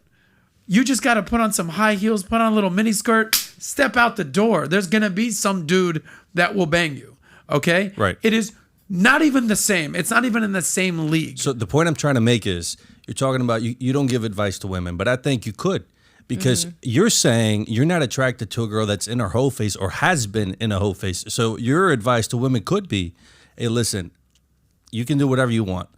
you just got to put on some high heels, put on a little mini skirt, step out the door. There's going to be some dude that will bang you. Okay? Right. It is not even the same. It's not even in the same league. So the point I'm trying to make is you're talking about you don't give advice to women, but I think you could. Because you're saying you're not attracted to a girl that's in her hoe phase or has been in a hoe phase. So your advice to women could be, hey, listen, you can do whatever you want.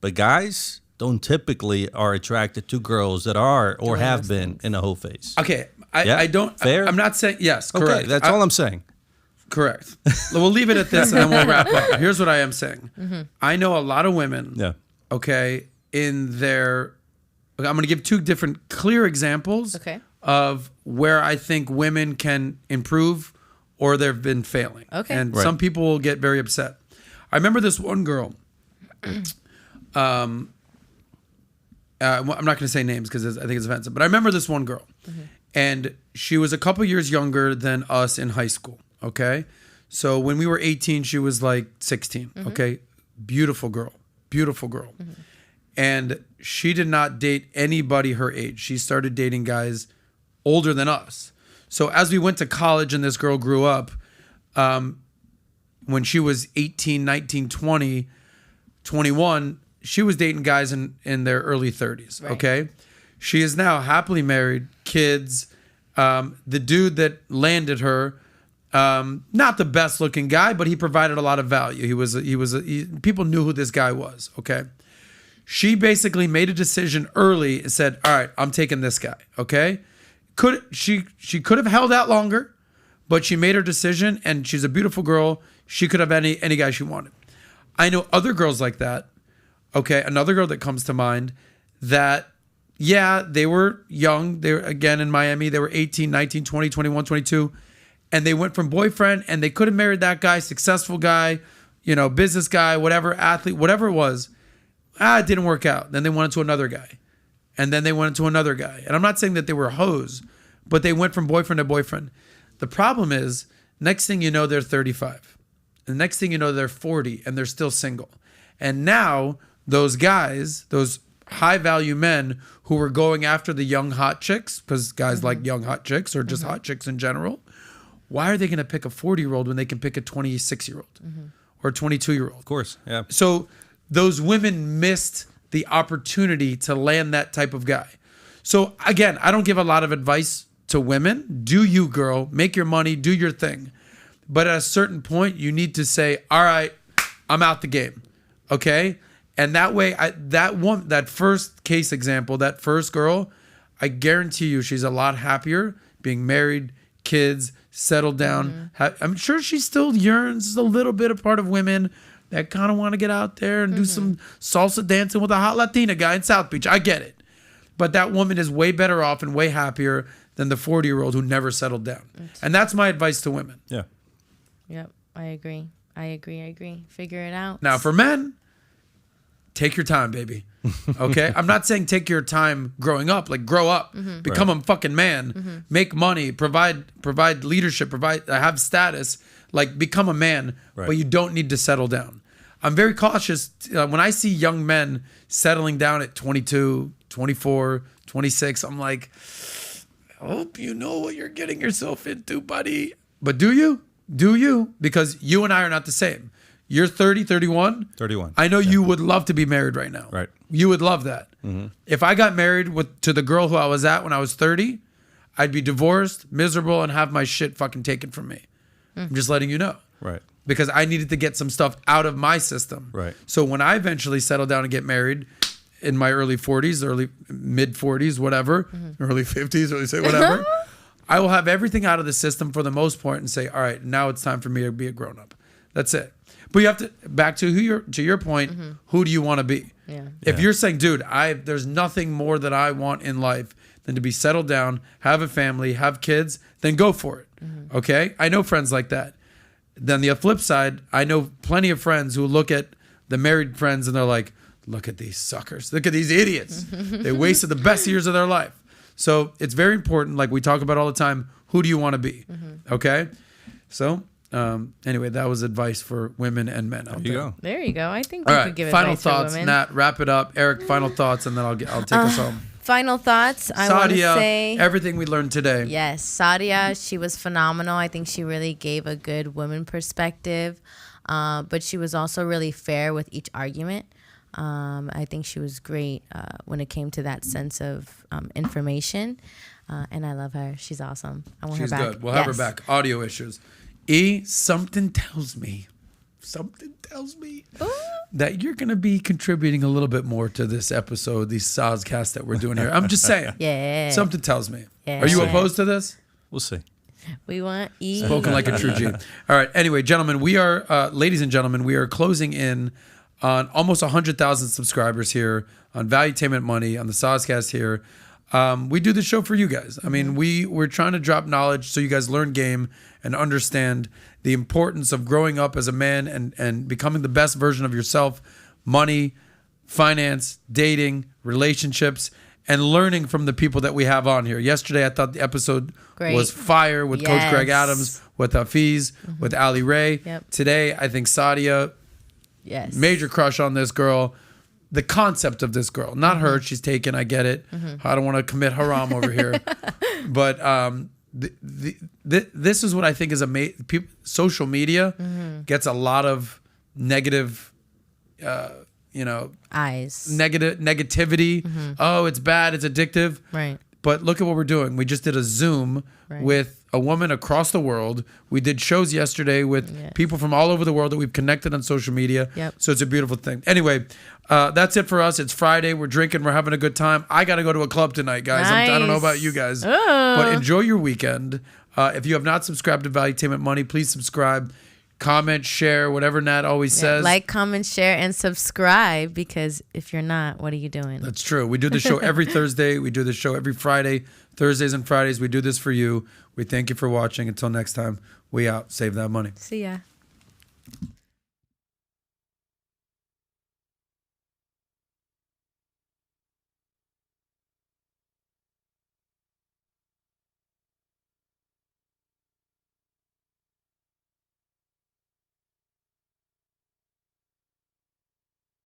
But guys don't typically are attracted to girls that are or have been in a hoe phase. Okay. Yeah? I don't. Fair? I'm not saying. Yes, correct. Okay, that's all I'm saying. Correct. We'll leave it at this and then we'll wrap up. Here's what I am saying. I know a lot of women. Yeah. Okay. In their. I'm going to give two different clear examples of where I think women can improve or they've been failing. Okay. And Right. some people will get very upset. I remember this one girl. I'm not going to say names because I think it's offensive, but I remember this one girl. And she was a couple years younger than us in high school. Okay. So when we were 18, she was like 16. Okay. Beautiful girl. Beautiful girl. And she did not date anybody her age. She started dating guys older than us. So as we went to college and this girl grew up, when she was 18, 19, 20, 21, she was dating guys in their early 30s. Right. Okay. She is now happily married, kids. The dude that landed her, not the best looking guy, but he provided a lot of value. People knew who this guy was. Okay. She basically made a decision early and said, all right, I'm taking this guy. Okay. She could have held out longer, but she made her decision and she's a beautiful girl. She could have any guy she wanted. I know other girls like that. Okay. Another girl that comes to mind that, yeah, they were young. They were, again, in Miami, they were 18, 19, 20, 21, 22. And they went from boyfriend and they could have married that guy, successful guy, business guy, whatever, athlete, whatever it was. It didn't work out. Then they went into another guy. And then they went into another guy. And I'm not saying that they were hoes, but they went from boyfriend to boyfriend. The problem is, next thing you know, they're 35. And the next thing you know, they're 40 and they're still single. And now those guys, those high value men who were going after the young hot chicks, because guys like young hot chicks or just hot chicks in general, why are they going to pick a 40-year-old when they can pick a 26-year-old or a 22-year-old? Of course. Yeah. So those women missed the opportunity to land that type of guy. So again, I don't give a lot of advice to women. Do you, girl, make your money, do your thing. But at a certain point, you need to say, all right, I'm out the game. Okay? And that way, that first case example, that first girl, I guarantee you she's a lot happier being married, kids, settled down. I'm sure she still yearns a little bit a part of women that kind of want to get out there and do some salsa dancing with a hot Latina guy in South Beach. I get it. But that woman is way better off and way happier than the 40-year-old who never settled down. And that's my advice to women. Yeah. Yep. I agree. Figure it out. Now, for men, take your time, baby. Okay? I'm not saying take your time growing up. Like, grow up. Become a fucking man. Make money. Provide leadership. Have status. Like, become a man. Right. But you don't need to settle down. I'm very cautious. When I see young men settling down at 22, 24, 26, I'm like, I hope you know what you're getting yourself into, buddy. But do you? Do you? Because you and I are not the same. You're 30, 31. 31. I know you would love to be married right now. Right. You would love that. If I got married to the girl who I was at when I was 30, I'd be divorced, miserable, and have my shit fucking taken from me. I'm just letting you know. Right. Because I needed to get some stuff out of my system. Right. So when I eventually settle down and get married, in my early 40s, early mid 40s, whatever, early 50s, early say whatever, I will have everything out of the system for the most part and say, all right, now it's time for me to be a grown up. That's it. But you have to back to your point. Who do you want to be? Yeah. If you're saying, dude, there's nothing more that I want in life than to be settled down, have a family, have kids, then go for it. Okay? I know friends like that. Then the flip side, I know plenty of friends who look at the married friends and they're like, look at these suckers. Look at these idiots. They wasted the best years of their life. So it's very important, like we talk about all the time, who do you want to be? Okay? So anyway, that was advice for women and men out there. There you go. I think All we right, could give final advice thoughts, for women. Nat, wrap it up. Eric, final thoughts, and then I'll take us home. Final thoughts. I want to Sadia, say everything we learned today. yes, Sadia. She was phenomenal. I think she really gave a good woman perspective, but she was also really fair with each argument. I think she was great when it came to that sense of information, and I love her. She's awesome. I want She's her back. good. We'll have her back. Audio issues. Something tells me that you're going to be contributing a little bit more to this episode, these Soscasts that we're doing here. I'm just saying. Yeah. Something tells me. Yeah. Are you opposed to this? We'll see. We want E. Spoken like a true G. All right. Anyway, gentlemen, ladies and gentlemen, we are closing in on almost 100,000 subscribers here on Valuetainment Money on the Soscast here. We do the show for you guys. I mean, we're trying to drop knowledge so you guys learn game and understand the importance of growing up as a man and becoming the best version of yourself, money, finance, dating, relationships, and learning from the people that we have on here. Yesterday, I thought the episode was fire with Coach Greg Adams, with Hafiz, with Ali Ray. Yep. Today, I think Sadia, major crush on this girl. The concept of this girl, not her. She's taken. I get it. I don't want to commit haram over here. But this is what I think is amazing. Social media gets a lot of negative, negativity. Oh, it's bad. It's addictive. Right. But look at what we're doing. We just did a Zoom with a woman across the world. We did shows yesterday with people from all over the world that we've connected on social media. Yep. So it's a beautiful thing. Anyway, that's it for us. It's Friday. We're drinking. We're having a good time. I got to go to a club tonight, guys. Nice. I don't know about you guys. But enjoy your weekend. If you have not subscribed to Valuetainment Money, please subscribe. Comment, share, whatever Nat always says. Like, comment, share, and subscribe, because if you're not, what are you doing? That's true. We do the show every Thursday. We do the show every Friday. Thursdays and Fridays, we do this for you. We thank you for watching. Until next time, we out. Save that money. See ya.